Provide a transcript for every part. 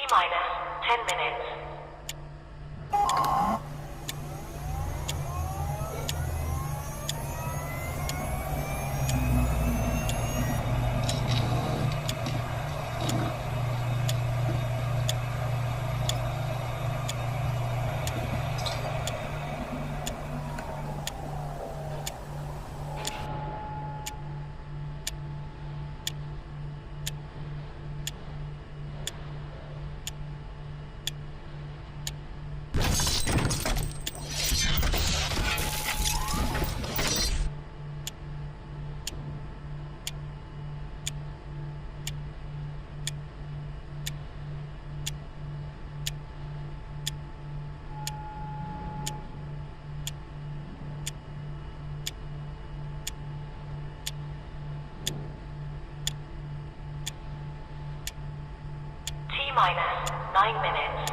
T-minus 10 minutes. T-minus 9 minutes.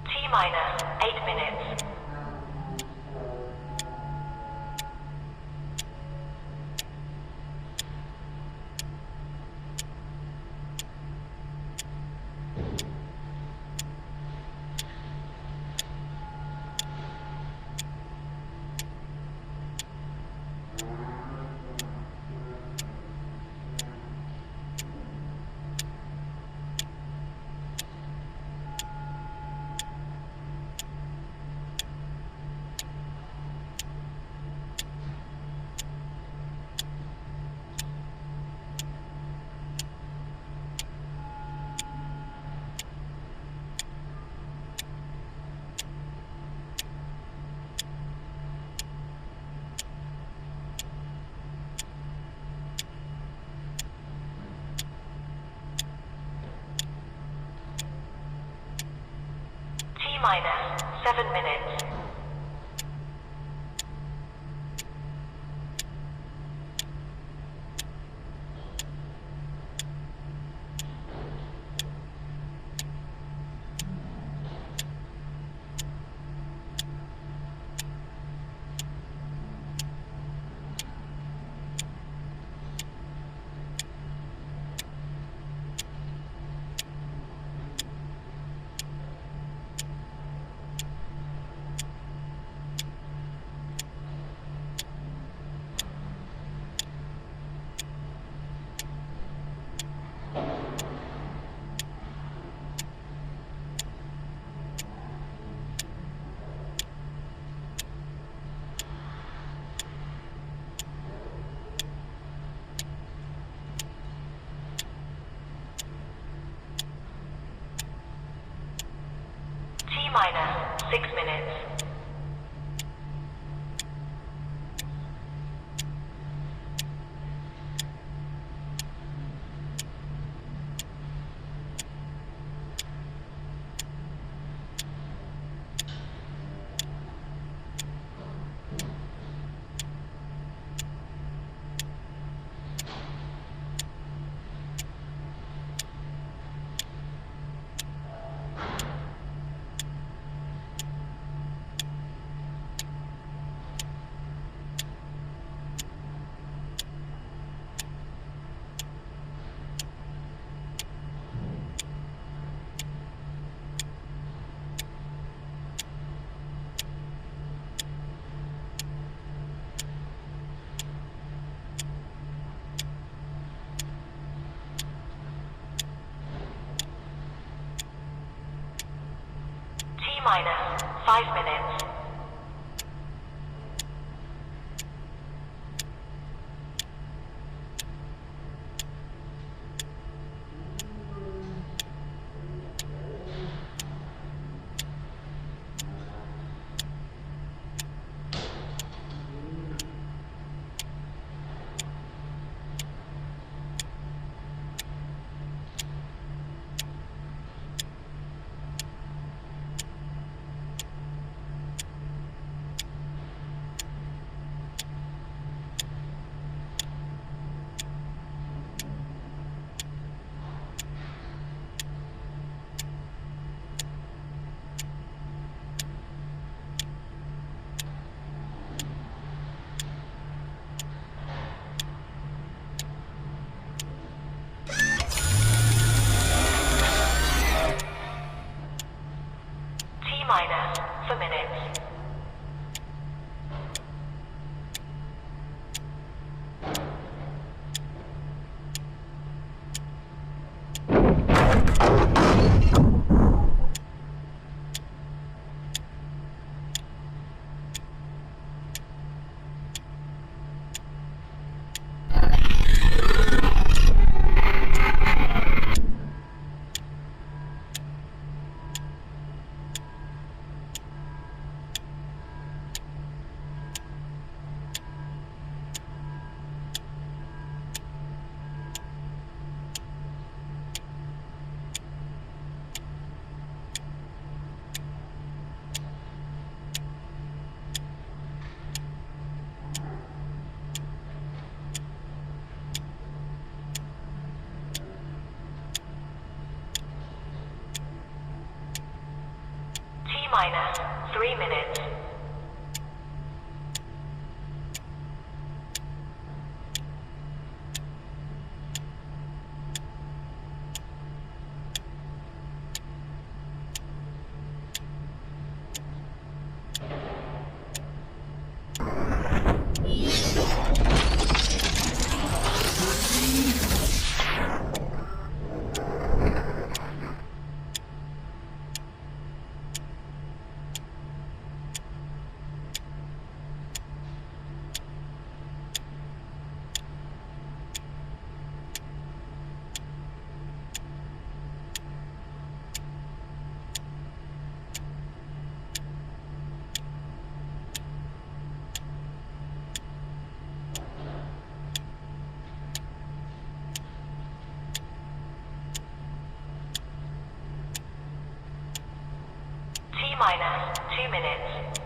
T-minus 8 minutes. T-minus 7 minutes. T-minus 6 minutes. minus 5 minutes. Minus for minutes. Minus 3 minutes. Minus 2 minutes.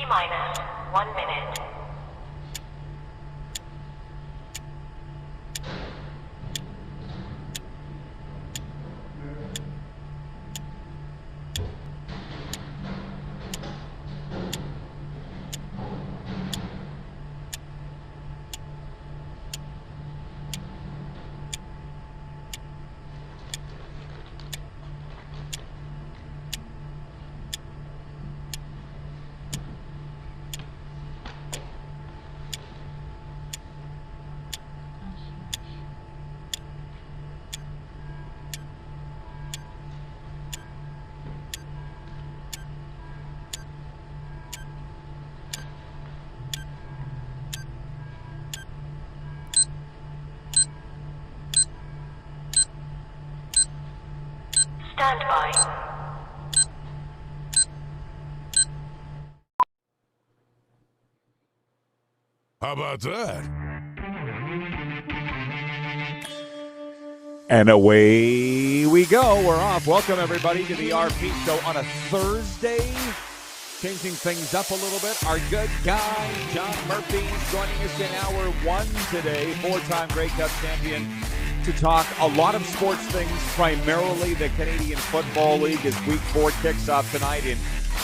Minus 1 minute. Stand by. How about that? And away we go. We're off. Welcome, everybody, to the RP Show on a Thursday. Changing things up a little bit. Our good guy, John Murphy, joining us in hour one today. Four-time Grey Cup champion, to talk a lot of sports things, primarily the Canadian Football League, as Week 4 kicks off tonight in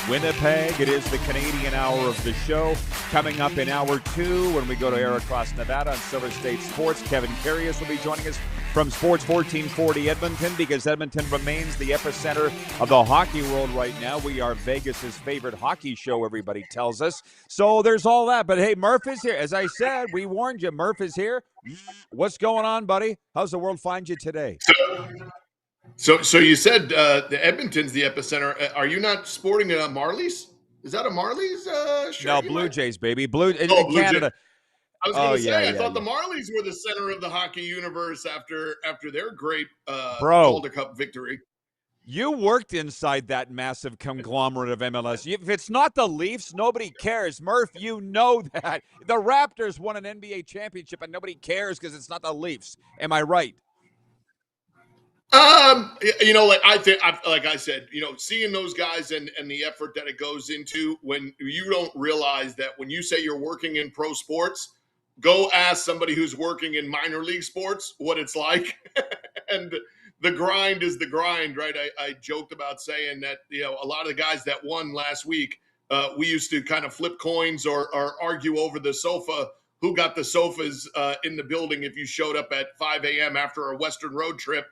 Winnipeg. It is the Canadian hour of the show. Coming up in hour two, when we go to air across Nevada on Silver State Sports, Kevin Karius will be joining us from Sports 1440 Edmonton, because Edmonton remains the epicenter of the hockey world right now. We are Vegas's favorite hockey show, everybody tells us. So there's all that. But hey, Murph is here. As I said, we warned you, Murph is here. What's going on, buddy? How's the world find you today? So you said the Edmonton's the epicenter. Are you not sporting a Marlies? Is that a Marlies shirt? No, Blue Jays, baby. Blue in Blue Canada. Jays. I was going to say, I thought yeah. the Marlies were the center of the hockey universe after their great Bro, Calder Cup victory. You worked inside that massive conglomerate of MLS. If it's not the Leafs, nobody cares. Murph, you know that. The Raptors won an NBA championship, and nobody cares because it's not the Leafs. Am I right? Like I said, seeing those guys and the effort that it goes into, when you don't realize that when you say you're working in pro sports, go ask somebody who's working in minor league sports what it's like. And the grind is the grind, right? I joked about saying that, a lot of the guys that won last week, we used to kind of flip coins or argue over the sofa, who got the sofas in the building if you showed up at 5 a.m. after a Western road trip.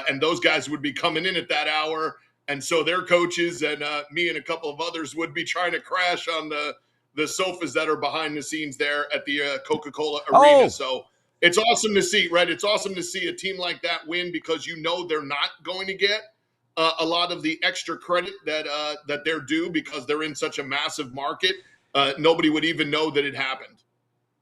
And those guys would be coming in at that hour. And so their coaches and me and a couple of others would be trying to crash on the sofas that are behind the scenes there at the Coca-Cola Arena. Oh. So it's awesome to see, right? It's awesome to see a team like that win, because they're not going to get a lot of the extra credit that they're due, because they're in such a massive market. Nobody would even know that it happened.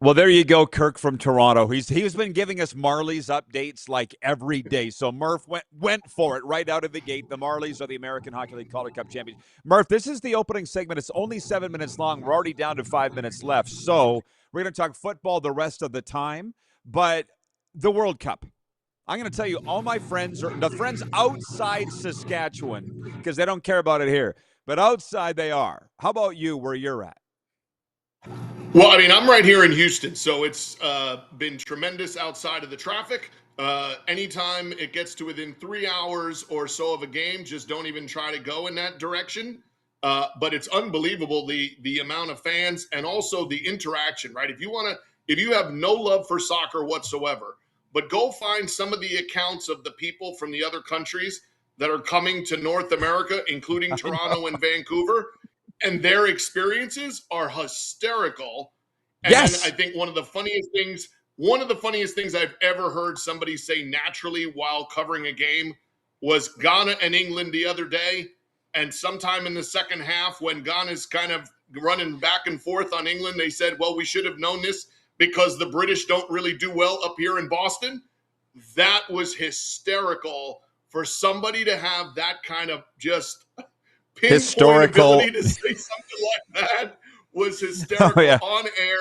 Well, there you go, Kirk from Toronto. He's been giving us Marlies updates like every day. So Murph went for it right out of the gate. The Marlies are the American Hockey League Calder Cup champions. Murph, this is the opening segment. It's only 7 minutes long. We're already down to 5 minutes left. So we're going to talk football the rest of the time. But the World Cup. I'm going to tell you, all my friends, the friends outside Saskatchewan, because they don't care about it here, but outside they are. How about you, where you're at? Well, I mean, I'm right here in Houston, so it's been tremendous outside of the traffic. Anytime it gets to within 3 hours or so of a game, just don't even try to go in that direction. But it's unbelievable, the amount of fans and also the interaction, right? If you have no love for soccer whatsoever, but go find some of the accounts of the people from the other countries that are coming to North America, including Toronto and Vancouver, and their experiences are hysterical. And Yes. I think one of the funniest things I've ever heard somebody say naturally while covering a game was Ghana and England the other day. And sometime in the second half, when Ghana's kind of running back and forth on England, they said, well, we should have known this because the British don't really do well up here in Boston. That was hysterical for somebody to have that kind of just pinpoint ability to say something like that. Was hysterical. Oh, yeah. On air.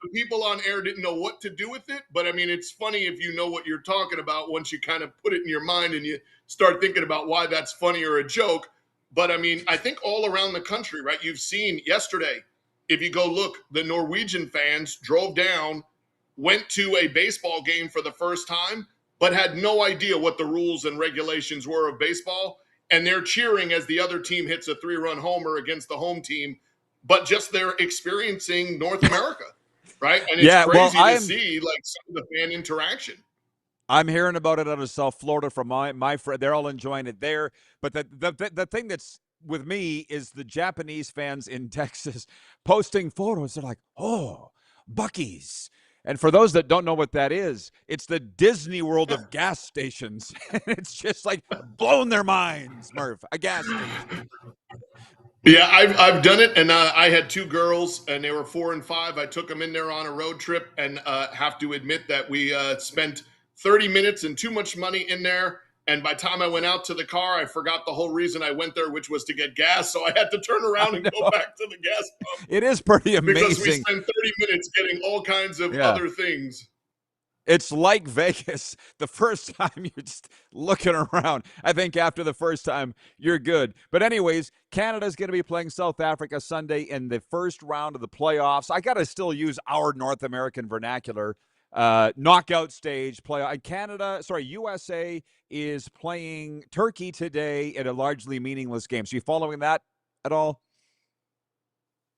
The people on air didn't know what to do with it, but I mean, it's funny if you know what you're talking about once you kind of put it in your mind and you start thinking about why that's funny or a joke. But I mean, I think all around the country, right? You've seen yesterday, if you go look, the Norwegian fans drove down, went to a baseball game for the first time, but had no idea what the rules and regulations were of baseball. And they're cheering as the other team hits a 3-run homer against the home team, but just they're experiencing North America, right? And it's crazy to see like some of the fan interaction. I'm hearing about it out of South Florida from my friend. They're all enjoying it there. But the thing that's with me is the Japanese fans in Texas posting photos. They're like, oh, Buc-ee's. And for those that don't know what that is, it's the Disney World of gas stations. It's just like blown their minds, Murph, a gas station. Yeah, I've done it, and I had two girls, and they were 4 and 5. I took them in there on a road trip, and have to admit that we spent 30 minutes and too much money in there. And by the time I went out to the car, I forgot the whole reason I went there, which was to get gas. So I had to turn around and go back to the gas pump. It is pretty amazing. Because we spent 30 minutes getting all kinds of other things. It's like Vegas. The first time you're just looking around. I think after the first time, you're good. But anyways, Canada's going to be playing South Africa Sunday in the first round of the playoffs. I got to still use our North American vernacular. Knockout stage play. USA is playing Turkey today in a largely meaningless game. So you following that at all?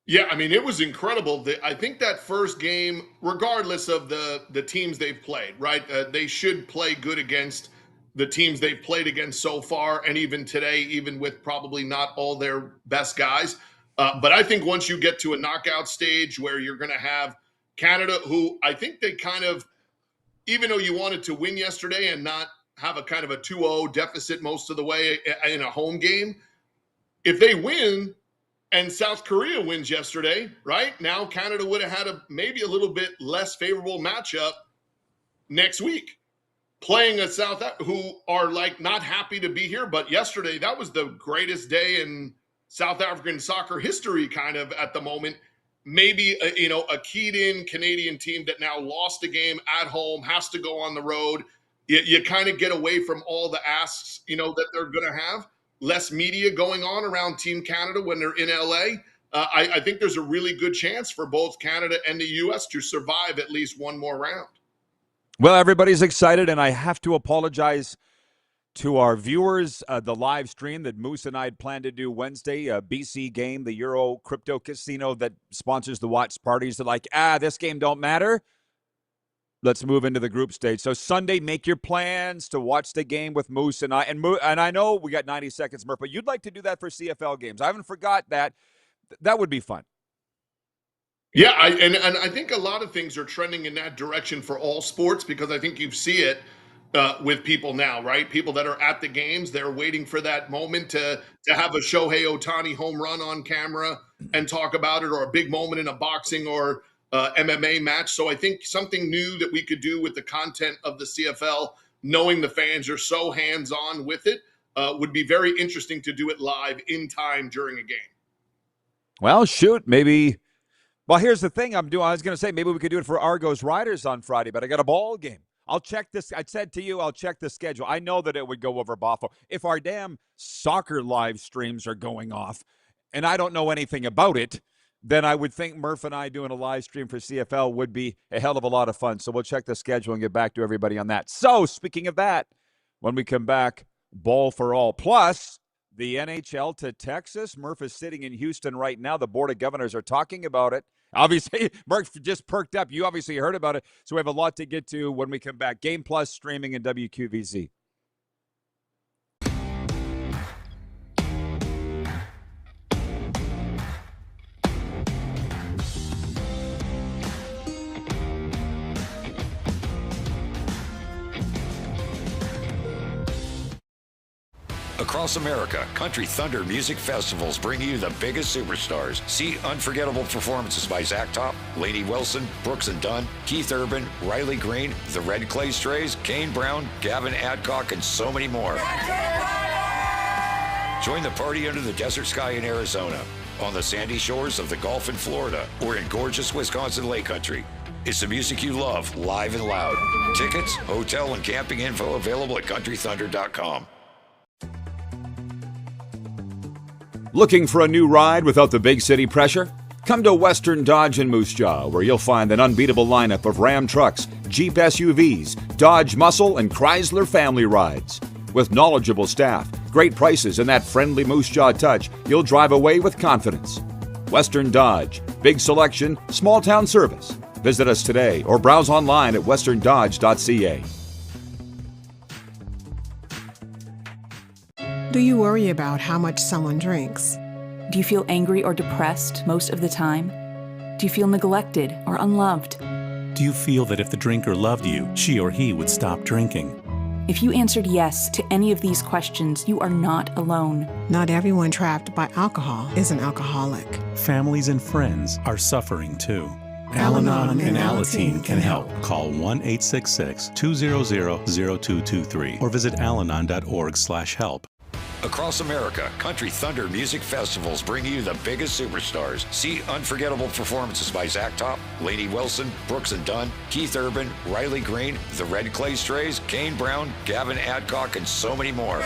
Yeah, I mean, it was incredible. I think that first game, regardless of the teams they've played, right? They should play good against the teams they've played against so far, and even today, even with probably not all their best guys. But I think once you get to a knockout stage where you're going to have Canada, who I think they kind of, even though you wanted to win yesterday and not have a kind of a 2-0 deficit most of the way in a home game, if they win, and South Korea wins yesterday, right? Now Canada would have had maybe a little bit less favorable matchup next week. Playing a who are like not happy to be here, but yesterday that was the greatest day in South African soccer history kind of at the moment. Maybe a keyed-in Canadian team that now lost a game at home, has to go on the road. You kind of get away from all the asks, that they're going to have. Less media going on around Team Canada when they're in LA. I think there's a really good chance for both Canada and the U.S. to survive at least one more round. Well, everybody's excited, and I have to apologize to our viewers. The live stream that Moose and I had planned to do Wednesday, BC game, the Euro crypto casino that sponsors the watch parties. They're like, this game don't matter. Let's move into the group stage. So Sunday, make your plans to watch the game with Moose and I. And I know we got 90 seconds, Murph, but you'd like to do that for CFL games. I haven't forgot that. That would be fun. Yeah, and I think a lot of things are trending in that direction for all sports, because I think you see it with people now, right? People that are at the games, they're waiting for that moment to have a Shohei Ohtani home run on camera and talk about it, or a big moment in a boxing or MMA match. So I think something new that we could do with the content of the CFL, knowing the fans are so hands-on with it, would be very interesting to do it live in time during a game. Well, shoot, maybe. Well, here's the thing I'm doing. I was going to say maybe we could do it for Argos Riders on Friday, but I got a ball game. I'll check this. I said to you, I'll check the schedule. I know that it would go over Buffalo. If our damn soccer live streams are going off and I don't know anything about it, then I would think Murph and I doing a live stream for CFL would be a hell of a lot of fun. So we'll check the schedule and get back to everybody on that. So speaking of that, when we come back, Ball for All. Plus, the NHL to Texas. Murph is sitting in Houston right now. The Board of Governors are talking about it. Obviously, Murph just perked up. You obviously heard about it. So we have a lot to get to when we come back. Game Plus streaming in WQVZ. Across America, Country Thunder Music Festivals bring you the biggest superstars. See unforgettable performances by Zach Top, Lainey Wilson, Brooks and Dunn, Keith Urban, Riley Green, the Red Clay Strays, Kane Brown, Gavin Adcock, and so many more. Join the party under the desert sky in Arizona, on the sandy shores of the Gulf in Florida, or in gorgeous Wisconsin Lake Country. It's the music you love, live and loud. Tickets, hotel, and camping info available at countrythunder.com. Looking for a new ride without the big city pressure? Come to Western Dodge in Moose Jaw, where you'll find an unbeatable lineup of Ram trucks, Jeep SUVs, Dodge Muscle, and Chrysler family rides. With knowledgeable staff, great prices, and that friendly Moose Jaw touch, you'll drive away with confidence. Western Dodge. Big selection, small town service. Visit us today or browse online at westerndodge.ca. Do you worry about how much someone drinks? Do you feel angry or depressed most of the time? Do you feel neglected or unloved? Do you feel that if the drinker loved you, she or he would stop drinking? If you answered yes to any of these questions, you are not alone. Not everyone trapped by alcohol is an alcoholic. Families and friends are suffering too. Al-Anon and Alateen can help. Call 1-866-200-0223 or visit alanon.org/help. Across America, Country Thunder Music Festivals bring you the biggest superstars. See unforgettable performances by Zach Top, Lainey Wilson, Brooks and Dunn, Keith Urban, Riley Green, the Red Clay Strays, Kane Brown, Gavin Adcock, and so many more.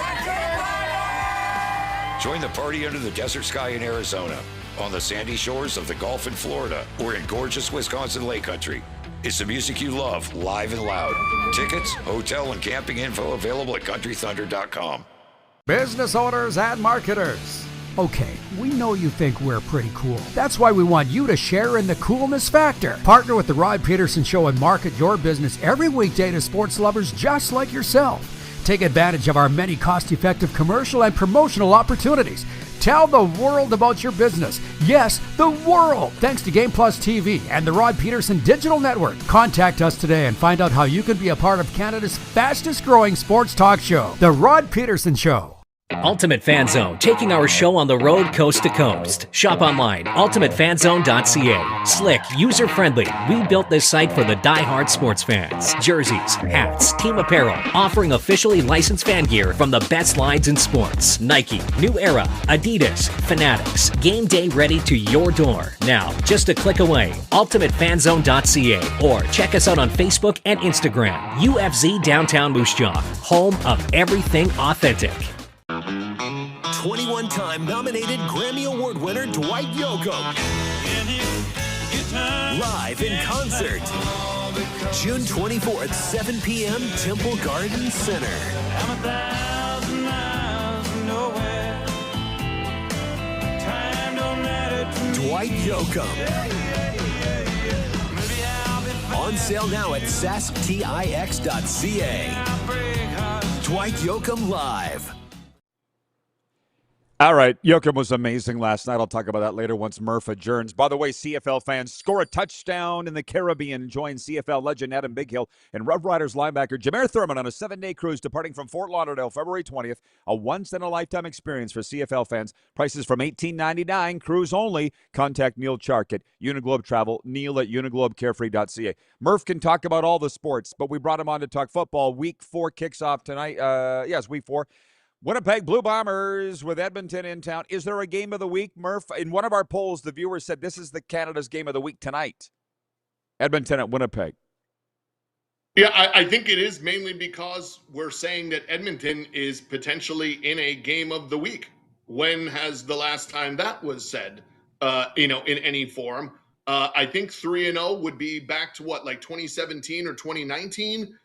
Join the party under the desert sky in Arizona, on the sandy shores of the Gulf in Florida, or in gorgeous Wisconsin Lake Country. It's the music you love, live and loud. Tickets, hotel, and camping info available at countrythunder.com. Business owners and marketers. Okay, we know you think we're pretty cool. That's why we want you to share in the coolness factor. Partner with the Rod Pedersen Show and market your business every weekday to sports lovers just like yourself. Take advantage of our many cost-effective commercial and promotional opportunities. Tell the world about your business. Yes, the world. Thanks to Game Plus TV and the Rod Pedersen Digital Network. Contact us today and find out how you can be a part of Canada's fastest growing sports talk show, The Rod Pedersen Show. Ultimate Fan Zone, taking our show on the road coast to coast. Shop online, ultimatefanzone.ca. Slick, user-friendly. We built this site for the die-hard sports fans. Jerseys, hats, team apparel, offering officially licensed fan gear from the best lines in sports. Nike, New Era, Adidas, Fanatics. Game day ready to your door. Now, just a click away, ultimatefanzone.ca, or check us out on Facebook and Instagram. UFZ Downtown Moose Jaw, home of everything authentic. 21-time nominated Grammy Award winner Dwight Yoakam. Live in concert. June 24th, 7 p.m., Temple Garden Center. Dwight Yoakam. On sale now at sasktix.ca. Dwight Yoakam Live. All right, Yoakam was amazing last night. I'll talk about that later once Murph adjourns. By the way, CFL fans, score a touchdown in the Caribbean. Join CFL legend Adam Bighill and Rough Riders linebacker Jameer Thurman on a 7-day cruise departing from Fort Lauderdale February 20th. A once-in-a-lifetime experience for CFL fans. Prices from $18.99, cruise only. Contact Neil Chark at Uniglobe Travel, Neil at uniglobecarefree.ca. Murph can talk about all the sports, but we brought him on to talk football. Week 4 kicks off tonight. Yes, Week 4. Winnipeg Blue Bombers with Edmonton in town. Is there a game of the week, Murph? In one of our polls, the viewers said this is the Canada's game of the week tonight. Edmonton at Winnipeg. Yeah, I think it is mainly because we're saying that Edmonton is potentially in a game of the week. When has the last time that was said, in any form? I think 3-0 would be back to what, like 2017 or 2019?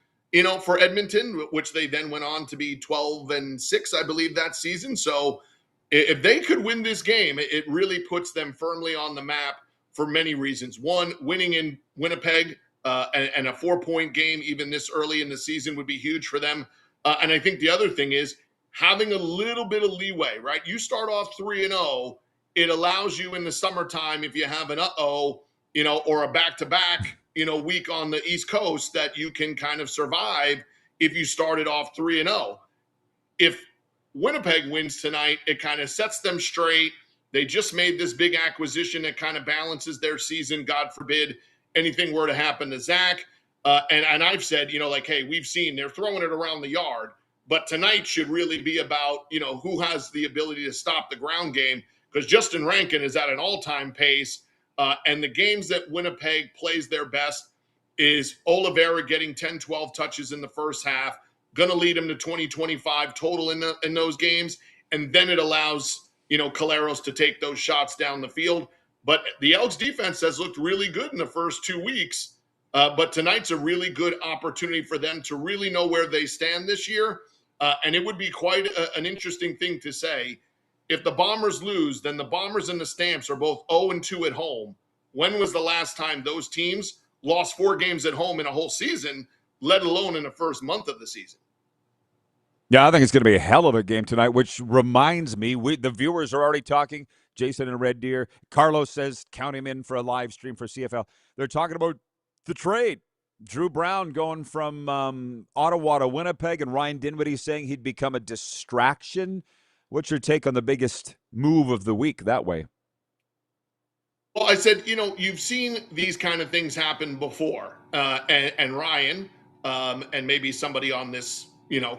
For Edmonton, which they then went on to be 12-6, I believe, that season. So if they could win this game, it really puts them firmly on the map for many reasons. One, winning in Winnipeg and a 4-point game even this early in the season would be huge for them. And I think the other thing is having a little bit of leeway, right? You start off 3-0, it allows you in the summertime, if you have an or a back-to-back, week on the East Coast, that you can kind of survive if you started off 3-0. If Winnipeg wins tonight, it kind of sets them straight. They just made this big acquisition that kind of balances their season. God forbid anything were to happen to Zach. And I've said, hey, we've seen they're throwing it around the yard, but tonight should really be about, who has the ability to stop the ground game, because Justin Rankin is at an all-time pace. And the games that Winnipeg plays their best is Oliveira getting 10-12 touches in the first half, going to lead him to 20-25 total in those games. And then it allows, Caleros to take those shots down the field. But the Elks defense has looked really good in the first 2 weeks. But tonight's a really good opportunity for them to really know where they stand this year. And it would be quite an interesting thing to say. If the Bombers lose, then the Bombers and the Stamps are both 0-2 at home. When was the last time those teams lost 4 games at home in a whole season, let alone in the first month of the season? Yeah, I think it's going to be a hell of a game tonight, which reminds me, the viewers are already talking. Jason and Red Deer. Carlos says count him in for a live stream for CFL. They're talking about the trade. Drew Brown going from Ottawa to Winnipeg, and Ryan Dinwiddie saying he'd become a distraction. What's your take on the biggest move of the week that way? Well, I said, you've seen these kind of things happen before. And Ryan, and maybe somebody on this,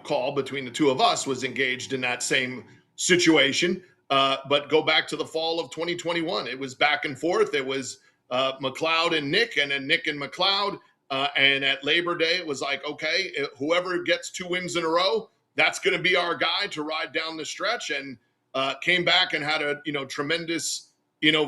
call between the two of us was engaged in that same situation. But go back to the fall of 2021. It was back and forth. It was McLeod and Nick, and then Nick and McLeod. And at Labor Day, it was like, okay, whoever gets 2 wins in a row, that's going to be our guy to ride down the stretch. And came back and had a, tremendous,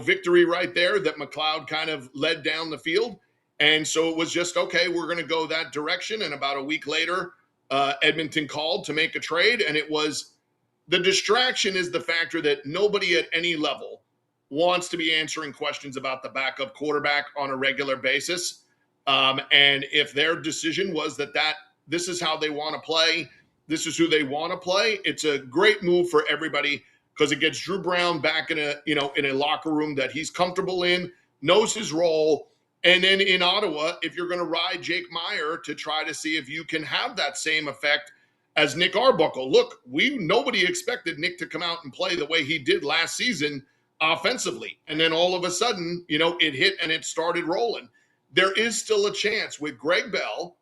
victory right there that McLeod kind of led down the field. And so it was just, okay, we're going to go that direction. And about a week later, Edmonton called to make a trade. And it was, the distraction is the factor that nobody at any level wants to be answering questions about the backup quarterback on a regular basis. And if their decision was that this is how they want to play, this is who they want to play, it's a great move for everybody because it gets Drew Brown back in a locker room that he's comfortable in, knows his role. And then in Ottawa, if you're going to ride Jake Meyer to try to see if you can have that same effect as Nick Arbuckle. Look, nobody expected Nick to come out and play the way he did last season offensively. And then all of a sudden, it hit and it started rolling. There is still a chance with Greg Bell,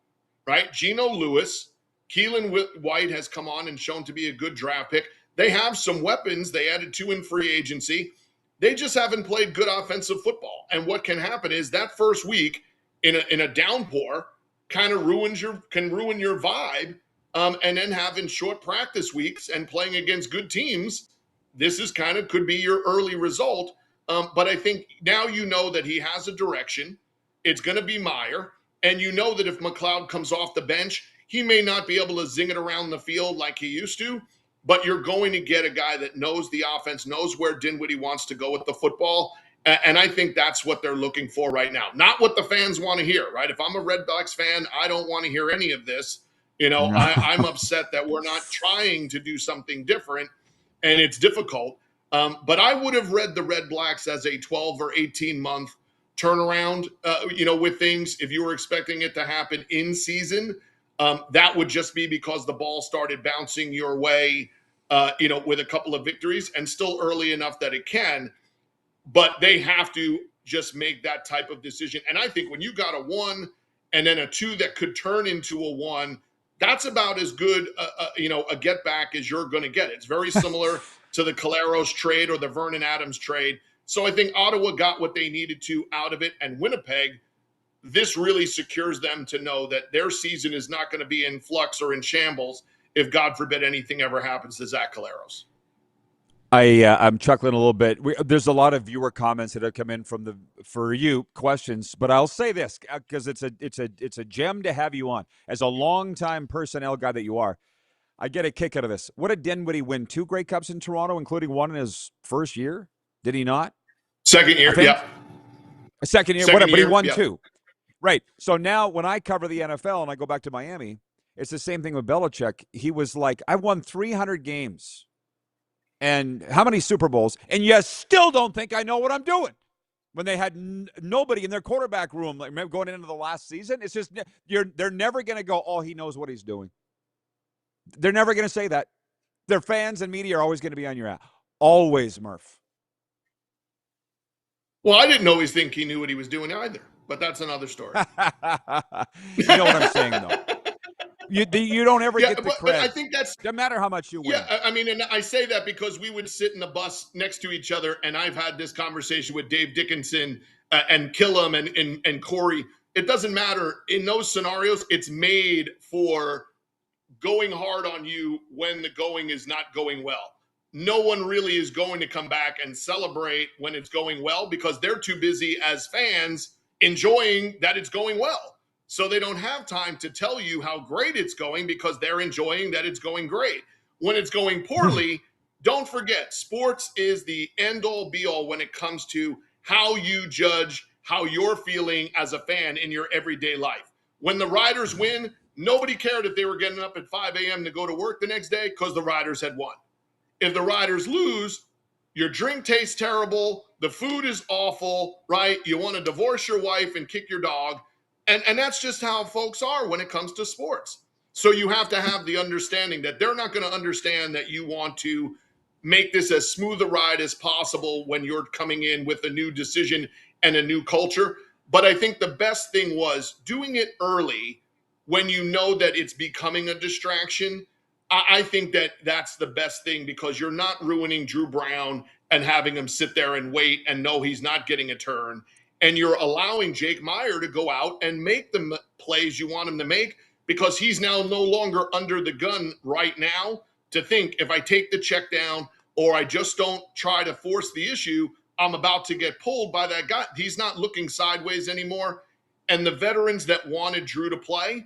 right? Geno Lewis, Keelan White has come on and shown to be a good draft pick. They have some weapons. They added 2 in free agency. They just haven't played good offensive football. And what can happen is that first week in a downpour kind of can ruin your vibe. And then having short practice weeks and playing against good teams, this is could be your early result. But I think now that he has a direction. It's going to be Meyer. And that if McLeod comes off the bench, he may not be able to zing it around the field like he used to, but you're going to get a guy that knows the offense, knows where Dinwiddie wants to go with the football. And I think that's what they're looking for right now. Not what the fans want to hear, right? If I'm a Red Sox fan, I don't want to hear any of this. I'm upset that we're not trying to do something different, and it's difficult. But I would have read the Red Blacks as a 12 or 18-month turnaround, with things. If you were expecting it to happen in season, that would just be because the ball started bouncing your way, with a couple of victories, and still early enough that it can. But they have to just make that type of decision. And I think when you got a 1 and then a 2 that could turn into a 1, that's about as good, a get back as you're going to get. It's very similar to the Caleros trade or the Vernon Adams trade. So I think Ottawa got what they needed to out of it, and Winnipeg, this really secures them to know that their season is not going to be in flux or in shambles if, God forbid, anything ever happens to Zach Caleros. I'm chuckling a little bit. There's a lot of viewer comments that have come in for you questions, but I'll say this because it's a gem to have you on as a longtime personnel guy that you are. I get a kick out of this. What did Dinwiddie win? 2 Grey Cups in Toronto, including 1 in his first year? Did he not? Second year, yeah. A second year, whatever, but he won 2. Right. So now when I cover the NFL and I go back to Miami, it's the same thing with Belichick. He was like, I won 300 games and how many Super Bowls, and you still don't think I know what I'm doing. When they had nobody in their quarterback room, like going into the last season, it's just they're never going to go, oh, he knows what he's doing. They're never going to say that. Their fans and media are always going to be on your ass. Always, Murph. Well, I didn't always think he knew what he was doing either, but that's another story. You know what I'm saying, though. You don't ever get the credit. I think that's doesn't matter how much you win. Yeah, I mean, and I say that because we would sit in the bus next to each other, and I've had this conversation with Dave Dickinson and Killam and Corey. It doesn't matter. In those scenarios, it's made for going hard on you when the going is not going well. No one really is going to come back and celebrate when it's going well because they're too busy as fans enjoying that it's going well. So they don't have time to tell you how great it's going because they're enjoying that it's going great. When it's going poorly, don't forget, sports is the end-all be-all when it comes to how you judge how you're feeling as a fan in your everyday life. When the Riders win, nobody cared if they were getting up at 5 a.m. to go to work the next day because the Riders had won. If the Riders lose, your drink tastes terrible, the food is awful, right? You want to divorce your wife and kick your dog. And that's just how folks are when it comes to sports. So you have to have the understanding that they're not going to understand that you want to make this as smooth a ride as possible when you're coming in with a new decision and a new culture. But I think the best thing was doing it early when you know that it's becoming a distraction. I think that that's the best thing, because you're not ruining Drew Brown and having him sit there and wait and know he's not getting a turn. And you're allowing Jake Meyer to go out and make the plays you want him to make, because he's now no longer under the gun right now to think, if I take the check down or I just don't try to force the issue, I'm about to get pulled by that guy. He's not looking sideways anymore. And the veterans that wanted Drew to play,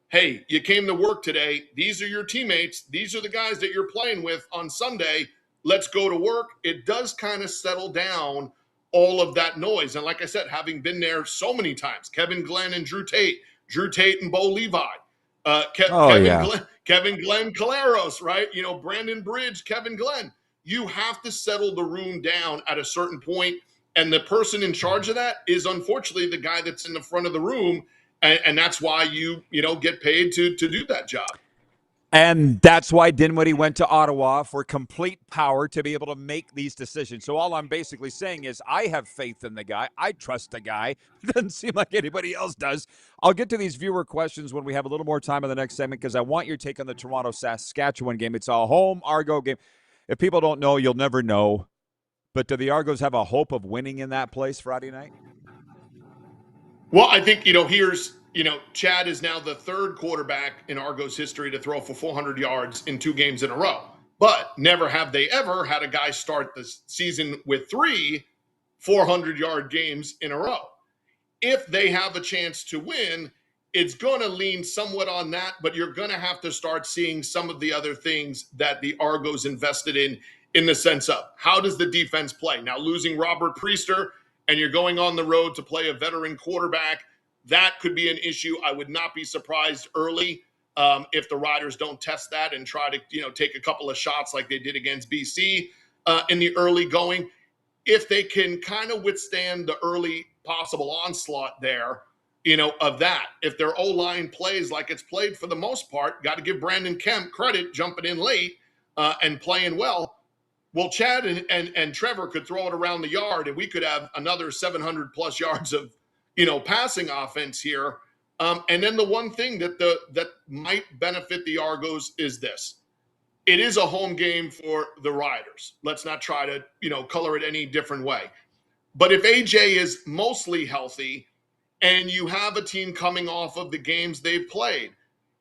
hey, you came to work today. These are your teammates. These are the guys that you're playing with on Sunday. Let's go to work. It does kind of settle down all of that noise. And like I said, having been there so many times, Kevin Glenn and Drew Tate and Bo Levi, Kevin Glenn Caleros, right? Brandon Bridge, Kevin Glenn. You have to settle the room down at a certain point, and the person in charge of that is unfortunately the guy that's in the front of the room, and that's why you get paid to do that job. And that's why Dinwiddie went to Ottawa, for complete power to be able to make these decisions. So all I'm basically saying is I have faith in the guy. I trust the guy. It doesn't seem like anybody else does. I'll get to these viewer questions when we have a little more time in the next segment, because I want your take on the Toronto-Saskatchewan game. It's a home Argo game. If people don't know, you'll never know. But do the Argos have a hope of winning in that place Friday night? Well, I think, Chad is now the third quarterback in Argos history to throw for 400 yards in 2 games in a row. But never have they ever had a guy start the season with 3 400-yard games in a row. If they have a chance to win, it's going to lean somewhat on that, but you're going to have to start seeing some of the other things that the Argos invested in the sense of, how does the defense play? Now, losing Robert Priester, and you're going on the road to play a veteran quarterback, that could be an issue. I would not be surprised early if the Riders don't test that and try to take a couple of shots like they did against BC in the early going. If they can kind of withstand the early possible onslaught there, of that. If their O-line plays like it's played for the most part, got to give Brandon Kemp credit jumping in late and playing well. Well, Chad and Trevor could throw it around the yard, and we could have another 700-plus yards of, passing offense here. And then the one thing that might benefit the Argos is this. It is a home game for the Riders. Let's not try to, color it any different way. But if AJ is mostly healthy and you have a team coming off of the games they've played,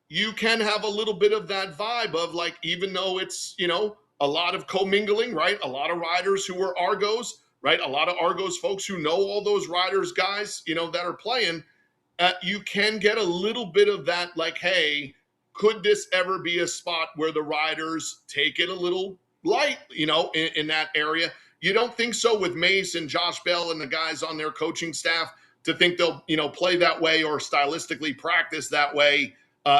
you can have a little bit of that vibe of, like, even though it's, a lot of commingling, right? A lot of Riders who are Argos, right? A lot of Argos folks who know all those Riders guys, that are playing. You can get a little bit of that, like, hey, could this ever be a spot where the Riders take it a little light, in that area? You don't think so with Mace and Josh Bell and the guys on their coaching staff to think they'll, play that way or stylistically practice that way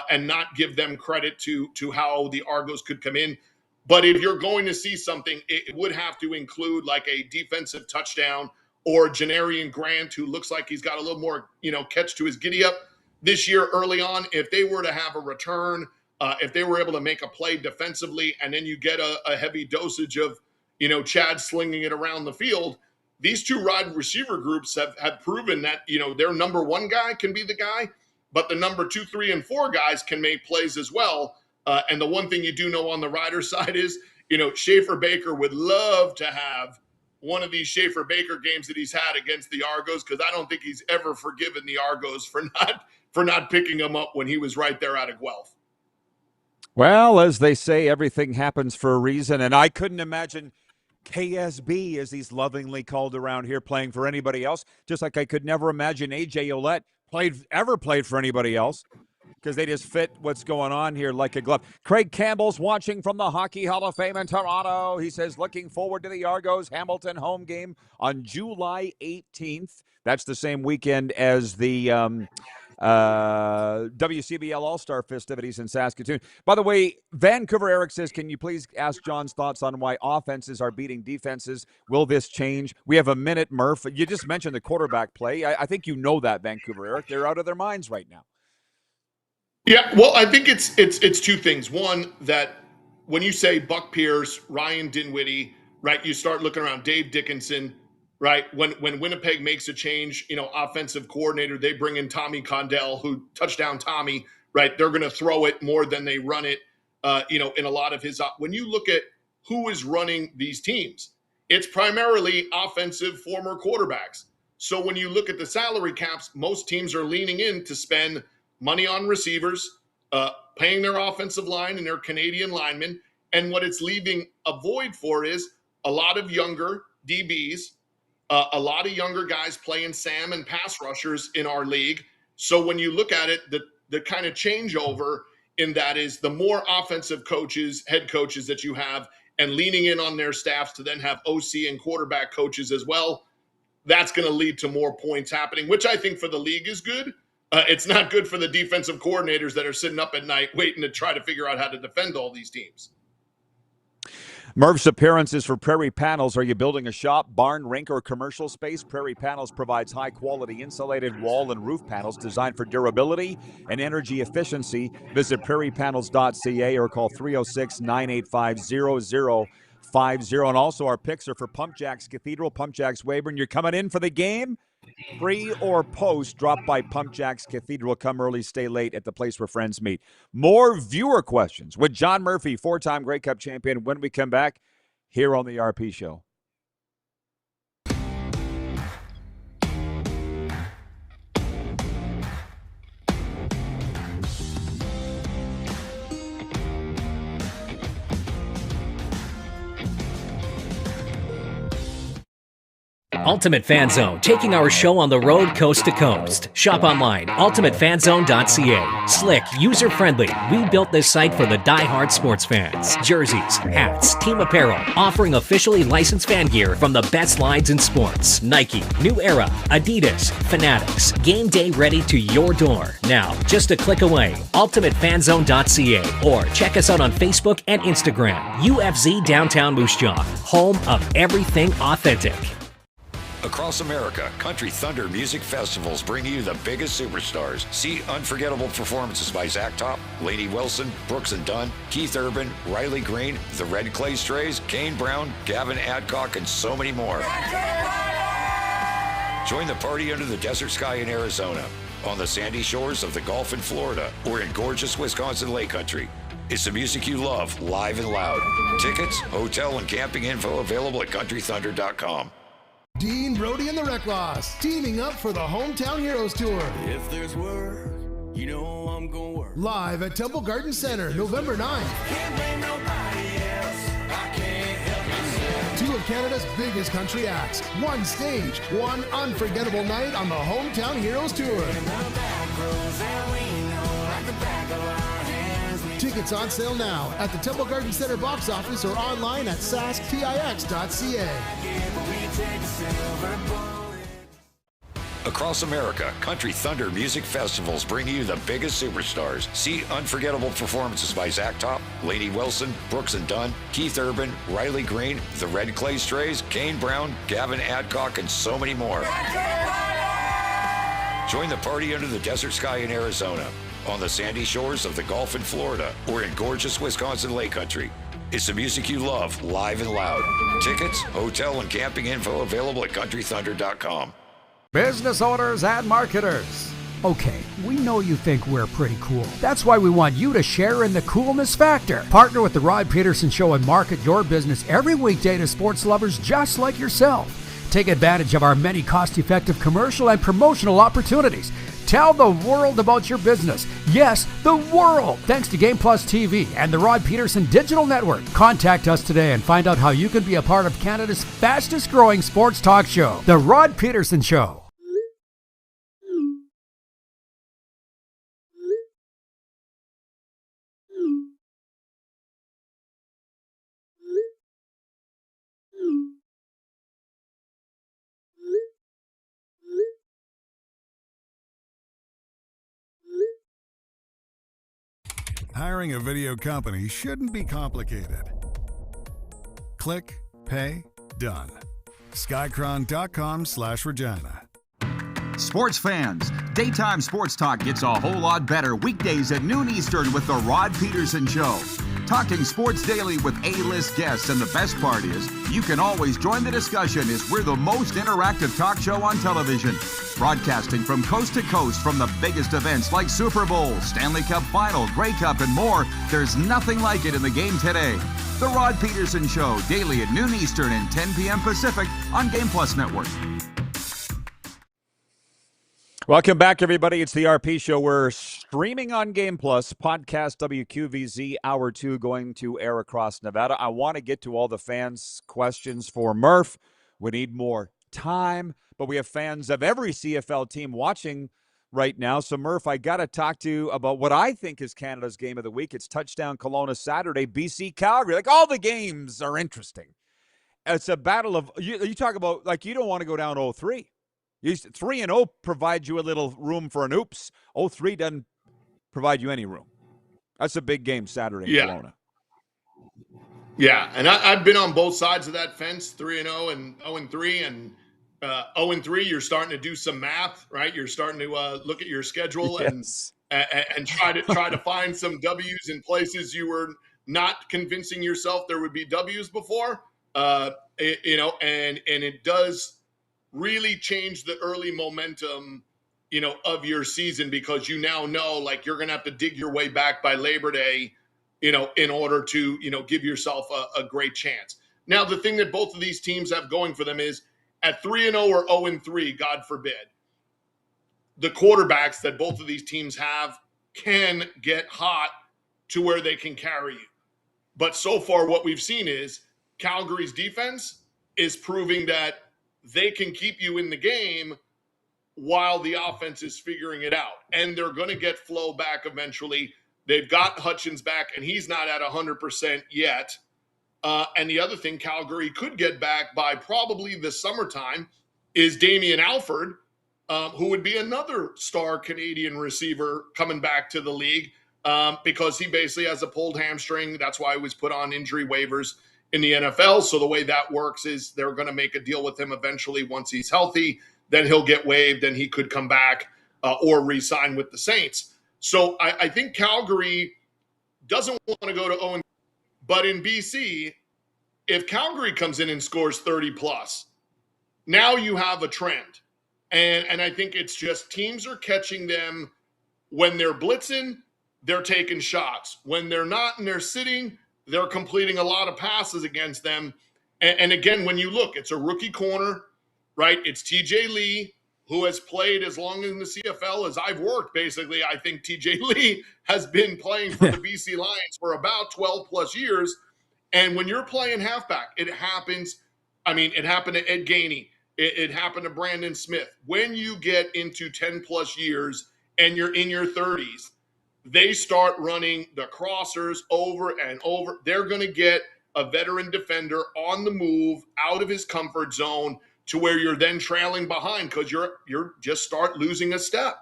and not give them credit to how the Argos could come in. But if you're going to see something, it would have to include like a defensive touchdown or Janarian Grant, who looks like he's got a little more, catch to his giddy up this year early on. If they were to have a return, if they were able to make a play defensively, and then you get a heavy dosage of, Chad slinging it around the field, these two wide receiver groups have proven that, their number 1 guy can be the guy, but the number 2, 3, and 4 guys can make plays as well. And the one thing you do know on the Riders side is, Schaefer Baker would love to have one of these Schaefer Baker games that he's had against the Argos, because I don't think he's ever forgiven the Argos for not picking him up when he was right there out of Guelph. Well, as they say, everything happens for a reason, and I couldn't imagine KSB, as he's lovingly called around here, playing for anybody else, just like I could never imagine AJ Ouellette ever played for anybody else, because they just fit what's going on here like a glove. Craig Campbell's watching from the Hockey Hall of Fame in Toronto. He says, looking forward to the Argos-Hamilton home game on July 18th. That's the same weekend as the WCBL All-Star festivities in Saskatoon. By the way, Vancouver Eric says, can you please ask John's thoughts on why offenses are beating defenses? Will this change? We have a minute, Murph. You just mentioned the quarterback play. I think you know that, Vancouver Eric. They're out of their minds right now. Yeah, well, I think it's 2 things. One, that when you say Buck Pierce, Ryan Dinwiddie, right, you start looking around Dave Dickinson, right? When Winnipeg makes a change, offensive coordinator, they bring in Tommy Condell, who touchdown Tommy, right? They're going to throw it more than they run it, in a lot of his – when you look at who is running these teams, it's primarily offensive former quarterbacks. So when you look at the salary caps, most teams are leaning in to spend money on receivers, paying their offensive line and their Canadian linemen. And what it's leaving a void for is a lot of younger DBs, a lot of younger guys playing Sam and pass rushers in our league. So when you look at it, the kind of changeover in that is the more offensive coaches, head coaches that you have, and leaning in on their staffs to then have OC and quarterback coaches as well, that's going to lead to more points happening, which I think for the league is good. It's not good for the defensive coordinators that are sitting up at night waiting to try to figure out how to defend all these teams. Murph's appearances for Prairie Panels. Are you building a shop, barn, rink, or commercial space? Prairie Panels provides high-quality insulated wall and roof panels designed for durability and energy efficiency. Visit prairiepanels.ca or call 306-985-0050. And also our picks are for Pump Jacks Cathedral, Pump Jacks Weyburn. You're coming in for the game? Pre or post, drop by Pump Jacks Cathedral. Come early, stay late at the place where friends meet. More viewer questions with John Murphy, four-time Grey Cup champion, when we come back here on the RP Show. Ultimate Fan Zone, taking our show on the road coast to coast. Shop online, ultimatefanzone.ca. Slick, user-friendly, we built this site for the die-hard sports fans. Jerseys, hats, team apparel, offering officially licensed fan gear from the best lines in sports. Nike, New Era, Adidas, Fanatics. Game day ready to your door. Now, just a click away, ultimatefanzone.ca, or check us out on Facebook and Instagram. UFZ Downtown Moose Jaw, home of everything authentic. Across America, Country Thunder Music Festivals bring you the biggest superstars. See unforgettable performances by Zach Top, Lainey Wilson, Brooks and Dunn, Keith Urban, Riley Green, the Red Clay Strays, Kane Brown, Gavin Adcock, and so many more. Join the party under the desert sky in Arizona, on the sandy shores of the Gulf in Florida, or in gorgeous Wisconsin Lake Country. It's the music you love, live and loud. Tickets, hotel, and camping info available at countrythunder.com. Dean, Brody, and the Wreck Loss teaming up for the Hometown Heroes Tour. If there's work, you know I'm gonna work. Live at Temple Garden Center, November 9th. Can't blame nobody else. I can't help myself. Two of Canada's biggest country acts. One stage, one unforgettable night on the Hometown Heroes Tour. Tickets on sale now at the Temple Garden Center box office or online at sasktix.ca. Across America, Country Thunder Music Festivals bring you the biggest superstars. See unforgettable performances by Zach Top, Lainey Wilson, Brooks and Dunn, Keith Urban, Riley Green, the Red Clay Strays, Kane Brown, Gavin Adcock, and so many more. Join the party under the desert sky in Arizona, on the sandy shores of the Gulf in Florida, or in gorgeous Wisconsin Lake Country. It's the music you love, live and loud. Tickets, hotel, and camping info available at countrythunder.com. Business owners and marketers. Okay, we know you think we're pretty cool. That's why we want you to share in the coolness factor. Partner with the Rod Pedersen Show and market your business every weekday to sports lovers just like yourself. Take advantage of our many cost-effective commercial and promotional opportunities. Tell the world about your business. Yes, the world. Thanks to Game Plus TV and the Rod Pedersen Digital Network. Contact us today and find out how you can be a part of Canada's fastest growing sports talk show, The Rod Pedersen Show. Hiring a video company shouldn't be complicated. Click, pay, done. Skycron.com/Regina. Sports fans, daytime sports talk gets a whole lot better weekdays at noon Eastern with the Rod Pedersen Show. Talking sports daily with A-list guests, and the best part is, you can always join the discussion as we're the most interactive talk show on television. Broadcasting from coast to coast from the biggest events like Super Bowl, Stanley Cup Final, Grey Cup, and more, there's nothing like it in the game today. The Rod Pedersen Show, daily at noon Eastern and 10 p.m. Pacific on Game Plus Network. Welcome back, everybody. It's the RP Show. We're streaming on Game Plus, podcast WQVZ, Hour 2, going to air across Nevada. I want to get to all the fans' questions for Murph. We need more time, but we have fans of every CFL team watching right now. So, Murph, I got to talk to you about what I think is Canada's game of the week. It's Touchdown Kelowna Saturday, BC Calgary. Like, all the games are interesting. It's a battle of, you talk about, like, you don't want to go down 0-3. 3-0 provides you a little room for an oops. 0-3 doesn't provide you any room. That's a big game Saturday in Kelowna. Yeah, and I've been on both sides of that fence, 3-0 and 0-3. And 0-3, you're starting to do some math, right? You're starting to look at your schedule and try to find some W's in places you were not convincing yourself there would be W's before. And it does really change the early momentum, of your season, because you now know, like, you're going to have to dig your way back by Labor Day, in order to, give yourself a great chance. Now, the thing that both of these teams have going for them is at 3-0 or 0-3, God forbid, the quarterbacks that both of these teams have can get hot to where they can carry you. But so far what we've seen is Calgary's defense is proving that they can keep you in the game while the offense is figuring it out. And they're going to get Flo back eventually. They've got Hutchins back, and he's not at 100% yet. And the other thing Calgary could get back by probably the summertime is Damian Alford, who would be another star Canadian receiver coming back to the league, because he basically has a pulled hamstring. That's why he was put on injury waivers in the NFL. So the way that works is they're going to make a deal with him eventually once he's healthy. Then he'll get waived and he could come back or re-sign with the Saints. So I think Calgary doesn't want to go to 0-3. But in BC, if Calgary comes in and scores 30+, now you have a trend. And I think it's just teams are catching them when they're blitzing, they're taking shots. When they're not and they're sitting, they're completing a lot of passes against them. And again, when you look, it's a rookie corner, right? It's TJ Lee, who has played as long in the CFL as I've worked, basically. I think TJ Lee has been playing for the BC Lions for about 12+ years. And when you're playing halfback, it happens. I mean, it happened to Ed Gainey. It happened to Brandon Smith. When you get into 10+ years and you're in your 30s, they start running the crossers over and over. They're going to get a veteran defender on the move out of his comfort zone to where you're then trailing behind because you're just start losing a step.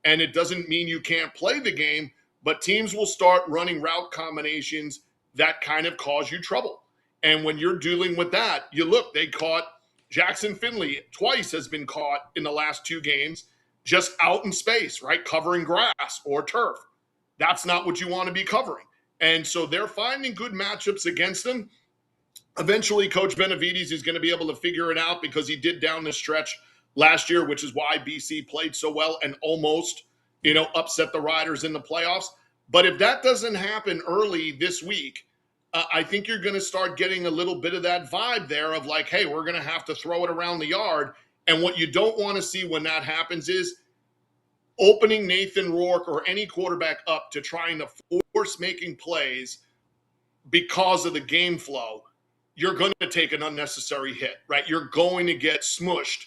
And it doesn't mean you can't play the game, but teams will start running route combinations that kind of cause you trouble. And when you're dealing with that, you look, they caught Jackson Finley twice has been caught in the last 2 games just out in space, right? Covering grass or turf. That's not what you want to be covering. And so they're finding good matchups against them. Eventually, Coach Benavides is going to be able to figure it out because he did down the stretch last year, which is why BC played so well and almost, upset the Riders in the playoffs. But if that doesn't happen early this week, I think you're going to start getting a little bit of that vibe there of like, hey, we're going to have to throw it around the yard. And what you don't want to see when that happens is opening Nathan Rourke or any quarterback up to trying to force making plays because of the game flow. You're going to take an unnecessary hit, right? You're going to get smushed,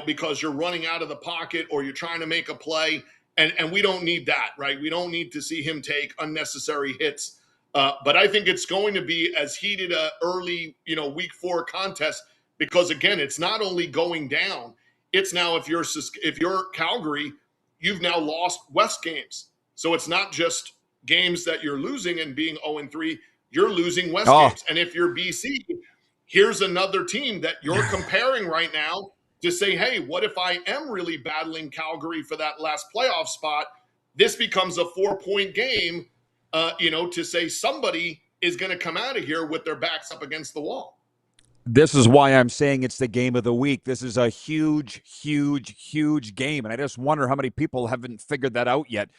because you're running out of the pocket or you're trying to make a play. And we don't need that, right? We don't need to see him take unnecessary hits. But I think it's going to be as heated a early, week 4 contest because, again, it's not only going down. It's now if you're Calgary, you've now lost West games. So it's not just games that you're losing and being 0-3. You're losing West games. And if you're BC, here's another team that you're comparing right now to say, hey, what if I am really battling Calgary for that last playoff spot? This becomes a 4-point game to say somebody is going to come out of here with their backs up against the wall. This is why I'm saying it's the game of the week. This is a huge, huge, huge game, and I just wonder how many people haven't figured that out yet.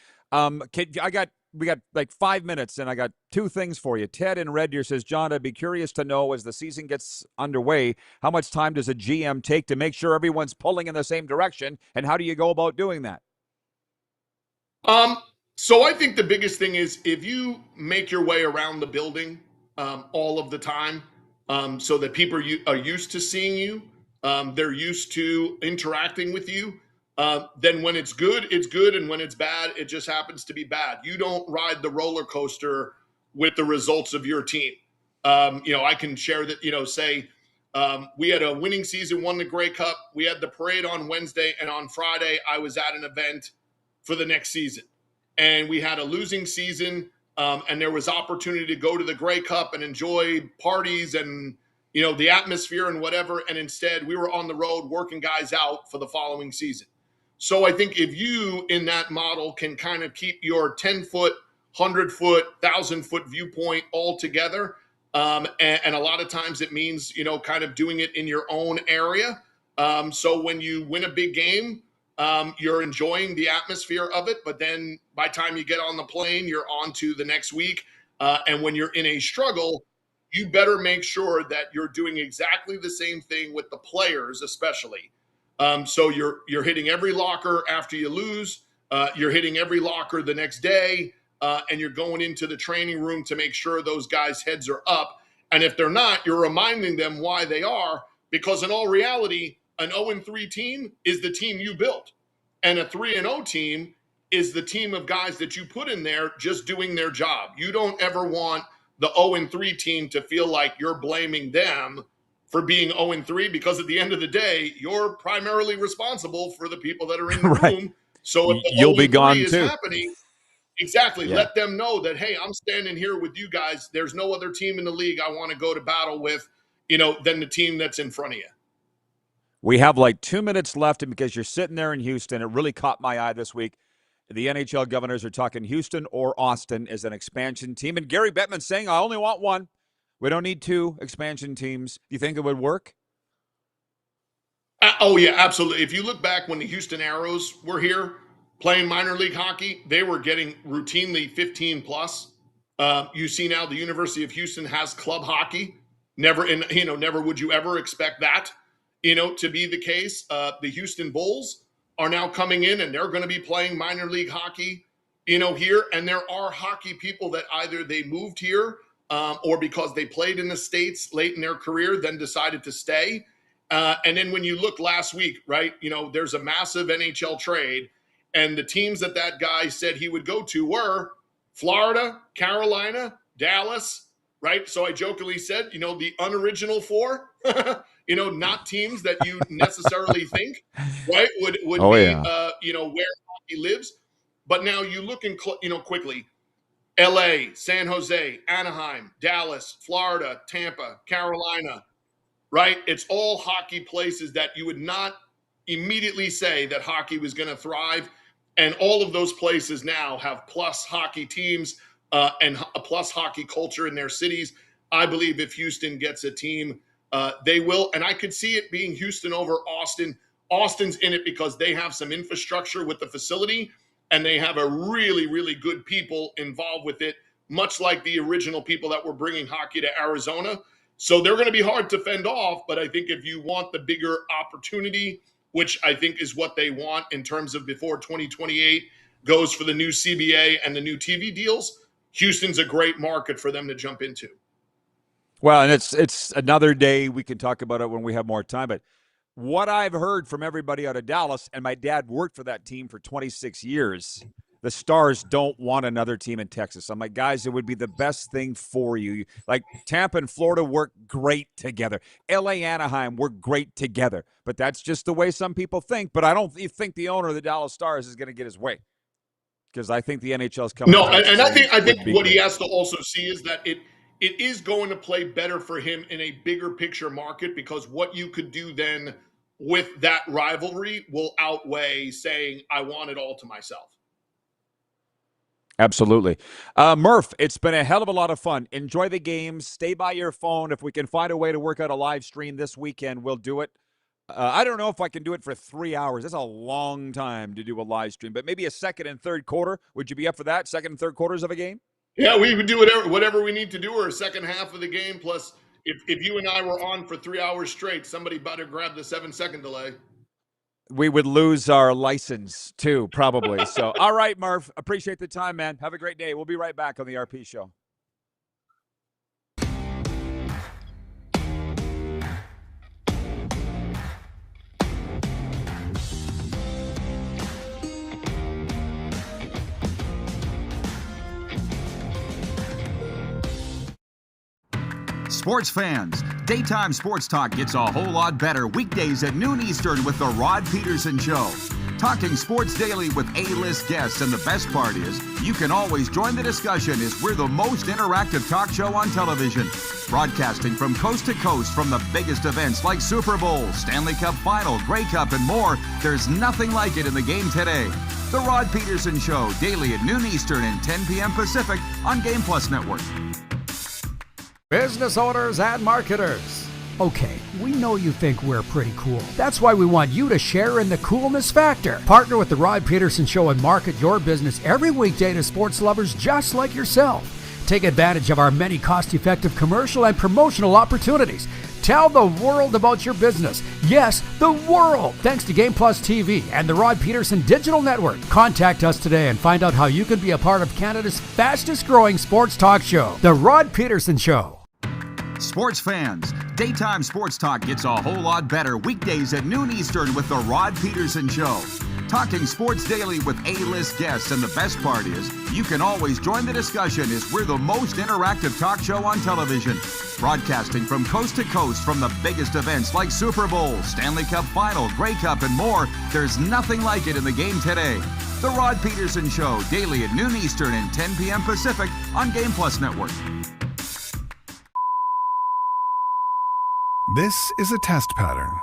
We got like 5 minutes, and I got two things for you. Ted in Red Deer says, John, I'd be curious to know as the season gets underway, how much time does a GM take to make sure everyone's pulling in the same direction, and how do you go about doing that? So I think the biggest thing is if you make your way around the building all of the time, so that people are used to seeing you, they're used to interacting with you, then when it's good, it's good. And when it's bad, it just happens to be bad. You don't ride the roller coaster with the results of your team. I can share that, say we had a winning season, won the Grey Cup. We had the parade on Wednesday, and on Friday, I was at an event for the next season. And we had a losing season, and there was opportunity to go to the Grey Cup and enjoy parties and, the atmosphere and whatever. And instead, we were on the road working guys out for the following season. So I think if you, in that model, can kind of keep your 10-foot, 100-foot, 1,000-foot viewpoint all together, and a lot of times it means, kind of doing it in your own area. So when you win a big game, you're enjoying the atmosphere of it, but then by the time you get on the plane, you're on to the next week. And when you're in a struggle, you better make sure that you're doing exactly the same thing with the players, especially. So you're hitting every locker after you lose. You're hitting every locker the next day, and you're going into the training room to make sure those guys' heads are up. And if they're not, you're reminding them why they are, because in all reality, an 0-3 team is the team you built, and a 3-0 team is the team of guys that you put in there just doing their job. You don't ever want the 0-3 team to feel like you're blaming them for being 0-3, because at the end of the day, you're primarily responsible for the people that are in the Right. room. So if the You'll be 0-3 gone is too. happening, exactly, Yeah. let them know that, hey, I'm standing here with you guys. There's no other team in the league I want to go to battle with, than the team that's in front of you. We have like 2 minutes left, and because you're sitting there in Houston, it really caught my eye this week. The NHL governors are talking Houston or Austin as an expansion team. And Gary Bettman's saying, I only want one. We don't need two expansion teams. Do you think it would work? Oh, yeah, absolutely. If you look back when the Houston Aeros were here playing minor league hockey, they were getting routinely 15 plus. You see now the University of Houston has club hockey. Never would you ever expect that, to be the case. The Houston Bulls are now coming in, and they're going to be playing minor league hockey, here. And there are hockey people that either they moved here or because they played in the States late in their career, then decided to stay. And then when you look last week, right, there's a massive NHL trade, and the teams that guy said he would go to were Florida, Carolina, Dallas, right? So I jokingly said, the unoriginal four, not teams that you necessarily think, right, would be, yeah. Where hockey lives. But now you look in, quickly, LA, San Jose, Anaheim, Dallas, Florida, Tampa, Carolina, right? It's all hockey places that you would not immediately say that hockey was going to thrive. And all of those places now have plus hockey teams and a plus hockey culture in their cities. I believe if Houston gets a team, they will. And I could see it being Houston over Austin. Austin's in it because they have some infrastructure with the facility, and they have a really, really good people involved with it, much like the original people that were bringing hockey to Arizona. So they're going to be hard to fend off. But I think if you want the bigger opportunity, which I think is what they want in terms of before 2028 goes for the new CBA and the new TV deals, Houston's a great market for them to jump into. Well, and it's another day. We can talk about it when we have more time. But what I've heard from everybody out of Dallas, and my dad worked for that team for 26 years, the Stars don't want another team in Texas. I'm like, guys, it would be the best thing for you. Like Tampa and Florida work great together. LA, Anaheim work great together. But that's just the way some people think. But I don't think the owner of the Dallas Stars is going to get his way, because I think the NHL is coming. No, and I think what he has to also see is that it is going to play better for him in a bigger picture market, because what you could do then with that rivalry will outweigh saying, I want it all to myself. Absolutely. Murph, it's been a hell of a lot of fun. Enjoy the games. Stay by your phone. If we can find a way to work out a live stream this weekend, we'll do it. I don't know if I can do it for 3 hours. That's a long time to do a live stream, but maybe a second and third quarter. Would you be up for that? Second and third quarters of a game? Yeah, we would do whatever we need to do, or a second half of the game. Plus, if you and I were on for 3 hours straight, somebody better grab the 7-second delay. We would lose our license too, probably. So, all right, Murph, appreciate the time, man. Have a great day. We'll be right back on the RP Show. Sports fans, daytime sports talk gets a whole lot better weekdays at noon Eastern with The Rod Pedersen Show. Talking sports daily with A-list guests, and the best part is, you can always join the discussion as we're the most interactive talk show on television. Broadcasting from coast to coast from the biggest events like Super Bowl, Stanley Cup Final, Grey Cup, and more, there's nothing like it in the game today. The Rod Pedersen Show, daily at noon Eastern and 10 p.m. Pacific on Game Plus Network. Business owners and marketers. Okay, we know you think we're pretty cool. That's why we want you to share in the coolness factor. Partner with the Rod Pedersen Show and market your business every weekday to sports lovers just like yourself. Take advantage of our many cost-effective commercial and promotional opportunities. Tell the world about your business. Yes, the world. Thanks to Game Plus TV and the Rod Pedersen Digital Network. Contact us today and find out how you can be a part of Canada's fastest-growing sports talk show, The Rod Pedersen Show. Sports fans, daytime sports talk gets a whole lot better weekdays at noon Eastern with The Rod Pedersen Show. Talking sports daily with A-list guests, and the best part is, you can always join the discussion as we're the most interactive talk show on television. Broadcasting from coast to coast from the biggest events like Super Bowl, Stanley Cup Final, Grey Cup, and more, there's nothing like it in the game today. The Rod Pedersen Show, daily at noon Eastern and 10 p.m. Pacific on Game Plus Network. This is a test pattern.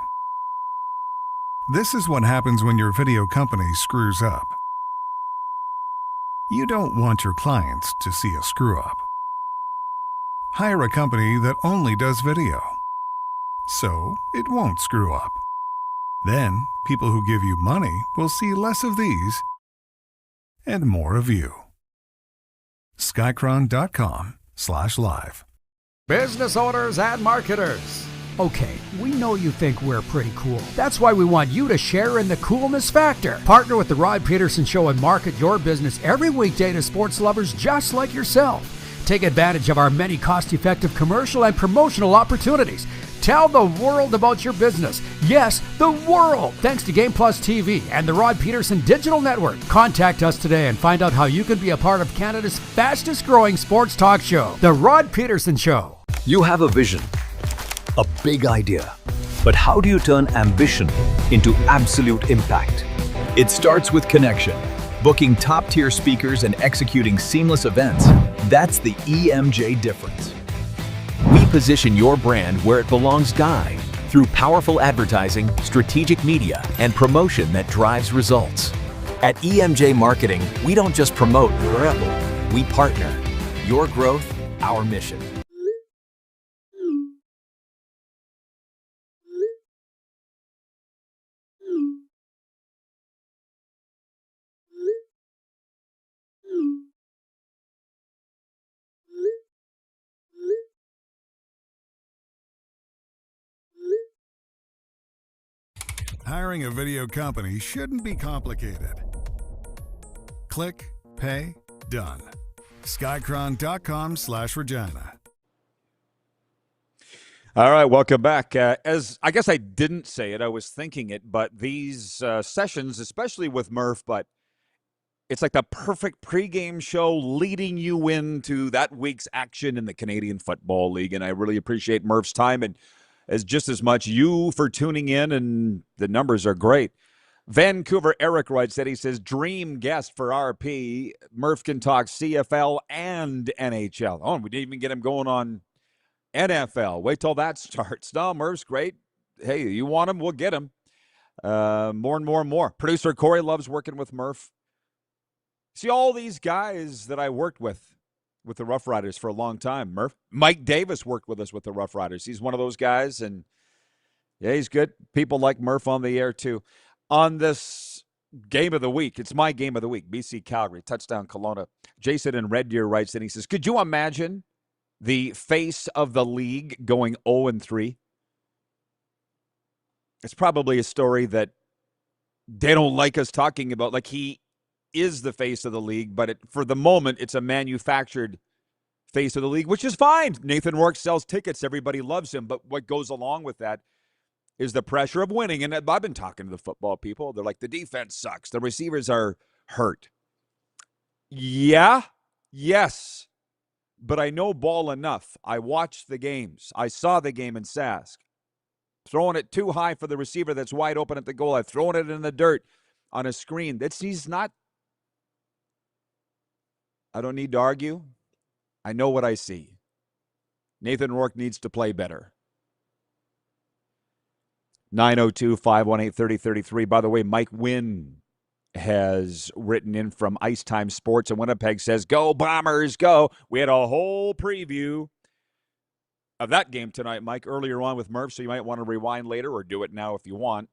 This is what happens when your video company screws up. You don't want your clients to see a screw-up. Hire a company that only does video, so it won't screw up. Then, people who give you money will see less of these and more of you. Skycron.com/live. Business owners and marketers. Okay, we know you think we're pretty cool. That's why we want you to share in the coolness factor. Partner with the Rod Pedersen Show and market your business every weekday to sports lovers just like yourself. Take advantage of our many cost-effective commercial and promotional opportunities. Tell the world about your business. Yes, the world. Thanks to Game Plus TV and the Rod Pedersen Digital Network. Contact us today and find out how you can be a part of Canada's fastest-growing sports talk show, The Rod Pedersen Show. You have a vision, a big idea. But how do you turn ambition into absolute impact? It starts with connection. Booking top-tier speakers and executing seamless events. That's the EMJ difference. We position your brand where it belongs, Guy, through powerful advertising, strategic media, and promotion that drives results. At EMJ Marketing, we don't just promote, we partner. Your growth, our mission. Hiring a video company shouldn't be complicated. Click, pay, done. Skycron.com/Regina. All right, welcome back. As I guess I didn't say it, I was thinking it, but these sessions, especially with Murph, but it's like the perfect pregame show leading you into that week's action in the Canadian Football League, and I really appreciate Murph's time and as just as much you for tuning in, and the numbers are great. Vancouver Eric writes that he says, dream guest for RP. Murph can talk CFL and NHL. Oh, we didn't even get him going on NFL. Wait till that starts. No, Murph's great. Hey, you want him, we'll get him. More and more and more. Producer Corey loves working with Murph. See, all these guys that I worked with the Rough Riders for a long time. Mike Davis worked with us with the Rough Riders. He's one of those guys, and yeah, he's good. People like Murph on the air, too. On this game of the week, it's my game of the week, BC Calgary, touchdown Kelowna. Jason in Red Deer writes in, he says, could you imagine the face of the league going 0-3? It's probably a story that they don't like us talking about. Like, he is the face of the league, but for the moment, it's a manufactured face of the league, which is fine. Nathan Rourke sells tickets. Everybody loves him. But what goes along with that is the pressure of winning. And I've been talking to the football people. They're like, the defense sucks. The receivers are hurt. Yeah, yes. But I know ball enough. I watched the games. I saw the game in Sask. Throwing it too high for the receiver that's wide open at the goal. I've thrown it in the dirt on a screen. He's not. I don't need to argue. I know what I see. Nathan Rourke needs to play better. 902-518-3033. By the way, Mike Wynn has written in from Ice Time Sports in Winnipeg, says, go Bombers, go. We had a whole preview of that game tonight, Mike, earlier on with Murph, so you might want to rewind later or do it now if you want.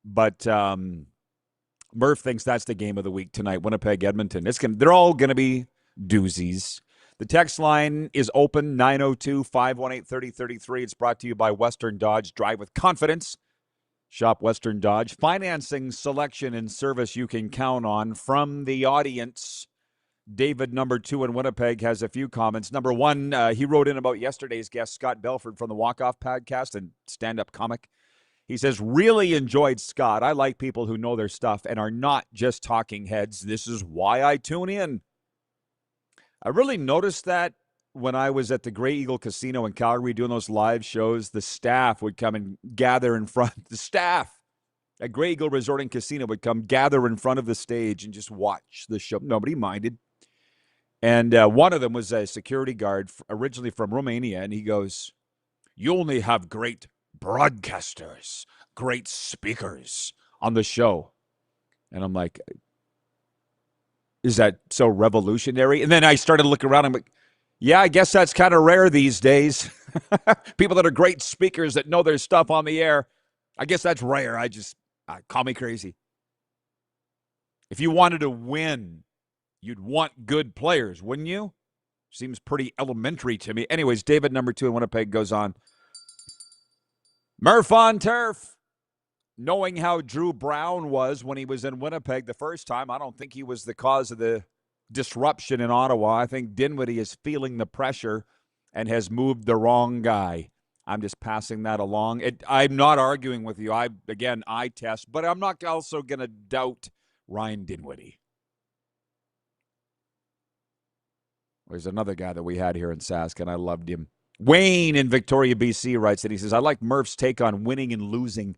But Murph thinks that's the game of the week tonight, Winnipeg, Edmonton. They're all going to be doozies. The text line is open, 902-518-3033. It's brought to you by Western Dodge. Drive with confidence. Shop Western Dodge. Financing, selection, and service you can count on. From the audience, David, number 2 in Winnipeg, has a few comments. Number 1, he wrote in about yesterday's guest, Scott Belford from the Walk-Off podcast and stand-up comic. He says, really enjoyed Scott. I like people who know their stuff and are not just talking heads. This is why I tune in. I really noticed that when I was at the Grey Eagle Casino in Calgary doing those live shows. The staff would come and gather in front. The staff at Grey Eagle Resort and Casino would come gather in front of the stage and just watch the show. Nobody minded. And one of them was a security guard originally from Romania, and he goes, you only have great broadcasters, great speakers on the show. And I'm like, is that so revolutionary? And then I started looking around. I'm like, yeah, I guess that's kind of rare these days. People that are great speakers that know their stuff on the air. I guess that's rare. Call me crazy. If you wanted to win, you'd want good players, wouldn't you? Seems pretty elementary to me. Anyways, David, number 2 in Winnipeg, goes on. Murph on turf. Knowing how Drew Brown was when he was in Winnipeg the first time, I don't think he was the cause of the disruption in Ottawa. I think Dinwiddie is feeling the pressure and has moved the wrong guy. I'm just passing that along. I'm not arguing with you. I test, but I'm not also going to doubt Ryan Dinwiddie. There's another guy that we had here in Sask, and I loved him. Wayne in Victoria, BC writes that he says, I like Murph's take on winning and losing.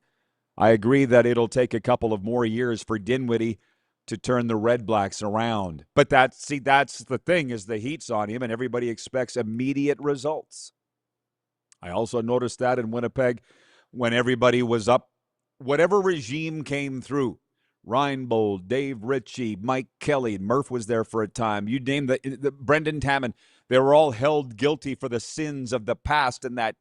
I agree that it'll take a couple of more years for Dinwiddie to turn the Red Blacks around. But that's the thing, is the heat's on him, and everybody expects immediate results. I also noticed that in Winnipeg when everybody was up, whatever regime came through, Reinbold, Dave Ritchie, Mike Kelly, Murph was there for a time. You name the Brendan Taman. They were all held guilty for the sins of the past in that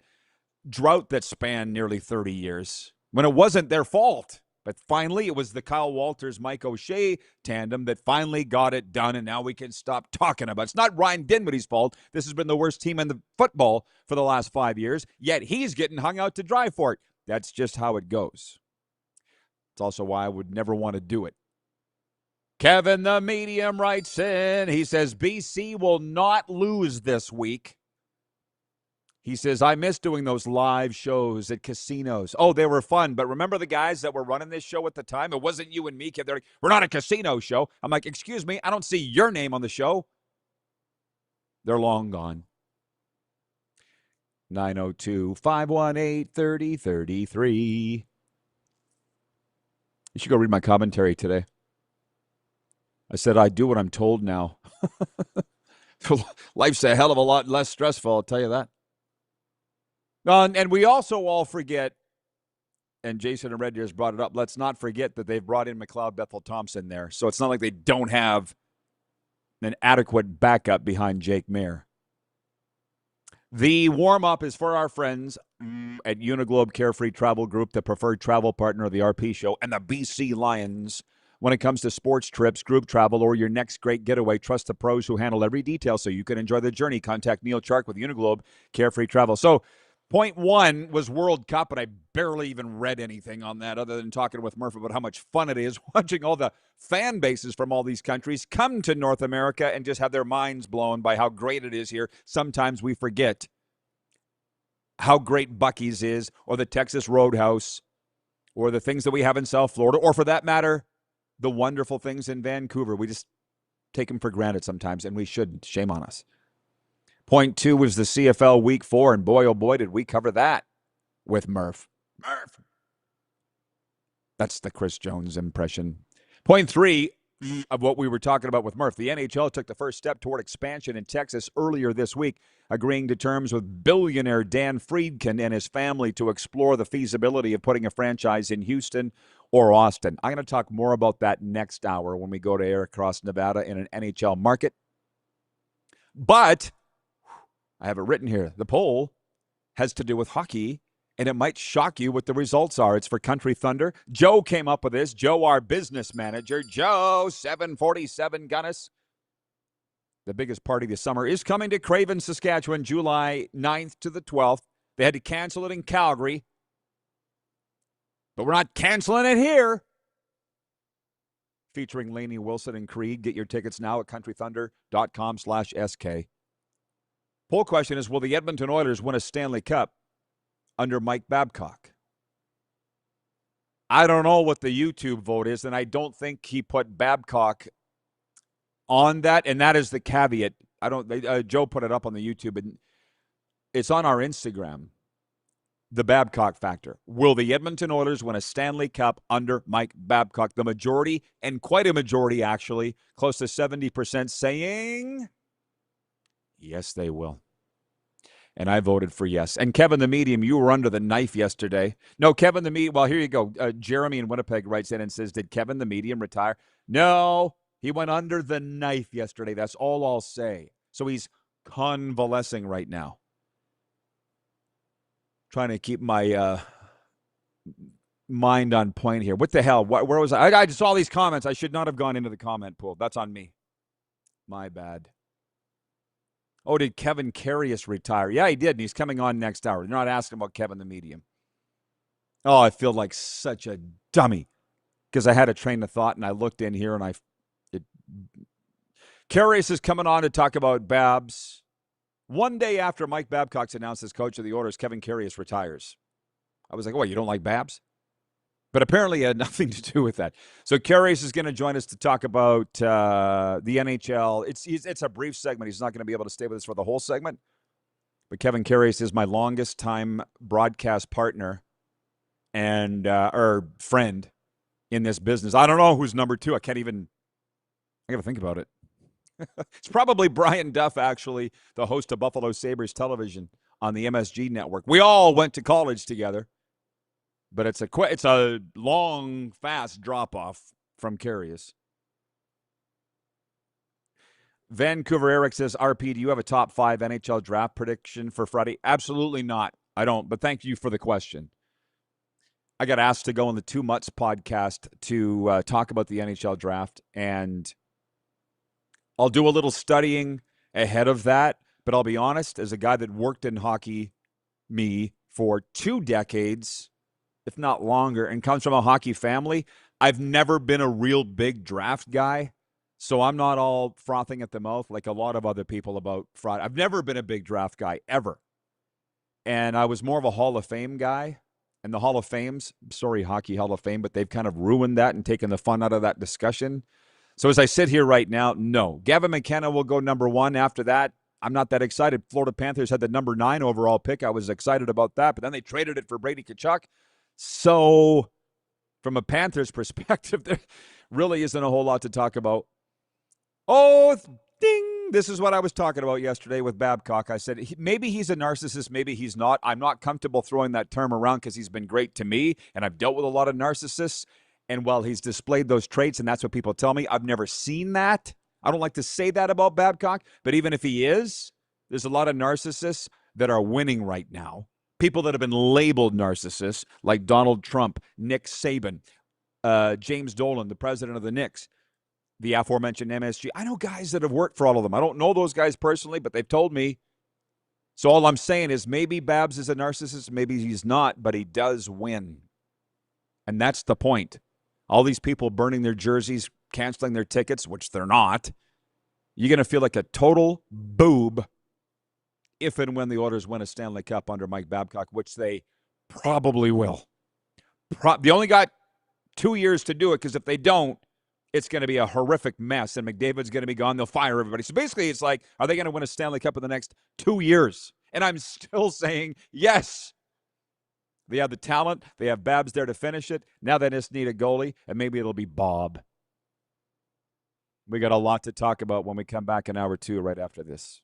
drought that spanned nearly 30 years. When it wasn't their fault. But finally, it was the Kyle Walters, Mike O'Shea tandem that finally got it done, and now we can stop talking about it. It's not Ryan Dinwiddie's fault. This has been the worst team in the football for the last 5 years, yet he's getting hung out to dry for it. That's just how it goes. It's also why I would never want to do it. Kevin the Medium writes in. He says, BC will not lose this week. He says, I miss doing those live shows at casinos. Oh, they were fun. But remember the guys that were running this show at the time? It wasn't you and me. They're like, we're not a casino show. I'm like, excuse me, I don't see your name on the show. They're long gone. 902-518-3033. You should go read my commentary today. I said, I do what I'm told now. Life's a hell of a lot less stressful, I'll tell you that. And we also all forget, and Jason and Red Deer's brought it up, let's not forget that they've brought in McLeod Bethel Thompson there. So it's not like they don't have an adequate backup behind Jake Mayer. The warm-up is for our friends at Uniglobe Carefree Travel Group, the preferred travel partner of the RP Show, and the BC Lions. When it comes to sports trips, group travel, or your next great getaway, trust the pros who handle every detail so you can enjoy the journey. Contact Neil Chark with Uniglobe Carefree Travel. So, point one was World Cup, and I barely even read anything on that other than talking with Murph about how much fun it is watching all the fan bases from all these countries come to North America and just have their minds blown by how great it is here. Sometimes we forget how great Buc-ee's is, or the Texas Roadhouse, or the things that we have in South Florida, or for that matter, the wonderful things in Vancouver. We just take them for granted sometimes, and we shouldn't. Shame on us. Point two was the CFL Week 4, and boy, oh boy, did we cover that with Murph. Murph! That's the Chris Jones impression. Point three of what we were talking about with Murph. The NHL took the first step toward expansion in Texas earlier this week, agreeing to terms with billionaire Dan Friedkin and his family to explore the feasibility of putting a franchise in Houston or Austin. I'm going to talk more about that next hour when we go to air across Nevada in an NHL market. But I have it written here. The poll has to do with hockey, and it might shock you what the results are. It's for Country Thunder. Joe came up with this. Joe, our business manager. Joe, 747 Gunnis. The biggest party this summer is coming to Craven, Saskatchewan, July 9th to the 12th. They had to cancel it in Calgary, but we're not canceling it here. Featuring Lainey Wilson and Creed. Get your tickets now at countrythunder.com/SK. Poll question is, will the Edmonton Oilers win a Stanley Cup under Mike Babcock? I don't know what the YouTube vote is, and I don't think he put Babcock on that, and that is the caveat. Joe put it up on the YouTube, and it's on our Instagram. The Babcock factor. Will the Edmonton Oilers win a Stanley Cup under Mike Babcock? The majority, and quite a majority actually, close to 70% saying yes, they will. And I voted for yes. And Kevin the Medium, you were under the knife yesterday. No, Kevin the Medium, well, here you go. Jeremy in Winnipeg writes in and says, did Kevin the Medium retire? No, he went under the knife yesterday. That's all I'll say. So he's convalescing right now. Trying to keep my mind on point here. What the hell? Where was I? I just saw these comments. I should not have gone into the comment pool. That's on me. My bad. Oh, did Kevin Karius retire? Yeah, he did, and he's coming on next hour. They're not asking about Kevin the Medium. Oh, I feel like such a dummy because I had a train of thought, and I looked in here, and Karius is coming on to talk about Babs. One day after Mike Babcock's announced as coach of the Oilers, Kevin Karius retires. I was like, what, you don't like Babs? But apparently it had nothing to do with that. So Karius is going to join us to talk about the NHL. It's a brief segment. He's not going to be able to stay with us for the whole segment. But Kevin Karius is my longest time broadcast partner and or friend in this business. I don't know who's number two. I got to think about it. It's probably Brian Duff, actually, the host of Buffalo Sabres television on the MSG network. We all went to college together. But it's a long, fast drop-off from Karius. Vancouver Eric says, RP, do you have a top 5 NHL draft prediction for Friday? Absolutely not. I don't, but thank you for the question. I got asked to go on the Two Mutts podcast to talk about the NHL draft, and I'll do a little studying ahead of that, but I'll be honest, as a guy that worked in hockey, for 2 decades, if not longer, and comes from a hockey family, I've never been a real big draft guy, so I'm not all frothing at the mouth like a lot of other people about Friday. I've never been a big draft guy, ever. And I was more of a Hall of Fame guy, and the Hall of Fames, sorry, Hockey Hall of Fame, but they've kind of ruined that and taken the fun out of that discussion. So as I sit here right now, no. Gavin McKenna will go number 1. After that, I'm not that excited. Florida Panthers had the number 9 overall pick. I was excited about that, but then they traded it for Brady Tkachuk. So, from a Panthers perspective, there really isn't a whole lot to talk about. Oh, ding! This is what I was talking about yesterday with Babcock. I said, maybe he's a narcissist, maybe he's not. I'm not comfortable throwing that term around because he's been great to me, and I've dealt with a lot of narcissists. And while he's displayed those traits, and that's what people tell me, I've never seen that. I don't like to say that about Babcock, but even if he is, there's a lot of narcissists that are winning right now. People that have been labeled narcissists, like Donald Trump, Nick Saban, James Dolan, the president of the Knicks, the aforementioned MSG. I know guys that have worked for all of them. I don't know those guys personally, but they've told me. So all I'm saying is maybe Babs is a narcissist, maybe he's not, but he does win. And that's the point. All these people burning their jerseys, canceling their tickets, which they're not, you're going to feel like a total boob if and when the Oilers win a Stanley Cup under Mike Babcock, which they probably will. They only got 2 years to do it, because if they don't, it's going to be a horrific mess, and McDavid's going to be gone. They'll fire everybody. So basically, it's like, are they going to win a Stanley Cup in the next 2 years? And I'm still saying yes. They have the talent. They have Babs there to finish it. Now they just need a goalie, and maybe it'll be Bob. We got a lot to talk about when we come back in hour 2 right after this.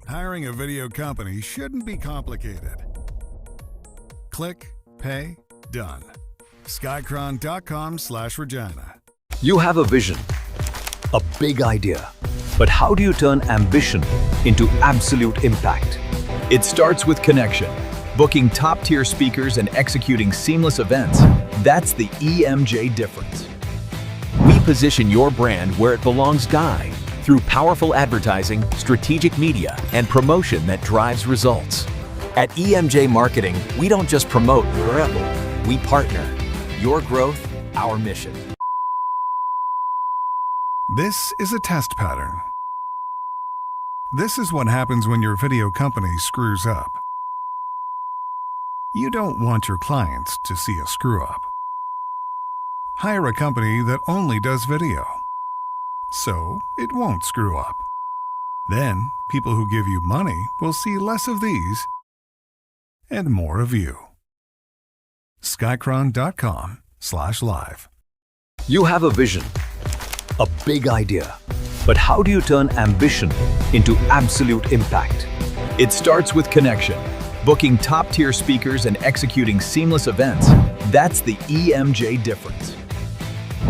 Hiring a video company shouldn't be complicated. Click, pay, done. Skycron.com/Regina. You have a vision, a big idea, but how do you turn ambition into absolute impact? It starts with connection. Booking top-tier speakers and executing seamless events, that's the EMJ difference. We position your brand where it belongs, Guy, through powerful advertising, strategic media, and promotion that drives results. At EMJ Marketing, we don't just promote, we partner. Your growth, our mission. This is a test pattern. This is what happens when your video company screws up. You don't want your clients to see a screw-up. Hire a company that only does video, so it won't screw up. Then, people who give you money will see less of these and more of you. Skycron.com/live. You have a vision, a big idea, but how do you turn ambition into absolute impact? It starts with connection. Booking top-tier speakers and executing seamless events, that's the EMJ difference.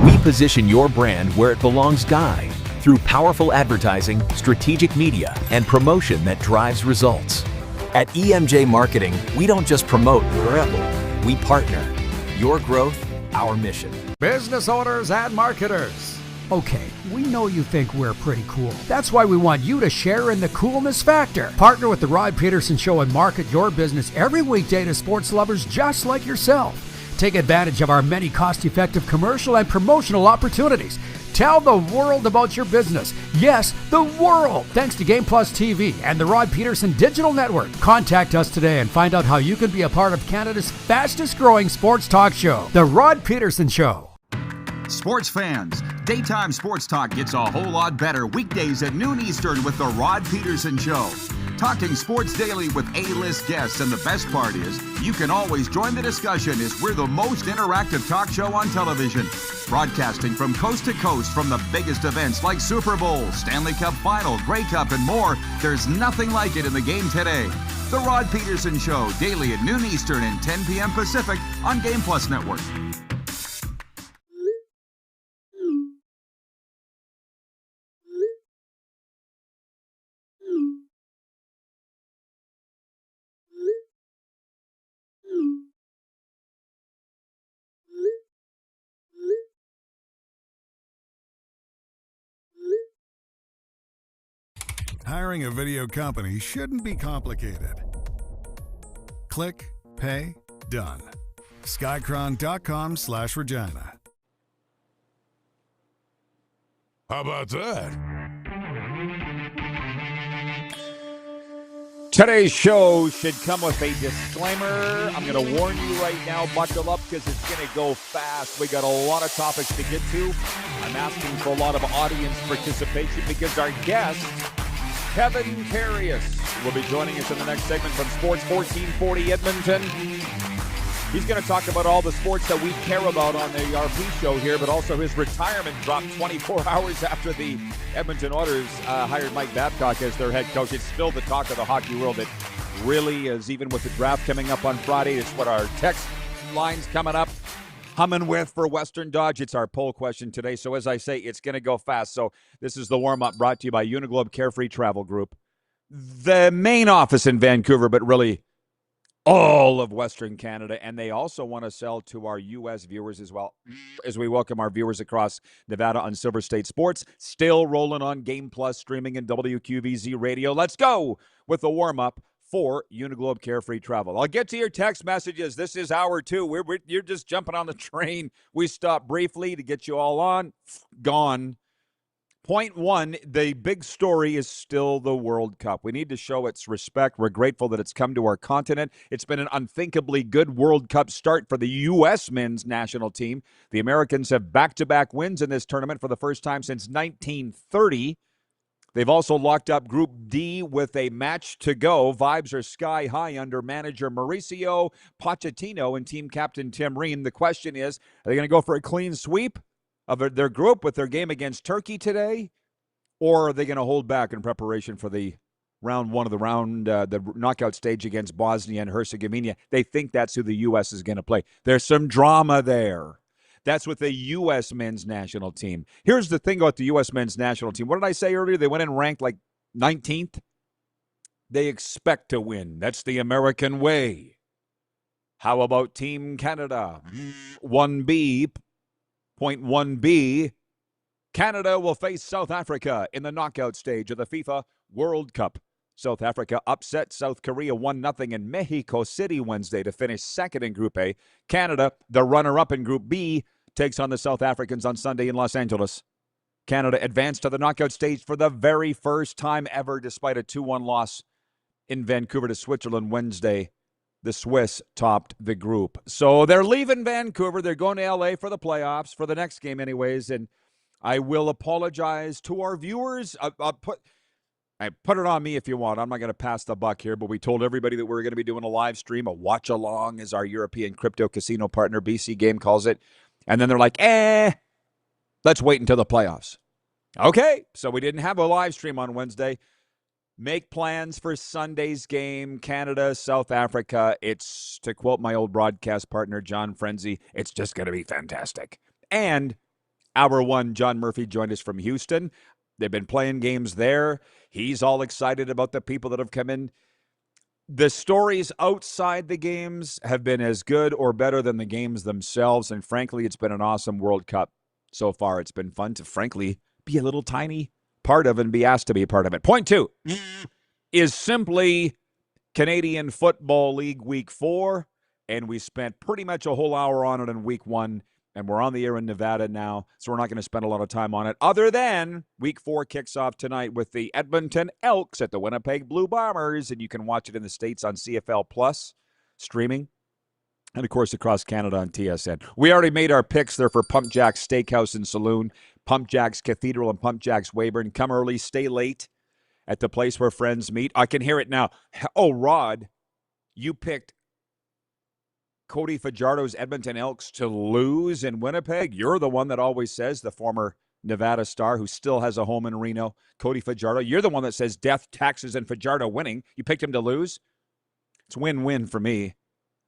We position your brand where it belongs, Guy, through powerful advertising, strategic media, and promotion that drives results. At EMJ Marketing, we don't just promote, we partner. Your growth, our mission. Business owners and marketers. Okay, we know you think we're pretty cool. That's why we want you to share in the coolness factor. Partner with the Rod Pedersen Show and market your business every weekday to sports lovers just like yourself. Take advantage of our many cost-effective commercial and promotional opportunities. Tell the world about your business. Yes, the world. Thanks to Game Plus TV and the Rod Pedersen Digital Network. Contact us today and find out how you can be a part of Canada's fastest-growing sports talk show, The Rod Pedersen Show. Sports fans, daytime sports talk gets a whole lot better weekdays at noon Eastern with The Rod Pedersen Show. Talking sports daily with A-list guests, and the best part is, you can always join the discussion as we're the most interactive talk show on television. Broadcasting from coast to coast from the biggest events like Super Bowl, Stanley Cup Final, Grey Cup, and more, there's nothing like it in the game today. The Rod Pedersen Show, daily at noon Eastern and 10 p.m. Pacific on Game Plus Network. Hiring a video company shouldn't be complicated. Click, pay, done. Skycron.com/Regina. How about that? Today's show should come with a disclaimer. I'm going to warn you right now, buckle up because it's going to go fast. We got a lot of topics to get to. I'm asking for a lot of audience participation because our guest, Kevin Karius, will be joining us in the next segment from Sports 1440 Edmonton. He's going to talk about all the sports that we care about on the RP show here, but also his retirement dropped 24 hours after the Edmonton Oilers hired Mike Babcock as their head coach. It's still the talk of the hockey world. It really is, even with the draft coming up on Friday. It's what our text line's coming up, humming with for Western Dodge. It's our poll question today. So as I say, it's going to go fast. So this is the warm-up brought to you by Uniglobe Carefree Travel Group. The main office in Vancouver, but really all of Western Canada, and they also want to sell to our U.S. viewers as well, as we welcome our viewers across Nevada on Silver State Sports. Still rolling on Game Plus, streaming in WQVZ Radio. Let's go with the warm-up for Uniglobe Carefree Travel. I'll get to your text messages. This is hour two. You're just jumping on the train. We stopped briefly to get you all on. Gone. Point one, the big story is still the World Cup. We need to show its respect. We're grateful that it's come to our continent. It's been an unthinkably good World Cup start for the U.S. men's national team. The Americans have back-to-back wins in this tournament for the first time since 1930. They've also locked up Group D with a match to go. Vibes are sky high under manager Mauricio Pochettino and team captain Tim Ream. The question is, are they going to go for a clean sweep of their group with their game against Turkey today, or are they going to hold back in preparation for the round one of the knockout stage against Bosnia and Herzegovina? They think that's who the U.S. is going to play. There's some drama there. That's with the U.S. men's national team. Here's the thing about the U.S. men's national team. What did I say earlier? They went in ranked like 19th. They expect to win. That's the American way. How about Team Canada? 1B. Point 1B, Canada will face South Africa in the knockout stage of the FIFA World Cup. South Africa upset South Korea 1-0 in Mexico City Wednesday to finish second in Group A. Canada, the runner-up in Group B, takes on the South Africans on Sunday in Los Angeles. Canada advanced to the knockout stage for the very first time ever despite a 2-1 loss in Vancouver to Switzerland Wednesday. The Swiss topped the group. So they're leaving Vancouver. They're going to L.A. for the playoffs, for the next game anyways, and I will apologize to our viewers. Put it on me if you want. I'm not going to pass the buck here, but we told everybody that we're going to be doing a live stream, a watch-along, as our European crypto casino partner, BC Game, calls it. And then they're like, let's wait until the playoffs. Okay, so we didn't have a live stream on Wednesday. Make plans for Sunday's game, Canada, South Africa. It's, to quote my old broadcast partner, John Frenzy, it's just going to be fantastic. And hour one, John Murphy joined us from Houston. They've been playing games there. He's all excited about the people that have come in. The stories outside the games have been as good or better than the games themselves. And frankly, it's been an awesome World Cup so far. It's been fun to, frankly, be a little tiny part of and be asked to be a part of it. Point two is simply Canadian Football League Week 4, and we spent pretty much a whole hour on it in Week 1, and we're on the air in Nevada now, so we're not going to spend a lot of time on it, other than Week 4 kicks off tonight with the Edmonton Elks at the Winnipeg Blue Bombers, and you can watch it in the States on CFL Plus, streaming, and, of course, across Canada on TSN. We already made our picks there for Pump Jack's Steakhouse and Saloon, Pump Jack's Cathedral, and Pump Jack's Weyburn. Come early, stay late at the place where friends meet. I can hear it now. Oh, Rod, you picked Cody Fajardo's Edmonton Elks to lose in Winnipeg. You're the one that always says, the former Nevada star who still has a home in Reno, Cody Fajardo. You're the one that says death, taxes, and Fajardo winning. You picked him to lose. It's win-win for me.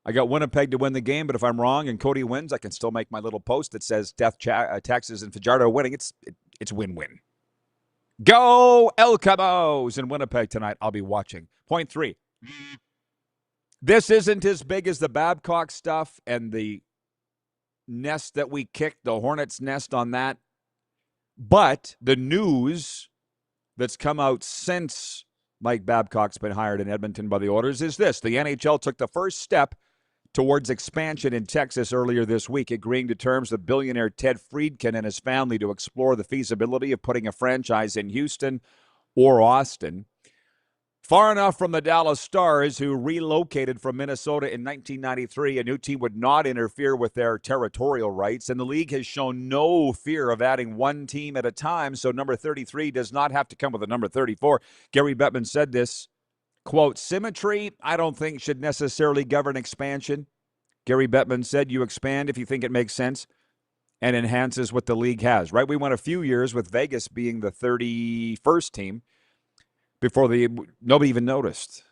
I got Winnipeg to win the game, but if I'm wrong and Cody wins, I can still make my little post that says death, taxes, and Fajardo winning. It's win-win. Go El Cabos in Winnipeg tonight. I'll be watching. Point three. This isn't as big as the Babcock stuff and the nest that we kicked, the hornet's nest on that. But the news that's come out since Mike Babcock's been hired in Edmonton by the Oilers is this. The NHL took the first step towards expansion in Texas earlier this week, agreeing to terms with billionaire Ted Friedkin and his family to explore the feasibility of putting a franchise in Houston or Austin. Far enough from the Dallas Stars, who relocated from Minnesota in 1993. A new team would not interfere with their territorial rights, and the league has shown no fear of adding one team at a time, so number 33 does not have to come with a number 34. Gary Bettman said this, quote, "Symmetry, I don't think should necessarily govern expansion." Gary Bettman said, "You expand if you think it makes sense and enhances what the league has," right? We went a few years with Vegas being the 31st team before nobody even noticed.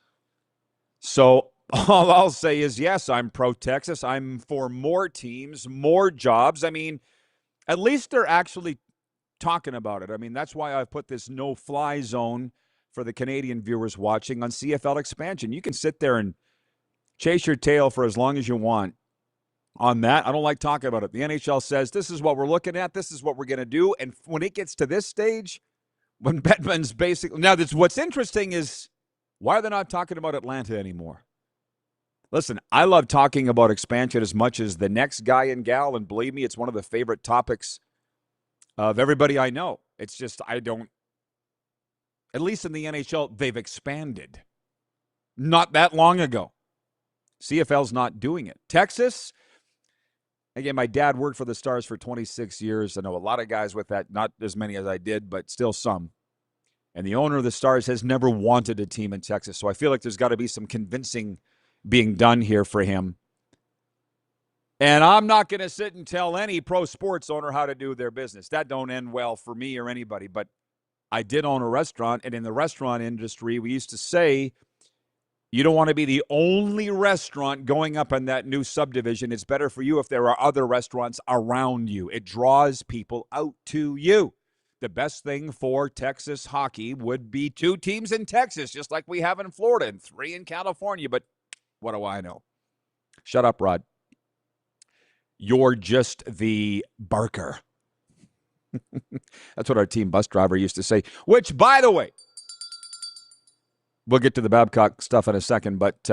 So all I'll say is, yes, I'm pro-Texas. I'm for more teams, more jobs. I mean, at least they're actually talking about it. I mean, that's why I've put this no-fly zone for the Canadian viewers watching on CFL expansion. You can sit there and chase your tail for as long as you want on that. I don't like talking about it. The NHL says, this is what we're looking at. This is what we're going to do. And when it gets to this stage, when Bettman's basically... Now, what's interesting is, why are they not talking about Atlanta anymore? Listen, I love talking about expansion as much as the next guy and gal, and believe me, it's one of the favorite topics of everybody I know. It's just, I don't... At least in the NHL, they've expanded. Not that long ago. CFL's not doing it. Texas... Again, my dad worked for the Stars for 26 years. I know a lot of guys with that, not as many as I did, but still some. And the owner of the Stars has never wanted a team in Texas. So I feel like there's got to be some convincing being done here for him. And I'm not going to sit and tell any pro sports owner how to do their business. That don't end well for me or anybody. But I did own a restaurant, and in the restaurant industry, we used to say, you don't want to be the only restaurant going up in that new subdivision. It's better for you if there are other restaurants around you. It draws people out to you. The best thing for Texas hockey would be 2 teams in Texas, just like we have in Florida, and 3 in California. But what do I know? Shut up, Rod. You're just the barker. That's what our team bus driver used to say, which, by the way, we'll get to the Babcock stuff in a second, but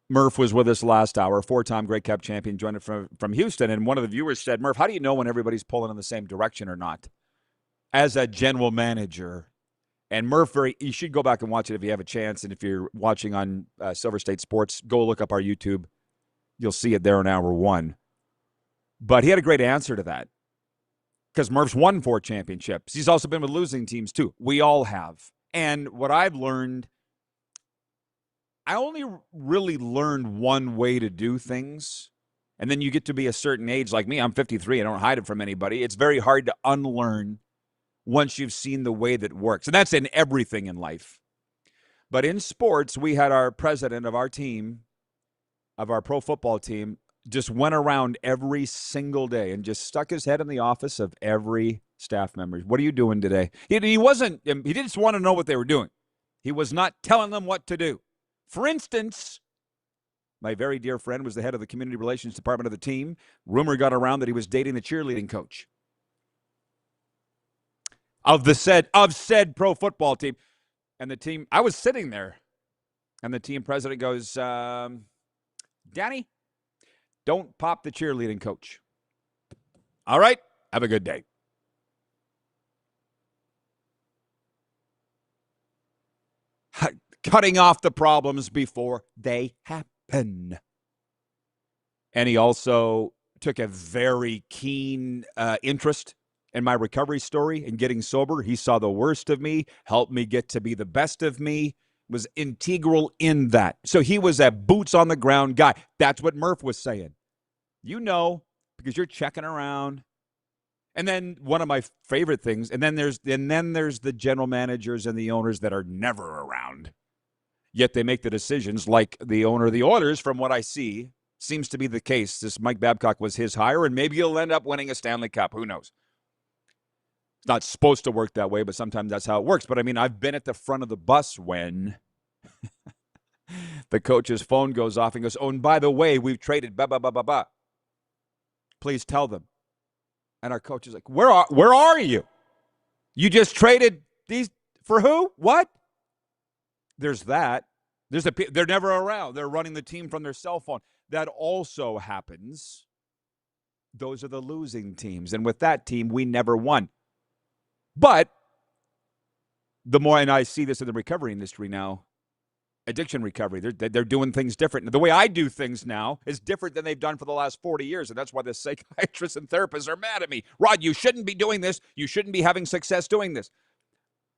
Murph was with us last hour, 4-time Grey Cup champion, joined us from Houston, and one of the viewers said, Murph, how do you know when everybody's pulling in the same direction or not? As a general manager, and Murph, you should go back and watch it if you have a chance, and if you're watching on Silver State Sports, go look up our YouTube. You'll see it there in hour 1. But he had a great answer to that, because Murph's won 4 championships. He's also been with losing teams, too. We all have. And what I've learned, I only really learned one way to do things. And then you get to be a certain age like me. I'm 53. I don't hide it from anybody. It's very hard to unlearn once you've seen the way that works. And that's in everything in life. But in sports, we had our president of our team, of our pro football team, just went around every single day and just stuck his head in the office of every staff member. What are you doing today? He didn't just want to know what they were doing. He was not telling them what to do. For instance, my very dear friend was the head of the community relations department of the team. Rumor got around that he was dating the cheerleading coach of said pro football team. And the team, I was sitting there, and the team president goes, Danny, don't pop the cheerleading coach. All right, have a good day. Cutting off the problems before they happen. And he also took a very keen interest in my recovery story and getting sober. He saw the worst of me, helped me get to be the best of me, was integral in that. So he was a boots-on-the-ground guy. That's what Murph was saying. You know, because you're checking around. And then one of my favorite things, and then there's the general managers and the owners that are never around. Yet they make the decisions, like the owner of the Oilers, from what I see, seems to be the case. This Mike Babcock was his hire, and maybe he'll end up winning a Stanley Cup. Who knows? It's not supposed to work that way, but sometimes that's how it works. But, I mean, I've been at the front of the bus when the coach's phone goes off and goes, oh, and by the way, we've traded blah, blah, blah, blah, blah. Please tell them. And our coach is like, where are you? You just traded these for who? What? There's that. They're never around. They're running the team from their cell phone. That also happens. Those are the losing teams. And with that team, we never won. But the more, and I see this in the recovery industry now, addiction recovery, they're doing things different. The way I do things now is different than they've done for the last 40 years, and that's why the psychiatrists and therapists are mad at me. Rod, you shouldn't be doing this. You shouldn't be having success doing this.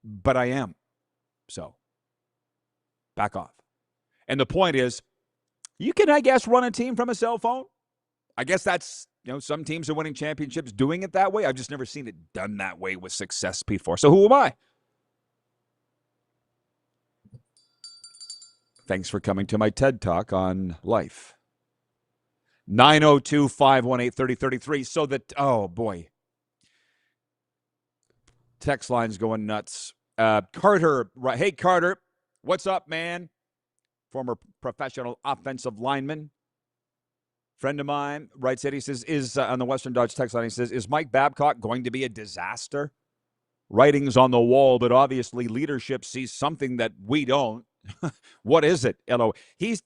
But I am. So, back off. And the point is, you can, I guess, run a team from a cell phone. I guess that's, some teams are winning championships doing it that way. I've just never seen it done that way with success before. So who am I? Thanks for coming to my TED Talk on life. 902-518-3033. So that, oh boy. Text line's going nuts. Carter, right? Hey, Carter, what's up, man? Former professional offensive lineman. Friend of mine writes it. He says, is on the Western Dodge text line, he says, is Mike Babcock going to be a disaster? Writing's on the wall, but obviously leadership sees something that we don't. What is it?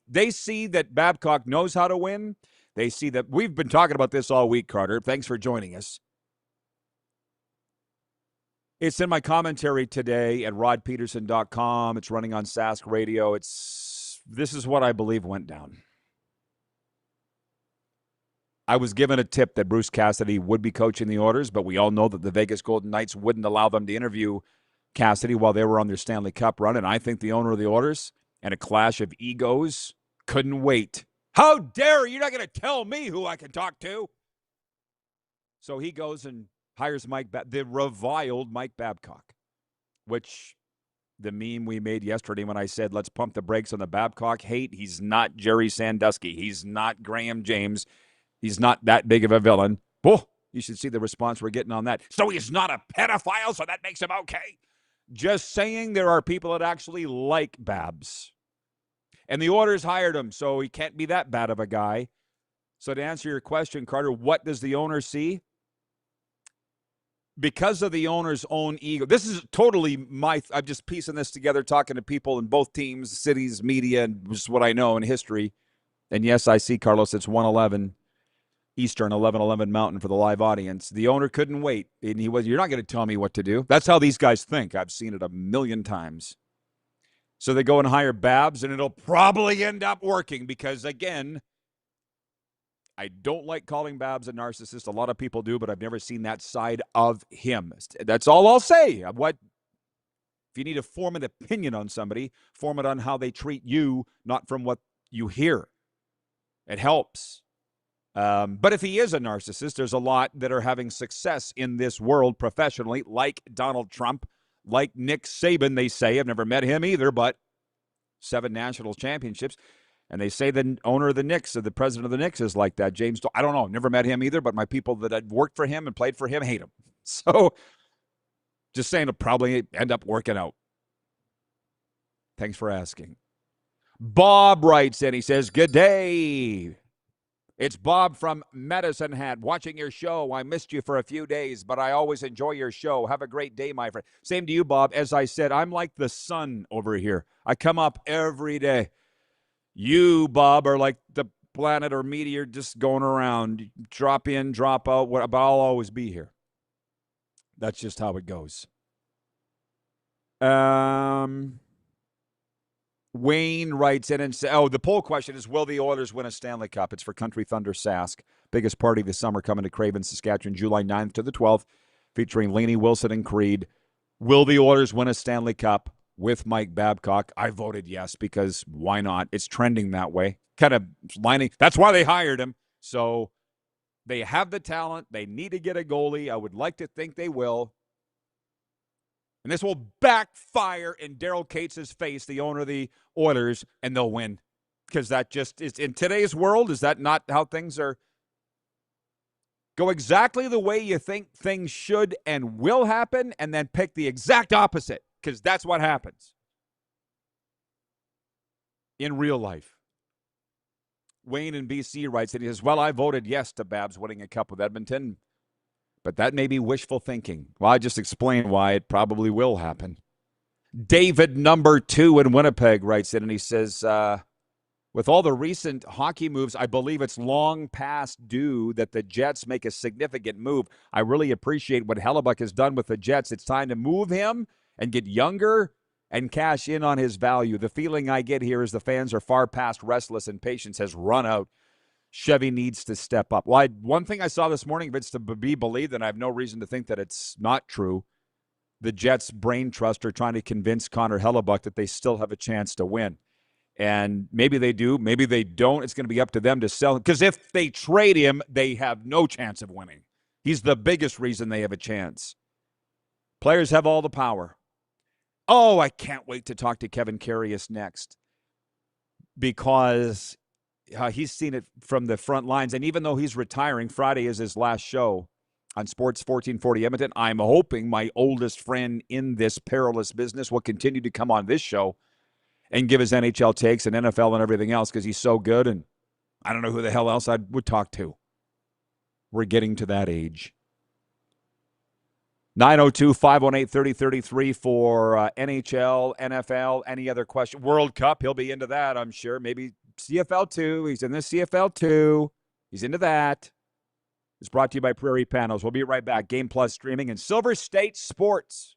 They see that Babcock knows how to win. They see that we've been talking about this all week, Carter. Thanks for joining us. It's in my commentary today at rodpedersen.com. It's running on Sask Radio. This is what I believe went down. I was given a tip that Bruce Cassidy would be coaching the Oilers, but we all know that the Vegas Golden Knights wouldn't allow them to interview Cassidy while they were on their Stanley Cup run, and I think the owner of the Oilers and a clash of egos couldn't wait. How dare you? You're not going to tell me who I can talk to. So he goes and hires the reviled Mike Babcock, which the meme we made yesterday when I said, let's pump the brakes on the Babcock hate. He's not Jerry Sandusky. He's not Graham James. He's not that big of a villain. Oh, you should see the response we're getting on that. So he's not a pedophile, so that makes him okay. Just saying there are people that actually like Babs. And the Oilers hired him, so he can't be that bad of a guy. So to answer your question, Carter, what does the owner see? Because of the owner's own ego. This is totally I'm just piecing this together, talking to people in both teams, cities, media, and just what I know in history. And yes, I see, Carlos, it's 1:11 Eastern, 11:11 Mountain for the live audience. The owner couldn't wait. And you're not going to tell me what to do. That's how these guys think. I've seen it a million times. So they go and hire Babs, and it'll probably end up working because, again, I don't like calling Babs a narcissist. A lot of people do, but I've never seen that side of him. That's all I'll say. If you need to form an opinion on somebody, form it on how they treat you, not from what you hear. It helps. But if he is a narcissist, there's a lot that are having success in this world professionally, like Donald Trump, like Nick Saban, they say. I've never met him either, but 7 national championships. And they say the owner of the Knicks, or the president of the Knicks, is like that. James, I don't know, never met him either, but my people that had worked for him and played for him hate him. So just saying it'll probably end up working out. Thanks for asking. Bob writes in, he says, good day. It's Bob from Medicine Hat, watching your show. I missed you for a few days, but I always enjoy your show. Have a great day, my friend. Same to you, Bob. As I said, I'm like the sun over here. I come up every day. You, Bob, are like the planet or meteor just going around. Drop in, drop out, but I'll always be here. That's just how it goes. Wayne writes in and says, the poll question is, will the Oilers win a Stanley Cup? It's for Country Thunder Sask. Biggest party this summer coming to Craven, Saskatchewan, July 9th to the 12th, featuring Laney, Wilson, and Creed. Will the Oilers win a Stanley Cup with Mike Babcock? I voted yes, because why not? It's trending that way. Kind of lining. That's why they hired him. So they have the talent. They need to get a goalie. I would like to think they will. And this will backfire in Daryl Cates' face, the owner of the Oilers, and they'll win. Because that just is, in today's world, is that not how things are? Go exactly the way you think things should and will happen, and then pick the exact opposite, because that's what happens in real life. Wayne in BC writes, and he says, well, I voted yes to Babs winning a cup with Edmonton. But that may be wishful thinking. Well, I just explained why it probably will happen. David, number 2 in Winnipeg, writes in, and he says, with all the recent hockey moves, I believe it's long past due that the Jets make a significant move. I really appreciate what Hellebuck has done with the Jets. It's time to move him and get younger and cash in on his value. The feeling I get here is the fans are far past restless and patience has run out. Chevy needs to step up. Well, one thing I saw this morning, if it's to be believed, and I have no reason to think that it's not true, the Jets' brain trust are trying to convince Connor Hellebuck that they still have a chance to win. And maybe they do, maybe they don't. It's going to be up to them to sell him. Because if they trade him, they have no chance of winning. He's the biggest reason they have a chance. Players have all the power. Oh, I can't wait to talk to Kevin Karius next. Because he's seen it from the front lines. And even though he's retiring, Friday is his last show on Sports 1440 Edmonton. I'm hoping my oldest friend in this perilous business will continue to come on this show and give his NHL takes and NFL and everything else because he's so good. And I don't know who the hell else I would talk to. We're getting to that age. 902-518-3033 for NHL, NFL, any other question. World Cup, he'll be into that, I'm sure. Maybe CFL 2. He's in the CFL 2. He's into that. It's brought to you by Prairie Panels. We'll be right back. Game Plus streaming and Silver State Sports.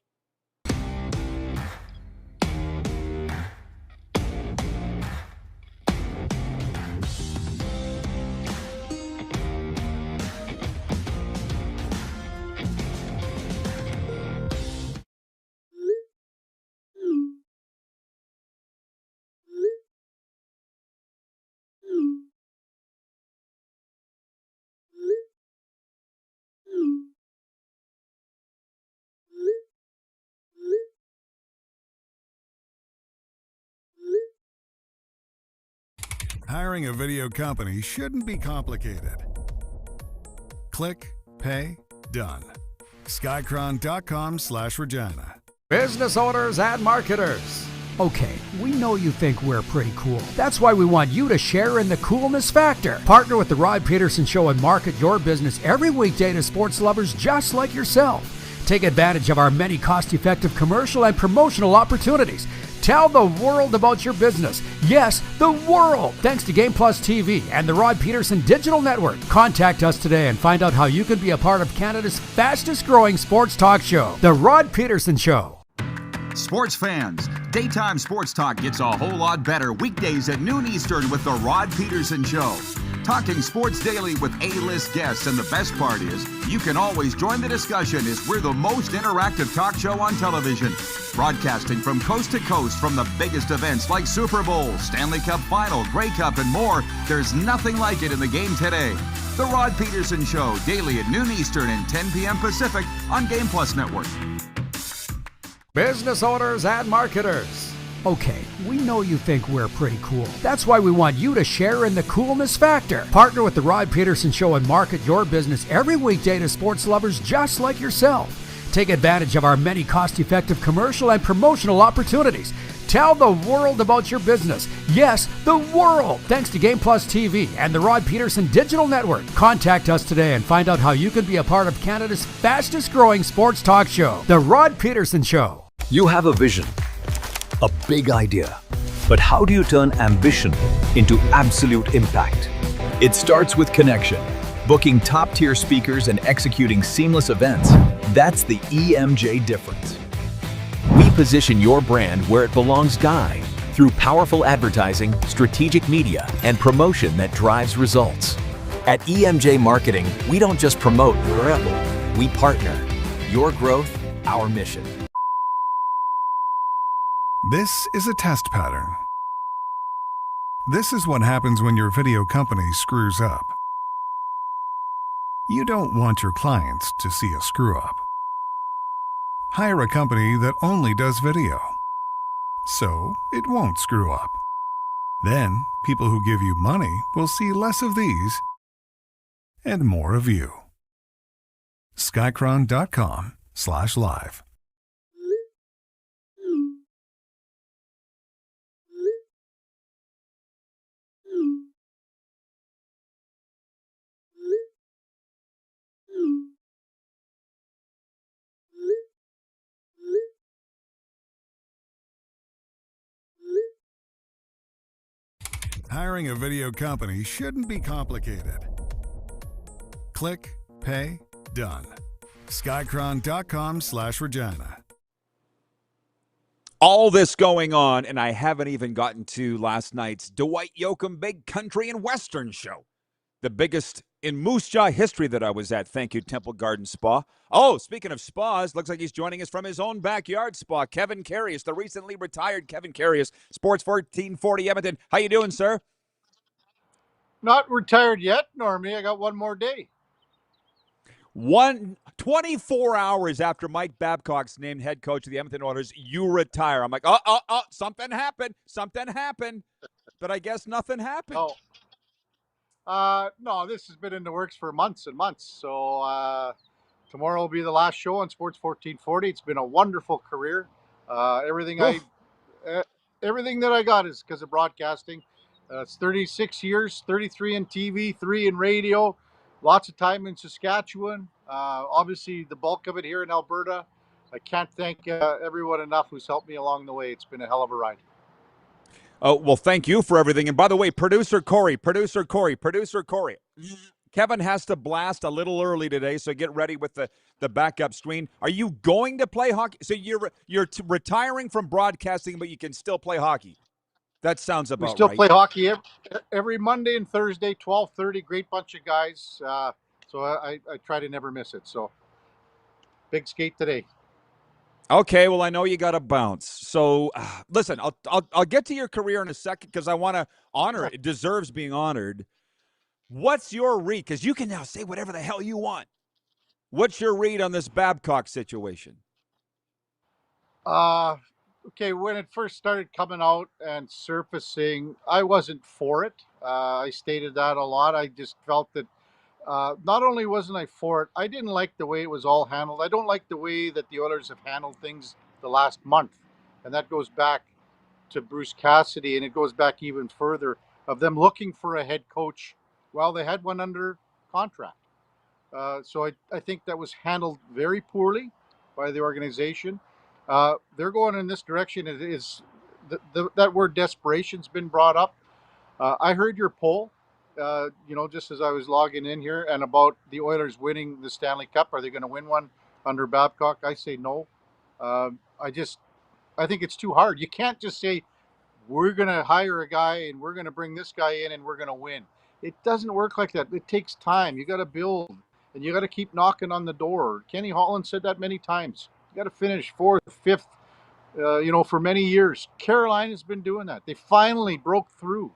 Hiring a video company shouldn't be complicated. Click, pay, done. Skycron.com/Regina. Business owners and marketers. Okay, we know you think we're pretty cool. That's why we want you to share in the coolness factor. Partner with the Rod Pedersen Show and market your business every weekday to sports lovers just like yourself. Take advantage of our many cost-effective commercial and promotional opportunities. Tell the world about your business. Yes, the world. Thanks to Game Plus TV and the Rod Pedersen Digital Network. Contact us today and find out how you can be a part of Canada's fastest-growing sports talk show, The Rod Pedersen Show. Sports fans, daytime sports talk gets a whole lot better weekdays at noon Eastern with The Rod Pedersen Show. Talking sports daily with A-list guests, and the best part is, you can always join the discussion as we're the most interactive talk show on television. Broadcasting from coast to coast from the biggest events like Super Bowl, Stanley Cup Final, Grey Cup, and more, there's nothing like it in the game today. The Rod Pedersen Show, daily at noon Eastern and 10 p.m. Pacific on Game Plus Network. Business owners and marketers. Okay, we know you think we're pretty cool. That's why we want you to share in the coolness factor. Partner with the Rod Pedersen Show and market your business every weekday to sports lovers just like yourself. Take advantage of our many cost-effective commercial and promotional opportunities. Tell the world about your business. Yes, the world. Thanks to Game Plus TV and the Rod Pedersen Digital Network. Contact us today and find out how you can be a part of Canada's fastest-growing sports talk show, The Rod Pedersen Show. You have a vision, a big idea. But how do you turn ambition into absolute impact? It starts with connection. Booking top-tier speakers and executing seamless events. That's the EMJ difference. We position your brand where it belongs, Guy, through powerful advertising, strategic media, and promotion that drives results. At EMJ Marketing, we don't just promote your rebel, we partner. Your growth, our mission. This is a test pattern. This is what happens when your video company screws up. You don't want your clients to see a screw-up. Hire a company that only does video, so it won't screw up. Then, people who give you money will see less of these and more of you. Skycron.com/live. Hiring a video company shouldn't be complicated. Click, pay, done. Skycron.com/Regina. All this going on, and I haven't even gotten to last night's Dwight Yoakam Big Country and Western show. The biggest in Moose Jaw history that I was at. Thank you, Temple Garden Spa. Oh, speaking of spas, looks like he's joining us from his own backyard spa. Kevin Karius, the recently retired Kevin Karius, Sports 1440 Edmonton. How you doing, sir? Not retired yet, Normie. I got one more day. 24 hours after Mike Babcock's named head coach of the Edmonton Oilers, you retire. I'm like, something happened. Something happened. But I guess nothing happened. No, this has been in the works for months and months. So tomorrow will be the last show on Sports 1440. It's been a wonderful career. Everything that I got is because of broadcasting. It's 36 years, 33 in TV, 3 in radio, lots of time in Saskatchewan. Obviously, the bulk of it here in Alberta. I can't thank everyone enough who's helped me along the way. It's been a hell of a ride. Oh, well, thank you for everything. And by the way, producer Corey. Kevin has to blast a little early today, so get ready with the backup screen. Are you going to play hockey? So you're retiring from broadcasting, but you can still play hockey. That sounds about right. We still play hockey every Monday and Thursday, 12:30. Great bunch of guys. So I try to never miss it. So big skate today. Okay, well, I know you got to bounce. So, listen, I'll get to your career in a second because I want to honor it. It deserves being honored. What's your read? Because you can now say whatever the hell you want. What's your read on this Babcock situation? Okay, when it first started coming out and surfacing, I wasn't for it. I stated that a lot. I just felt that not only wasn't I for it, I didn't like the way it was all handled. I don't like the way that the Oilers have handled things the last month. And that goes back to Bruce Cassidy, and it goes back even further of them looking for a head coach while they had one under contract. So I think that was handled very poorly by the organization. They're going in this direction. It is that word desperation's been brought up. I heard your poll. Just as I was logging in here, and about the Oilers winning the Stanley Cup. Are they going to win one under Babcock? I say no. I think it's too hard. You can't just say, we're going to hire a guy and we're going to bring this guy in and we're going to win. It doesn't work like that. It takes time. You got to build and you got to keep knocking on the door. Kenny Holland said that many times. You got to finish 4th, 5th, for many years. Carolina's been doing that. They finally broke through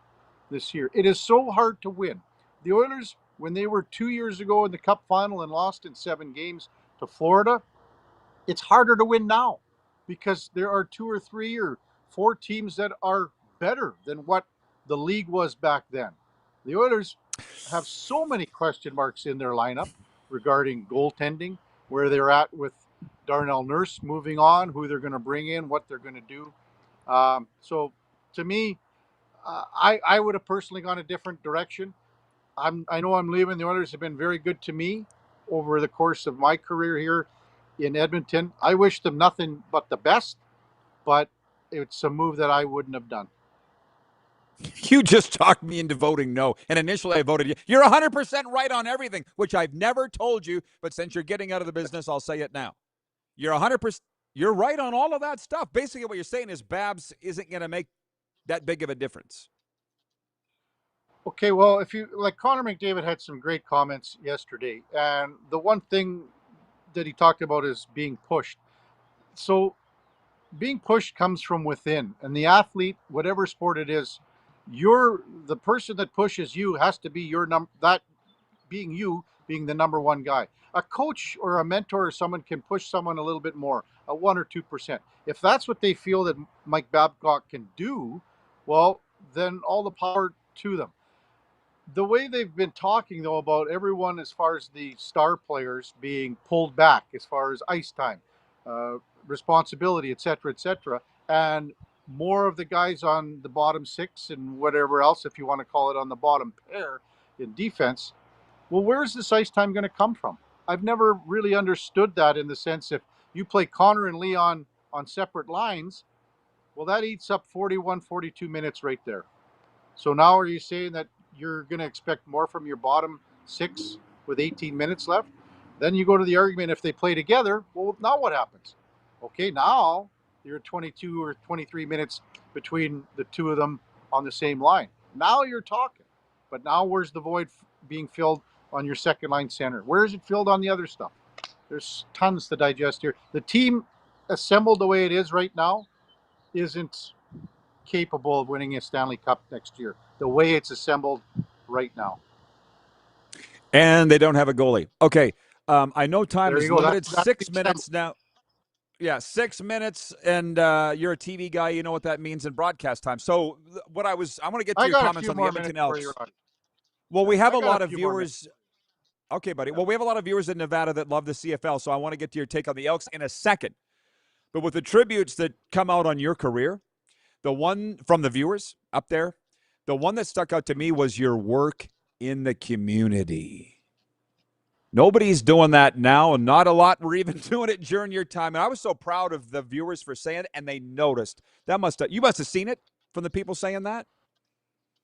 this year. It is so hard to win. The Oilers, when they were 2 years ago in the Cup final and lost in 7 games to Florida, it's harder to win now because there are 2 or 3 or 4 teams that are better than what the league was back then. The Oilers have so many question marks in their lineup regarding goaltending, where they're at with Darnell Nurse moving on, who they're going to bring in, what they're going to do. So to me, I would have personally gone a different direction. I know I'm leaving. The Oilers have been very good to me over the course of my career here in Edmonton. I wish them nothing but the best, but it's a move that I wouldn't have done. You just talked me into voting no. And initially I voted yes. You're 100% right on everything, which I've never told you, but since you're getting out of the business, I'll say it now. You're 100%. You're right on all of that stuff. Basically what you're saying is Babs isn't going to make that big of a difference. Okay, well, if you like, Connor McDavid had some great comments yesterday, and the one thing that he talked about is being pushed. So being pushed comes from within, and the athlete, whatever sport it is, the person that pushes you has to be being the number one guy. A coach or a mentor or someone can push someone a little bit more, a 1 or 2%. If that's what they feel that Mike Babcock can do, well, then all the power to them. The way they've been talking, though, about everyone as far as the star players being pulled back as far as ice time, responsibility, et cetera, and more of the guys on the bottom 6 and whatever else, if you want to call it on the bottom pair in defense, well, where's this ice time going to come from? I've never really understood that, in the sense if you play Connor and Leon on separate lines, well, that eats up 41, 42 minutes right there. So now are you saying that you're going to expect more from your bottom 6 with 18 minutes left? Then you go to the argument, if they play together, well, now what happens? Okay, now You're 22 or 23 minutes between the two of them on the same line. Now you're talking. But now where's the void being filled on your second line center? Where is it filled on the other stuff? There's tons to digest here. The team assembled the way it is right now isn't capable of winning a Stanley Cup next year, the way it's assembled right now. And they don't have a goalie. Okay, I know time There is you go. limited. That's 6 minutes now. Yeah, 6 minutes, and you're a TV guy. You know what that means in broadcast time. So I want to get to your comments on the Edmonton Elks. Well, we have a lot of viewers. Okay, buddy. Well, we have a lot of viewers in Nevada that love the CFL, so I want to get to your take on the Elks in a second. But with the tributes that come out on your career, the one from the viewers up there, the one that stuck out to me was your work in the community. Nobody's doing that now, and not a lot were even doing it during your time. And I was so proud of the viewers for saying it, and they noticed. You must have seen it from the people saying that.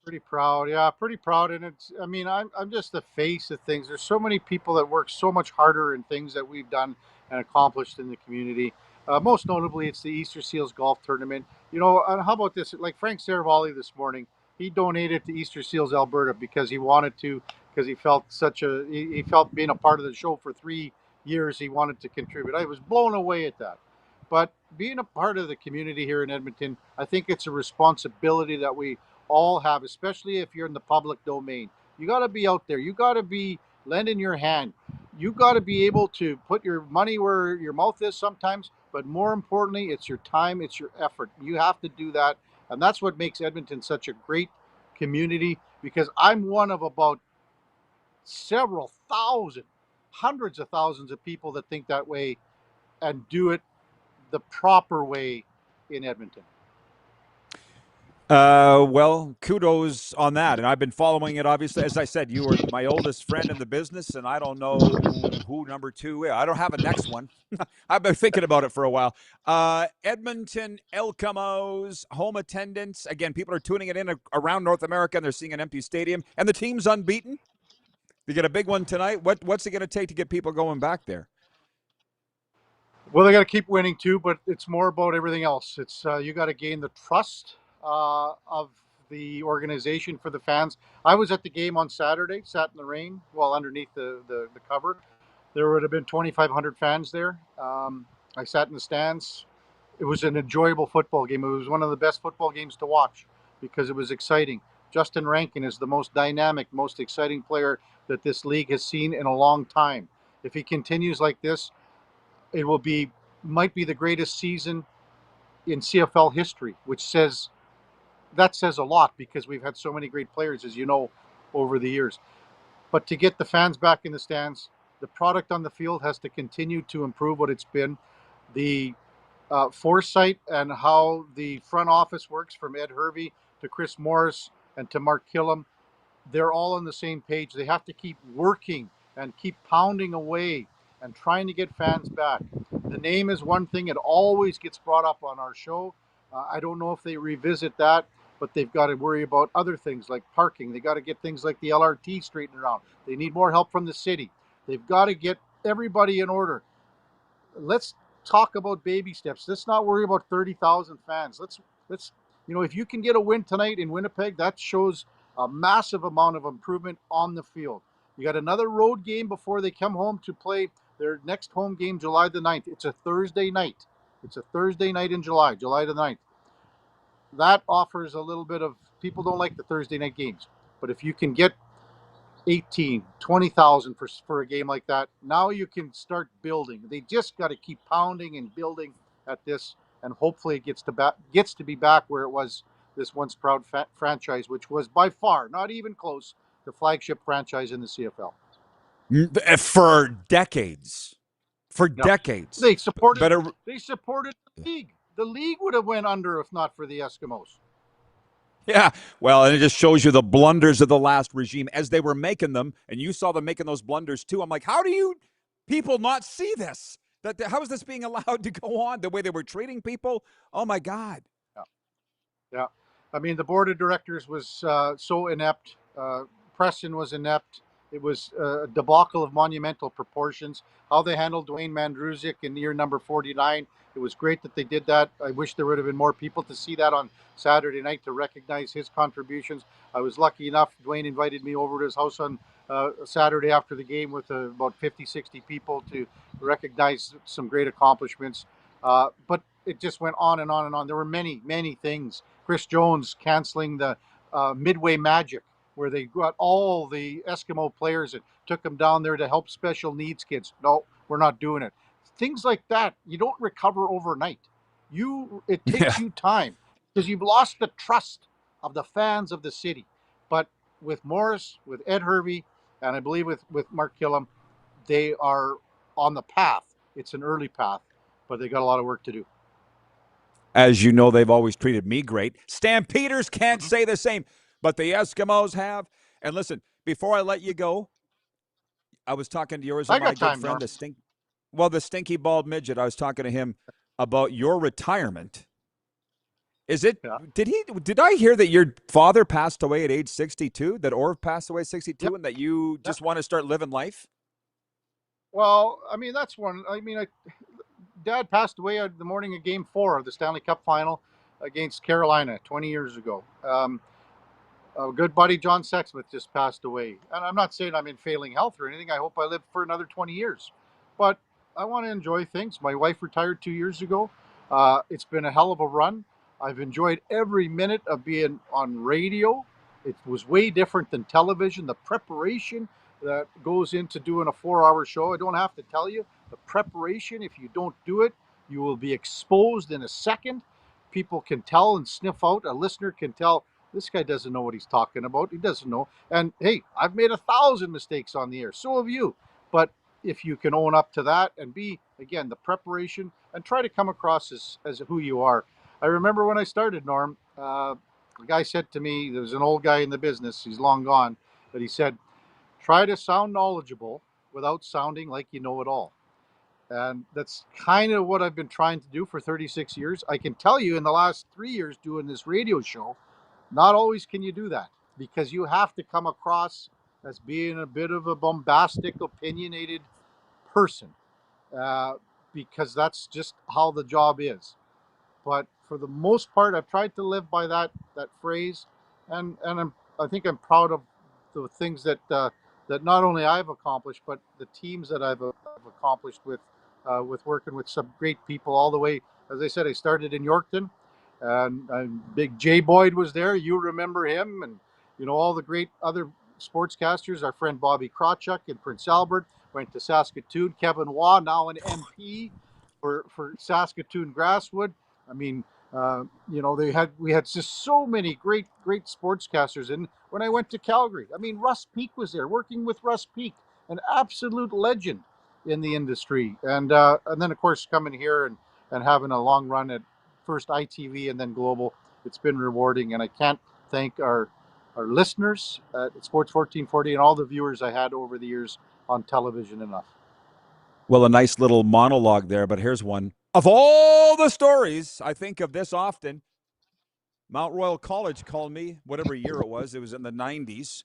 Pretty proud, yeah, pretty proud. And I'm just the face of things. There's so many people that work so much harder in things that we've done and accomplished in the community. Most notably, it's the Easter Seals Golf Tournament. And how about this? Like Frank Saravalli this morning, he donated to Easter Seals Alberta because he wanted to, because he felt he felt being a part of the show for 3 years, he wanted to contribute. I was blown away at that. But being a part of the community here in Edmonton, I think it's a responsibility that we all have, especially if you're in the public domain. You got to be out there. You got to be lending your hand. You got to be able to put your money where your mouth is sometimes, but more importantly, it's your time, it's your effort. You have to do that, and that's what makes Edmonton such a great community, because I'm one of about several thousand, hundreds of thousands of people that think that way and do it the proper way in Edmonton. Well, kudos on that. And I've been following it, obviously. As I said, you were my oldest friend in the business, and I don't know who number two is. I don't have a next one. I've been thinking about it for a while. Edmonton Elkamos, home attendance. Again, people are tuning it in around North America, and they're seeing an empty stadium. And the team's unbeaten. They get a big one tonight. What's it going to take to get people going back there? Well, they got to keep winning too, but it's more about everything else. It's you got to gain the trust of the organization for the fans. I was at the game on Saturday, sat in the rain, underneath the cover. There would have been 2,500 fans there. I sat in the stands. It was an enjoyable football game. It was one of the best football games to watch because it was exciting. Justin Rankin is the most dynamic, most exciting player that this league has seen in a long time. If he continues like this, it might be the greatest season in CFL history, which says a lot because we've had so many great players, as you know, over the years. But to get the fans back in the stands, the product on the field has to continue to improve what it's been. The foresight and how the front office works, from Ed Hervey to Chris Morris and to Mark Killam, they're all on the same page. They have to keep working and keep pounding away and trying to get fans back. The name is one thing. It always gets brought up on our show. I don't know if they revisit that, but they've got to worry about other things like parking. They got to get things like the LRT straightened around. They need more help from the city. They've got to get everybody in order. Let's talk about baby steps. Let's not worry about 30,000 fans. Let's if you can get a win tonight in Winnipeg, that shows a massive amount of improvement on the field. You got another road game before they come home to play their next home game, July the 9th. It's a Thursday night. It's a Thursday night in July the 9th. That offers a little bit of, people don't like the Thursday night games. But if you can get 18, 20,000 for a game like that, now you can start building. They just got to keep pounding and building at this, and hopefully it gets to be back where it was this once proud franchise, which was by far, not even close, the flagship franchise in the CFL. For decades. Decades. They supported the league. The league would have went under if not for the Eskimos. Yeah, well, and it just shows you the blunders of the last regime as they were making them, and you saw them making those blunders too. I'm like, how do you people not see this? How is this being allowed to go on the way they were treating people? Oh, my God. Yeah. I mean, the board of directors was so inept. Preston was inept. It was a debacle of monumental proportions. How they handled Dwayne Mandrusiak in year number 49. It was great that they did that. I wish there would have been more people to see that on Saturday night to recognize his contributions. I was lucky enough. Dwayne invited me over to his house on Saturday after the game with about 50, 60 people to recognize some great accomplishments. But it just went on and on and on. There were many, many things. Chris Jones canceling the Midway Magic, where they got all the Eskimo players and took them down there to help special needs kids. No, we're not doing it. Things like that, you don't recover overnight. It takes you time because you've lost the trust of the fans of the city. But with Morris, with Ed Hervey, and I believe with Mark Killam, they are on the path. It's an early path, but they got a lot of work to do. As you know, they've always treated me great. Stampeders can't say the same, but the Eskimos have. And listen, before I let you go, I was talking to yours and my good friend, the stinky bald midget. I was talking to him about your retirement. Did I hear that your father passed away at age 62, that Orv passed away at 62, and that you just want to start living life? Well, I mean, that's one. I mean, Dad passed away the morning of Game 4 of the Stanley Cup Final against Carolina 20 years ago. A good buddy, John Sexsmith, just passed away. And I'm not saying I'm in failing health or anything. I hope I live for another 20 years. But I want to enjoy things. My wife retired 2 years ago. It's been a hell of a run. I've enjoyed every minute of being on radio. It was way different than television. The preparation that goes into doing a 4-hour show, I don't have to tell you. The preparation, if you don't do it, you will be exposed in a second. People can tell and sniff out. A listener can tell, this guy doesn't know what he's talking about. He doesn't know. And hey, I've made 1,000 mistakes on the air. So have you. But if you can own up to that and be, again, the preparation and try to come across as who you are. I remember when I started, Norm, a guy said to me, there was an old guy in the business, he's long gone, but he said, try to sound knowledgeable without sounding like you know it all. And that's kind of what I've been trying to do for 36 years. I can tell you in the last 3 years doing this radio show, not always can you do that because you have to come across as being a bit of a bombastic, opinionated person because that's just how the job is. But for the most part, I've tried to live by that phrase, and I think I'm proud of the things that not only I've accomplished, but the teams that I've accomplished with working with some great people all the way. As I said, I started in Yorkton, and Big Jay Boyd was there. You remember him, and all the great other sportscasters. Our friend Bobby Krawchuk in Prince Albert went to Saskatoon. Kevin Waugh, now an MP for Saskatoon Grasswood. I mean, we had just so many great sportscasters. And when I went to Calgary, I mean, Russ Peak was there, working with Russ Peak, an absolute legend in the industry. And then, of course, coming here and having a long run at first ITV and then Global, it's been rewarding. And I can't thank our listeners at Sports 1440 and all the viewers I had over the years on television enough. Well, a nice little monologue there, but here's one. Of all the stories, I think of this often. Mount Royal College called me, whatever year it was in the 90s,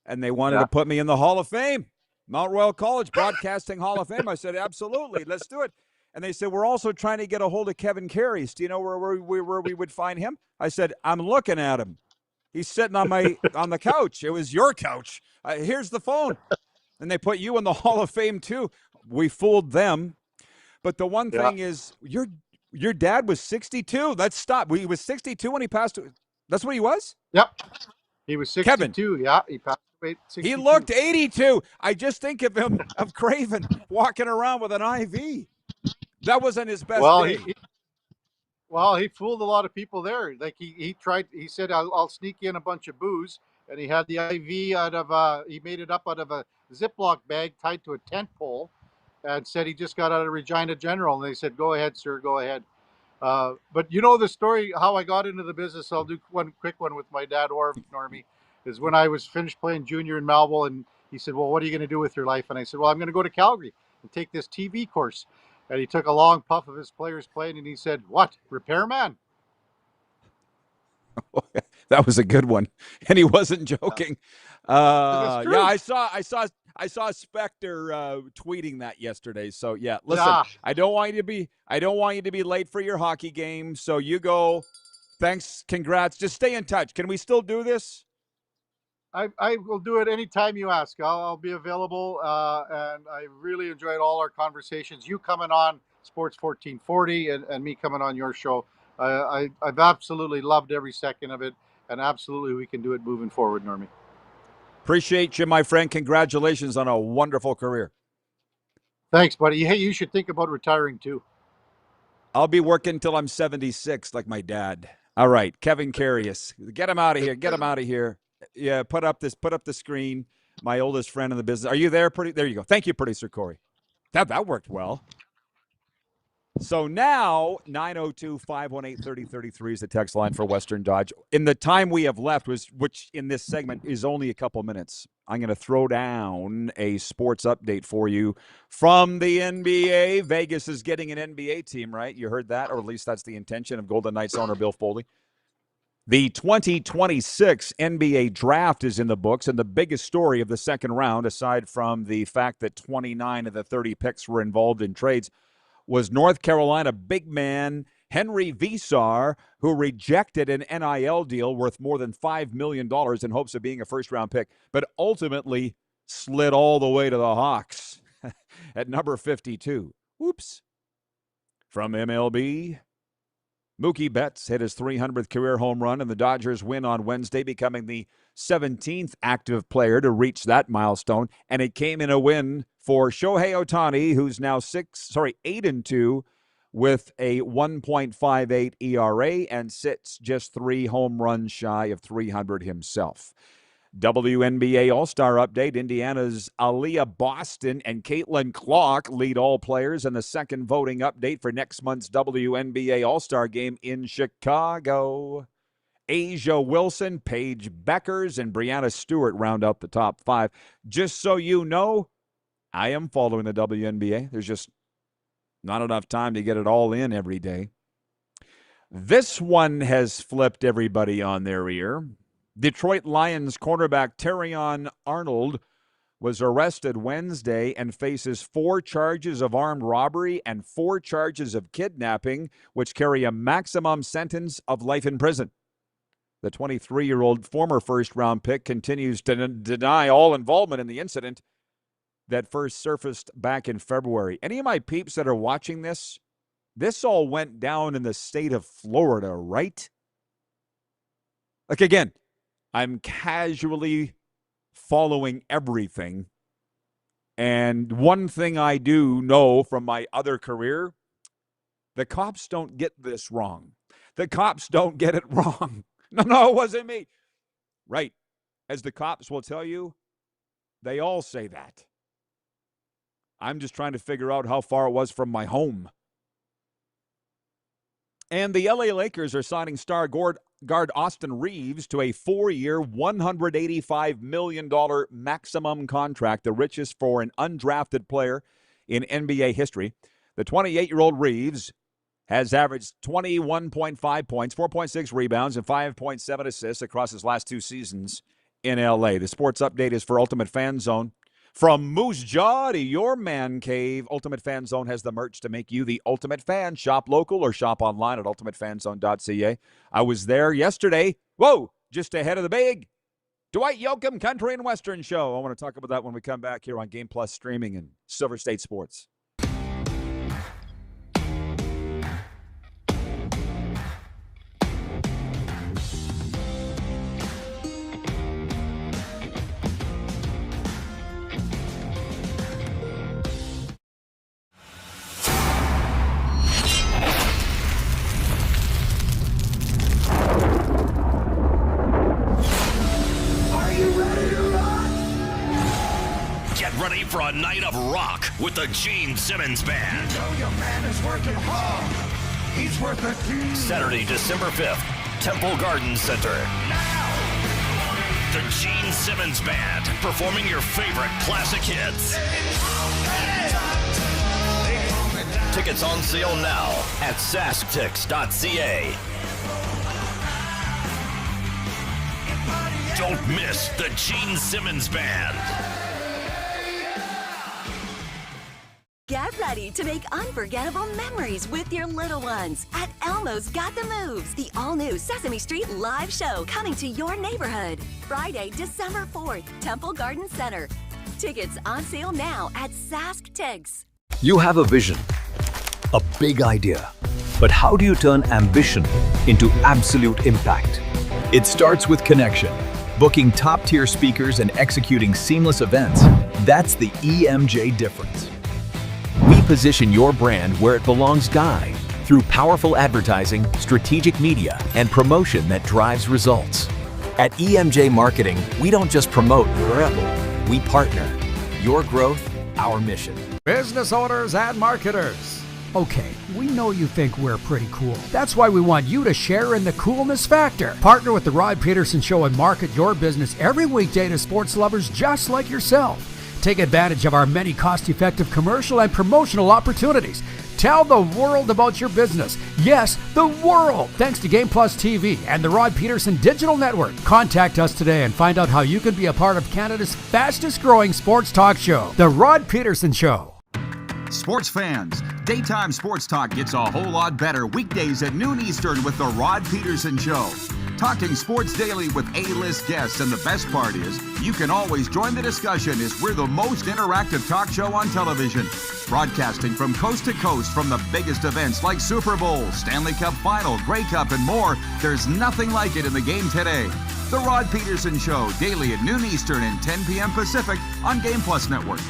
and they wanted to put me in the Hall of Fame. Mount Royal College Broadcasting Hall of Fame. I said, absolutely, let's do it. And they said, we're also trying to get a hold of Kevin Karius. Do you know where we would find him? I said, I'm looking at him. He's sitting on the couch. It was your couch. Here's the phone. And they put you in the Hall of Fame, too. We fooled them. But the one thing is, your dad was 62. Let's stop. He was 62 when he passed away. That's what he was? Yep. He was 62. Kevin. Yeah, he passed away at 62. He looked 82. I just think of him, of Craven, walking around with an IV. That wasn't his best day. He fooled a lot of people there. Like he said, I'll sneak in a bunch of booze. And he had the IV he made it up out of a Ziploc bag tied to a tent pole and said he just got out of Regina General. And they said, go ahead, sir, go ahead. But you know the story, how I got into the business. I'll do one quick one with my dad, Normie, is when I was finished playing junior in Melville. And he said, well, what are you going to do with your life? And I said, well, I'm going to go to Calgary and take this TV course. And he took a long puff of his players playing and he said, what, repairman? That was a good one, and he wasn't joking. true. I saw Spectre tweeting that yesterday. So yeah, listen, I don't want you to be late for your hockey game. So you go. Thanks, congrats. Just stay in touch. Can we still do this? I will do it anytime you ask. I'll be available, and I really enjoyed all our conversations. You coming on Sports 1440 and me coming on your show. I've absolutely loved every second of it, and absolutely we can do it moving forward, Normie. Appreciate you, my friend. Congratulations on a wonderful career. Thanks, buddy. Hey, you should think about retiring too. I'll be working until I'm 76 like my dad. All right, Kevin Karius. Get him out of here. Get him out of here. Yeah, put up the screen. My oldest friend in the business. Are you there? There you go. Thank you, producer Corey. That worked well. So now, 902-518-3033 is the text line for Western Dodge. In the time we have left, which in this segment is only a couple minutes, I'm going to throw down a sports update for you from the NBA. Vegas is getting an NBA team, right? You heard that, or at least that's the intention of Golden Knights owner Bill Foley. The 2026 NBA draft is in the books, and the biggest story of the second round, aside from the fact that 29 of the 30 picks were involved in trades, was North Carolina big man Henry Visar, who rejected an NIL deal worth more than $5 million in hopes of being a first-round pick, but ultimately slid all the way to the Hawks at number 52. Oops. From MLB, Mookie Betts hit his 300th career home run, and the Dodgers win on Wednesday, becoming the 17th active player to reach that milestone, and it came in a win for Shohei Ohtani, who's now 8-2 with a 1.58 ERA and sits just 3 home runs shy of 300 himself. WNBA All-Star update, Indiana's Aaliyah Boston and Caitlin Clark lead all players in the second voting update for next month's WNBA All-Star game in Chicago. Asia Wilson, Paige Beckers, and Brianna Stewart round out the top 5. Just so you know, I am following the WNBA. There's just not enough time to get it all in every day. This one has flipped everybody on their ear. Detroit Lions cornerback Terrion Arnold was arrested Wednesday and faces 4 charges of armed robbery and 4 charges of kidnapping, which carry a maximum sentence of life in prison. The 23-year-old former first-round pick continues to deny all involvement in the incident that first surfaced back in February. Any of my peeps that are watching this all went down in the state of Florida, right? Like, again, I'm casually following everything. And one thing I do know from my other career, the cops don't get this wrong. The cops don't get it wrong. No, it wasn't me. Right. As the cops will tell you, they all say that. I'm just trying to figure out how far it was from my home. And the LA Lakers are signing star guard Austin Reeves to a 4-year, $185 million maximum contract, the richest for an undrafted player in NBA history. The 28-year-old Reeves has averaged 21.5 points, 4.6 rebounds, and 5.7 assists across his last 2 seasons in LA. The sports update is for Ultimate Fan Zone. From Moose Jaw to your man cave, Ultimate Fan Zone has the merch to make you the ultimate fan. Shop local or shop online at ultimatefanzone.ca. I was there yesterday. Whoa, just ahead of the big Dwight Yoakam Country and Western show. I want to talk about that when we come back here on Game Plus Streaming and Silver State Sports. Ready for a night of rock with the Gene Simmons Band. You know your man is working hard. He's worth a team. Saturday, December 5th, Temple Garden Center. Now. The Gene Simmons Band performing your favorite classic hits. Tickets on sale now at sasktix.ca. Don't miss the Gene Simmons Band. Get ready to make unforgettable memories with your little ones at Elmo's Got the Moves, the all-new Sesame Street live show coming to your neighborhood. Friday, December 4th, Temple Garden Center. Tickets on sale now at Sask Tigs. You have a vision, a big idea, but how do you turn ambition into absolute impact? It starts with connection. Booking top-tier speakers and executing seamless events. That's the EMJ difference. We position your brand where it belongs, Guy, through powerful advertising, strategic media, and promotion that drives results. At EMJ Marketing, we don't just promote, we partner. Your growth, our mission. Business owners and marketers. Okay, we know you think we're pretty cool. That's why we want you to share in the coolness factor. Partner with the Rod Pedersen Show and market your business every weekday to sports lovers just like yourself. Take advantage of our many cost-effective commercial and promotional opportunities. Tell the world about your business. Yes, the world. Thanks to Game Plus TV and the Rod Pedersen Digital Network. Contact us today and find out how you can be a part of Canada's fastest-growing sports talk show, The Rod Pedersen Show. Sports fans, daytime sports talk gets a whole lot better weekdays at noon Eastern with The Rod Pedersen Show. Talking sports daily with A-list guests, and the best part is, you can always join the discussion as we're the most interactive talk show on television. Broadcasting from coast to coast from the biggest events like Super Bowl, Stanley Cup Final, Grey Cup, and more, there's nothing like it in the game today. The Rod Pedersen Show, daily at noon Eastern and 10 p.m. Pacific on Game Plus Network.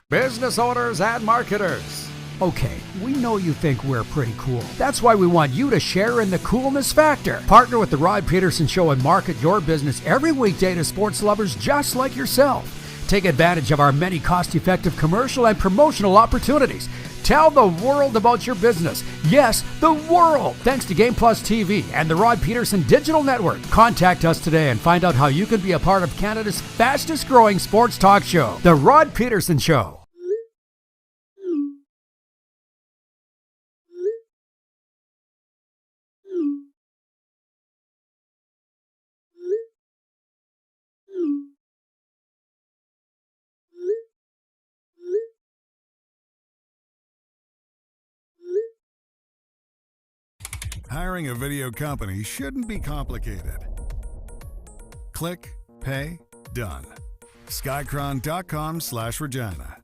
Business owners and marketers. Okay, we know you think we're pretty cool. That's why we want you to share in the coolness factor. Partner with the Rod Pedersen Show and market your business every weekday to sports lovers just like yourself. Take advantage of our many cost-effective commercial and promotional opportunities. Tell the world about your business. Yes, the world. Thanks to Game Plus TV and the Rod Pedersen Digital Network. Contact us today and find out how you can be a part of Canada's fastest-growing sports talk show, The Rod Pedersen Show. Hiring a video company shouldn't be complicated. Click, pay, done. Skycron.com/Regina.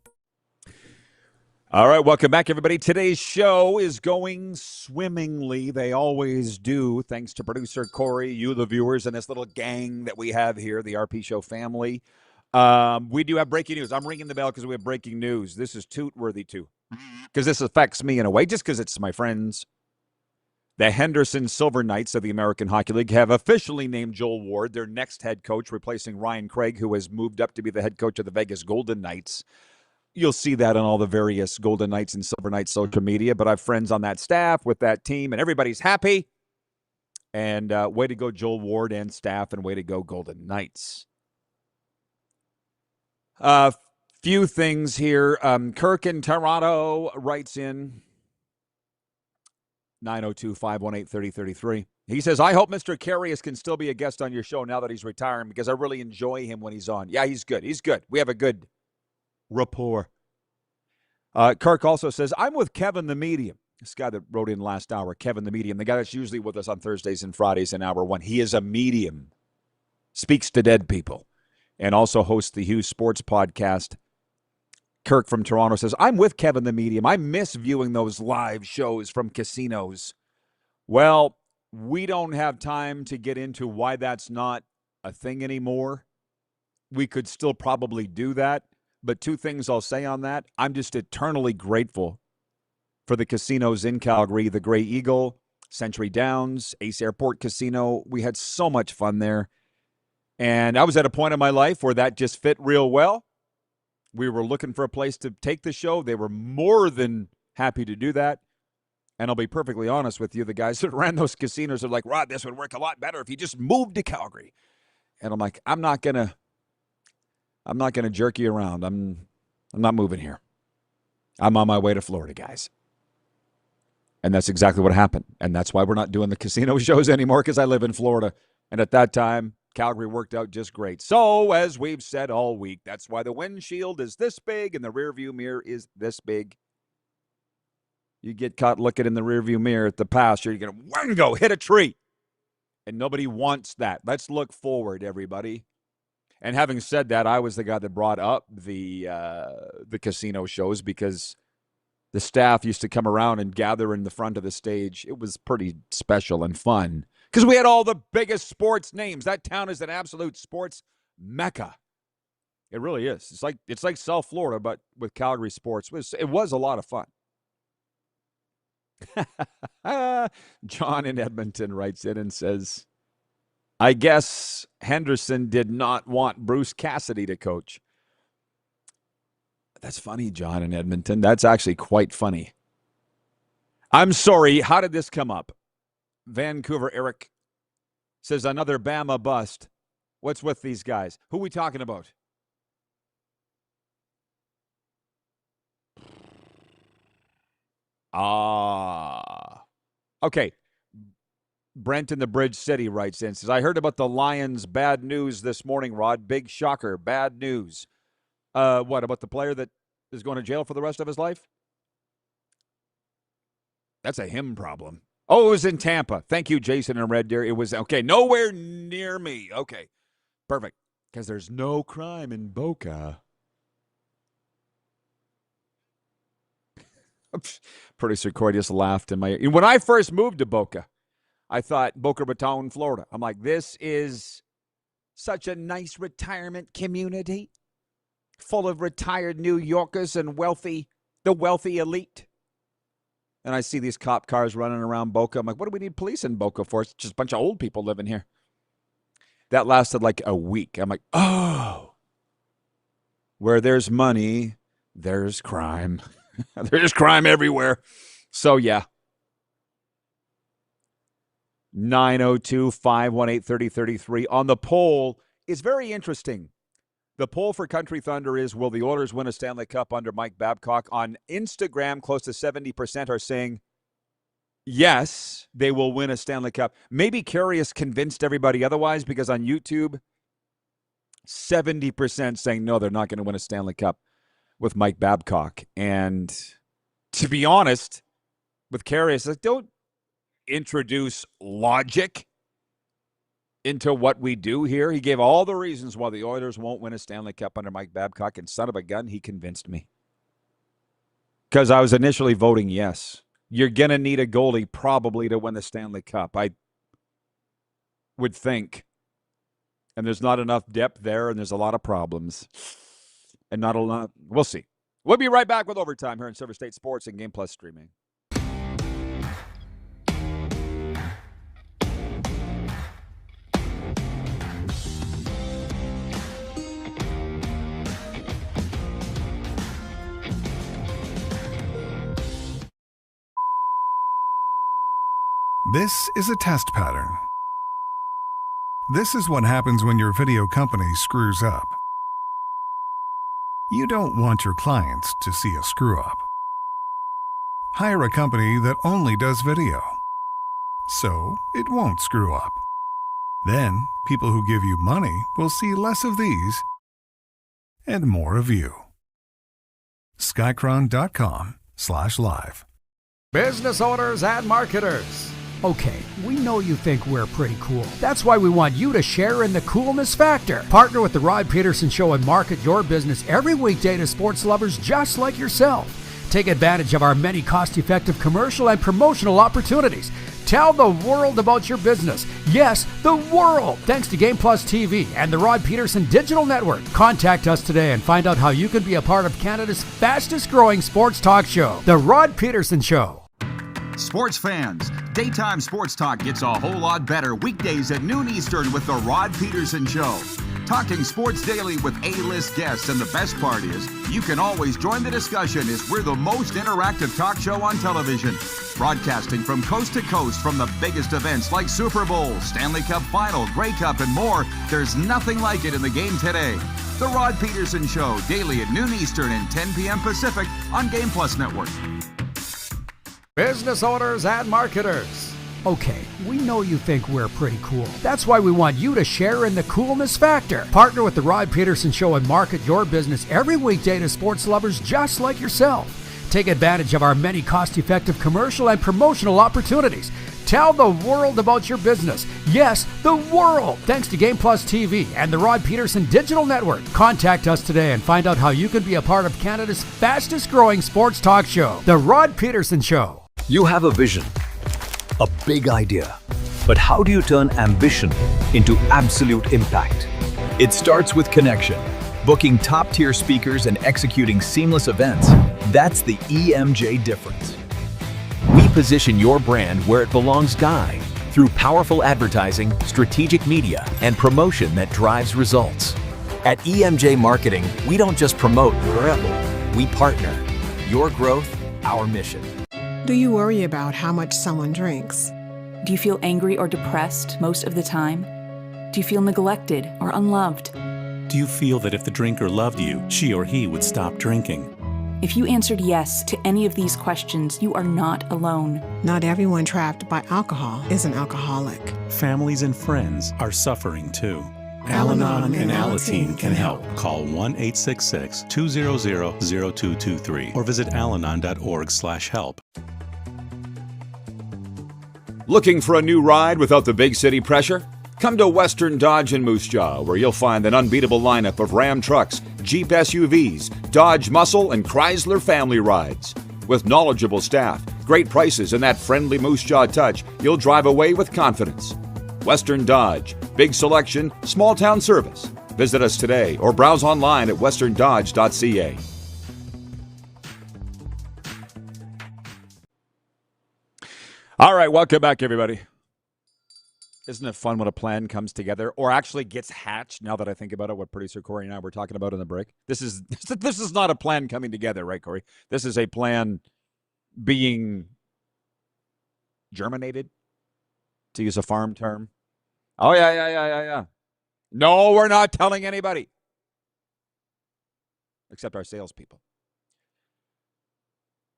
All right, welcome back, everybody. Today's show is going swimmingly. They always do, thanks to producer Corey, you, the viewers, and this little gang that we have here, the RP Show family. We do have breaking news. I'm ringing the bell because we have breaking news. This is toot-worthy, too, because this affects me in a way, just because it's my friends. The Henderson Silver Knights of the American Hockey League have officially named Joel Ward their next head coach, replacing Ryan Craig, who has moved up to be the head coach of the Vegas Golden Knights. You'll see that on all the various Golden Knights and Silver Knights social media, but I have friends on that staff with that team, and everybody's happy. And way to go, Joel Ward and staff, and way to go, Golden Knights. Few things here. Kirk in Toronto writes in 902-518-3033. He says, I hope Mr. Karius can still be a guest on your show now that he's retiring because I really enjoy him when he's on. Yeah, he's good. He's good. We have a good rapport. Kirk also says, I'm with Kevin the Medium. This guy that wrote in last hour, Kevin the Medium, the guy that's usually with us on Thursdays and Fridays in hour one. He is a medium, speaks to dead people, and also hosts the Hughes Sports Podcast. Kirk from Toronto says, I'm with Kevin the Medium. I miss viewing those live shows from casinos. Well, we don't have time to get into why that's not a thing anymore. We could still probably do that. But two things I'll say on that. I'm just eternally grateful for the casinos in Calgary, the Grey Eagle, Century Downs, Ace Airport Casino. We had so much fun there. And I was at a point in my life where that just fit real well. We were looking for a place to take the show. They were more than happy to do that. And I'll be perfectly honest with you, the guys that ran those casinos are like, Rod, this would work a lot better if you just moved to Calgary. And I'm like, I'm not gonna jerk you around. I'm not moving here. I'm on my way to Florida, guys. And that's exactly what happened. And that's why we're not doing the casino shows anymore, because I live in Florida. And at that time, Calgary worked out just great. So, as we've said all week, that's why the windshield is this big and the rearview mirror is this big. You get caught looking in the rearview mirror at the pasture, you're going to hit a tree. And nobody wants that. Let's look forward, everybody. And having said that, I was the guy that brought up the casino shows because the staff used to come around and gather in the front of the stage. It was pretty special and fun because we had all the biggest sports names. That town is an absolute sports mecca. It really is. It's like South Florida, but with Calgary sports. It was a lot of fun. John in Edmonton writes in and says, I guess Henderson did not want Bruce Cassidy to coach. That's funny, John in Edmonton. That's actually quite funny. I'm sorry. How did this come up? Vancouver Eric says another Bama bust. What's with these guys? Who are we talking about? Okay. Brent in the Bridge City writes in, says, I heard about the Lions' bad news this morning, Rod. Big shocker. Bad news. What, about the player that is going to jail for the rest of his life? That's a him problem. Oh, it was in Tampa. Thank you, Jason and Red Deer. It was, okay, nowhere near me. Okay, perfect. Because there's no crime in Boca. Producer Coy just laughed in my ear. When I first moved to Boca, I thought Boca Raton, Florida. I'm like, this is such a nice retirement community full of retired New Yorkers and the wealthy elite. And I see these cop cars running around Boca. I'm like, what do we need police in Boca for? It's just a bunch of old people living here. That lasted like a week. I'm like, oh, where there's money, there's crime. There's crime everywhere. So, yeah. 902-518-3033. On the poll, it's very interesting. The poll for Country Thunder is, will the Oilers win a Stanley Cup under Mike Babcock? On Instagram, close to 70% are saying, yes, they will win a Stanley Cup. Maybe Karius convinced everybody otherwise because on YouTube, 70% saying, no, they're not going to win a Stanley Cup with Mike Babcock. And to be honest, with Karius, like, don't introduce logic into what we do here. He gave all the reasons why the Oilers won't win a Stanley Cup under Mike Babcock, and son of a gun, he convinced me. Because I was initially voting yes. You're going to need a goalie probably to win the Stanley Cup, I would think. And there's not enough depth there, and there's a lot of problems. And not a lot. We'll see. We'll be right back with Overtime here in Silver State Sports and Game Plus streaming. This is a test pattern. This is what happens when your video company screws up. You don't want your clients to see a screw-up. Hire a company that only does video, so it won't screw up. Then, people who give you money will see less of these and more of you. Skycron.com/live. Business owners and marketers. Okay, we know you think we're pretty cool. That's why we want you to share in the coolness factor. Partner with the Rod Pedersen Show and market your business every weekday to sports lovers just like yourself. Take advantage of our many cost-effective commercial and promotional opportunities. Tell the world about your business. Yes, the world. Thanks to Game Plus TV and the Rod Pedersen Digital Network. Contact us today and find out how you can be a part of Canada's fastest-growing sports talk show, The Rod Pedersen Show. Sports fans, daytime sports talk gets a whole lot better weekdays at noon Eastern with The Rod Pedersen Show. Talking sports daily with A-list guests, and the best part is, you can always join the discussion as we're the most interactive talk show on television. Broadcasting from coast to coast from the biggest events like Super Bowl, Stanley Cup Final, Grey Cup, and more. There's nothing like it in the game today. The Rod Pedersen Show, daily at noon Eastern and 10 p.m. Pacific on Game Plus Network. Business owners and marketers. Okay, we know you think we're pretty cool. That's why we want you to share in the coolness factor. Partner with the Rod Pedersen Show and market your business every weekday to sports lovers just like yourself. Take advantage of our many cost-effective commercial and promotional opportunities. Tell the world about your business. Yes, the world. Thanks to Game Plus TV and the Rod Pedersen Digital Network. Contact us today and find out how you can be a part of Canada's fastest-growing sports talk show, The Rod Pedersen Show. You have a vision, a big idea. But how do you turn ambition into absolute impact? It starts with connection. Booking top-tier speakers and executing seamless events. That's the EMJ difference. We position your brand where it belongs, Guy, through powerful advertising, strategic media, and promotion that drives results. At EMJ Marketing, we don't just promote Rebel, we partner. Your growth, our mission. Do you worry about how much someone drinks? Do you feel angry or depressed most of the time? Do you feel neglected or unloved? Do you feel that if the drinker loved you, she or he would stop drinking? If you answered yes to any of these questions, you are not alone. Not everyone trapped by alcohol is an alcoholic. Families and friends are suffering too. Al-Anon and Alateen can help. Call 1-866-200-0223 or visit alanon.org/help. Looking for a new ride without the big city pressure? Come to Western Dodge in Moose Jaw, where you'll find an unbeatable lineup of Ram trucks, Jeep SUVs, Dodge Muscle, and Chrysler family rides. With knowledgeable staff, great prices, and that friendly Moose Jaw touch, you'll drive away with confidence. Western Dodge. Big selection, small town service. Visit us today or browse online at westerndodge.ca. All right, welcome back, everybody. Isn't it fun when a plan comes together or actually gets hatched? Now that I think about it, what producer Corey and I were talking about in the break. This is not a plan coming together, right, Corey? This is a plan being germinated, to use a farm term. Oh, yeah. No, we're not telling anybody. Except our salespeople.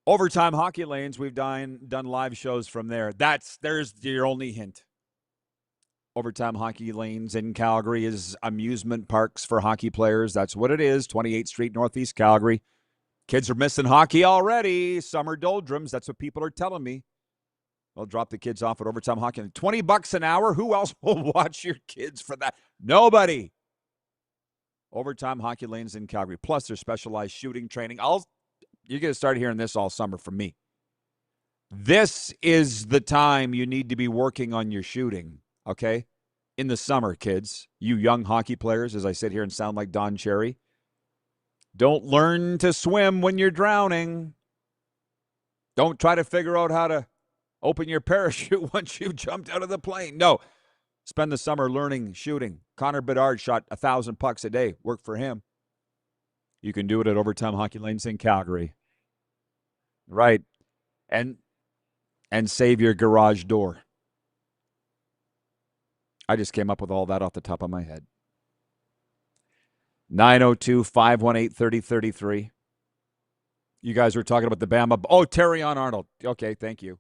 Overtime Hockey Lanes, we've done live shows from there. There's your only hint. Overtime Hockey Lanes in Calgary is amusement parks for hockey players. That's what it is, 28th Street, Northeast Calgary. Kids are missing hockey already. Summer doldrums, that's what people are telling me. They'll drop the kids off at Overtime Hockey. $20 an hour? Who else will watch your kids for that? Nobody. Overtime Hockey Lanes in Calgary. Plus, their specialized shooting training. You're going to start hearing this all summer from me. This is the time you need to be working on your shooting, okay? In the summer, kids, you young hockey players, as I sit here and sound like Don Cherry, don't learn to swim when you're drowning. Don't try to figure out how to open your parachute once you've jumped out of the plane. No. Spend the summer learning shooting. Connor Bedard shot 1,000 pucks a day. Worked for him. You can do it at Overtime Hockey Lanes in Calgary. Right. And save your garage door. I just came up with all that off the top of my head. 902-518-3033. You guys were talking about the Bama. Oh, Terrion Arnold. Okay, thank you.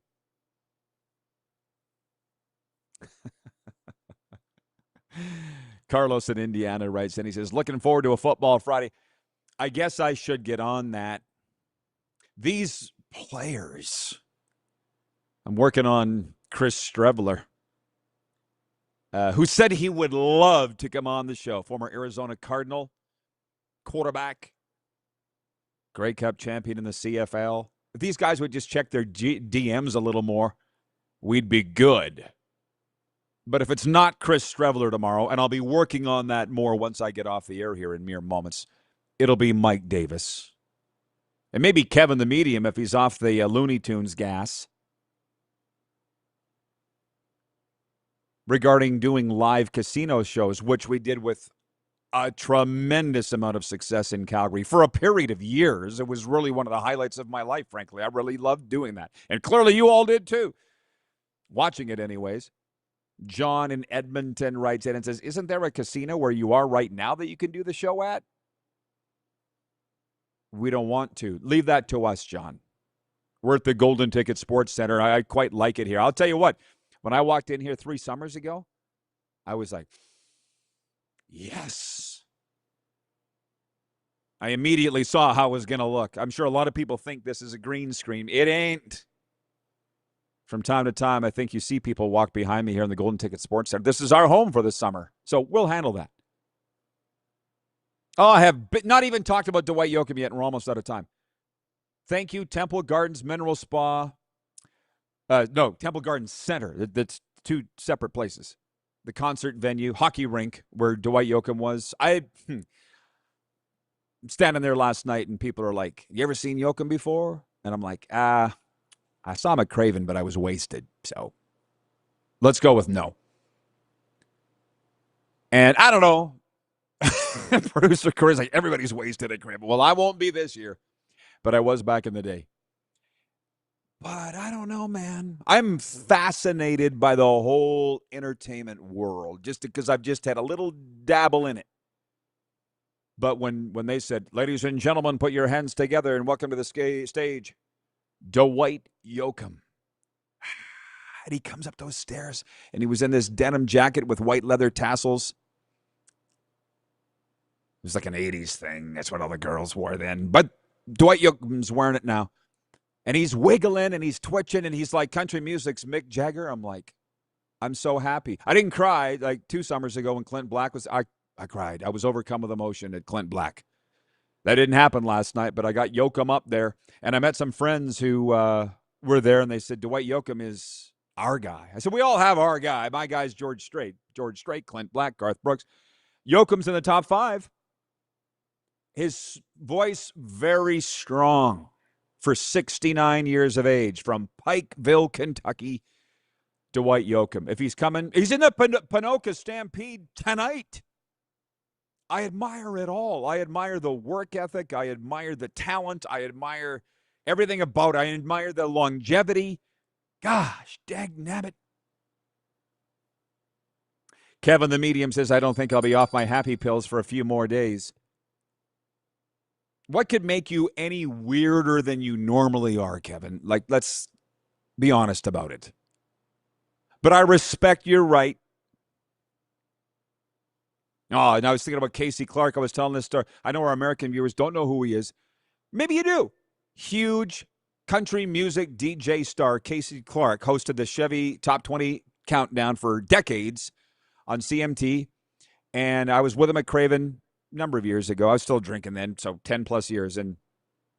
Carlos in Indiana writes, and he says, looking forward to a football Friday. I guess I should get on that. These players. I'm working on Chris Streveler, who said he would love to come on the show. Former Arizona Cardinal quarterback, Grey Cup champion in the CFL. If these guys would just check their DMs a little more, we'd be good. But if it's not Chris Streveler tomorrow, and I'll be working on that more once I get off the air here in mere moments, it'll be Mike Davis. And maybe Kevin the Medium if he's off the Looney Tunes gas. Regarding doing live casino shows, which we did with a tremendous amount of success in Calgary for a period of years. It was really one of the highlights of my life, frankly. I really loved doing that. And clearly you all did too. Watching it anyways. John in Edmonton writes in and says, isn't there a casino where you are right now that you can do the show at? We don't want to. Leave that to us, John. We're at the Golden Ticket Sports Center. I quite like it here. I'll tell you what. When I walked in here 3 summers ago, I was like, yes. I immediately saw how it was going to look. I'm sure a lot of people think this is a green screen. It ain't. From time to time, I think you see people walk behind me here in the Golden Ticket Sports Center. This is our home for the summer, so we'll handle that. Oh, I have not even talked about Dwight Yoakam yet, and we're almost out of time. Thank you, Temple Gardens Mineral Spa. No, Temple Gardens Center. That's 2 separate places. The concert venue, hockey rink, where Dwight Yoakam was. I'm standing there last night, and people are like, you ever seen Yoakam before? And I'm like, I saw him at Craven, but I was wasted. So let's go with no. And I don't know. Producer Corey's like, everybody's wasted at Craven. Well, I won't be this year, but I was back in the day. But I don't know, man. I'm fascinated by the whole entertainment world just because I've just had a little dabble in it. But when they said, ladies and gentlemen, put your hands together and welcome to the stage, Dwight Yoakam. And he comes up those stairs, and he was in this denim jacket with white leather tassels. It was like an 80s thing. That's what all the girls wore then. But Dwight Yoakam's wearing it now. And he's wiggling, and he's twitching, and he's like, country music's Mick Jagger. I'm like, I'm so happy. I didn't cry like 2 summers ago when Clint Black was, I cried. I was overcome with emotion at Clint Black. That didn't happen last night, but I got Yoakam up there, and I met some friends who were there, and they said, Dwight Yoakam is our guy. I said, we all have our guy. My guy's George Strait, Clint Black, Garth Brooks. Yoakam's in the top 5. His voice very strong for 69 years of age from Pikeville, Kentucky, Dwight Yoakam. If he's coming, he's in the Ponoka Stampede tonight. I admire it all. I admire the work ethic. I admire the talent. I admire everything about it. I admire the longevity. Gosh, dagnabbit. Kevin the Medium says, I don't think I'll be off my happy pills for a few more days. What could make you any weirder than you normally are, Kevin? Like, let's be honest about it. But I respect your right. Oh, and I was thinking about Casey Clark. I was telling this story. I know our American viewers don't know who he is. Maybe you do. Huge country music DJ star Casey Clark hosted the Chevy Top 20 Countdown for decades on CMT. And I was with him at Craven a number of years ago. I was still drinking then, so 10 plus years. And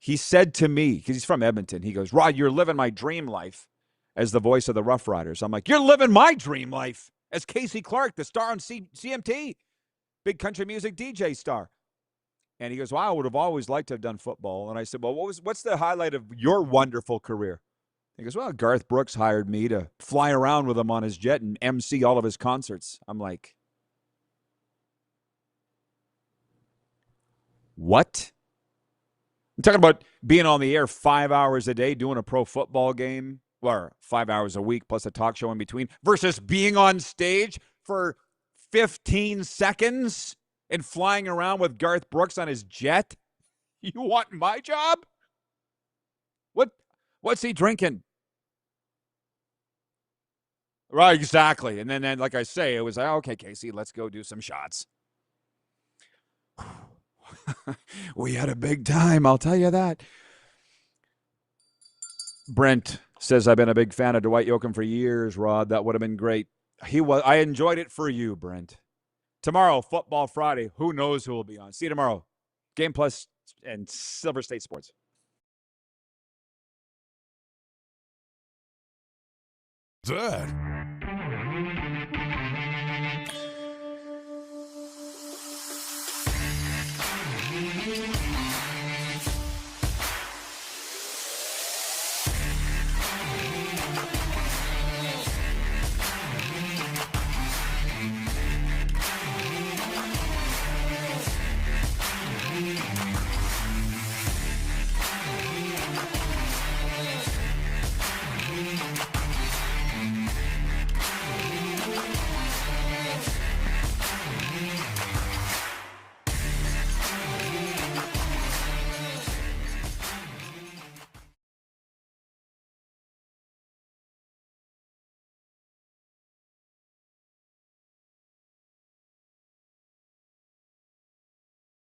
he said to me, because he's from Edmonton, he goes, Rod, you're living my dream life as the voice of the Rough Riders. I'm like, you're living my dream life as Casey Clark, the star on CMT. Big country music DJ star. And he goes, well, I would have always liked to have done football. And I said, well, what's the highlight of your wonderful career? He goes, well, Garth Brooks hired me to fly around with him on his jet and MC all of his concerts. I'm like, what? I'm talking about being on the air 5 hours a day, doing a pro football game, or 5 hours a week plus a talk show in between, versus being on stage for 15 seconds and flying around with Garth Brooks on his jet? You want my job? What's he drinking? Right, exactly. And then like I say, it was like, okay, Casey, let's go do some shots. We had a big time, I'll tell you that. Brent says, I've been a big fan of Dwight Yoakam for years, Rod. That would have been great. I enjoyed it for you, Brent. Tomorrow, Football Friday. Who knows who will be on? See you tomorrow. Game Plus and Silver State Sports. Good.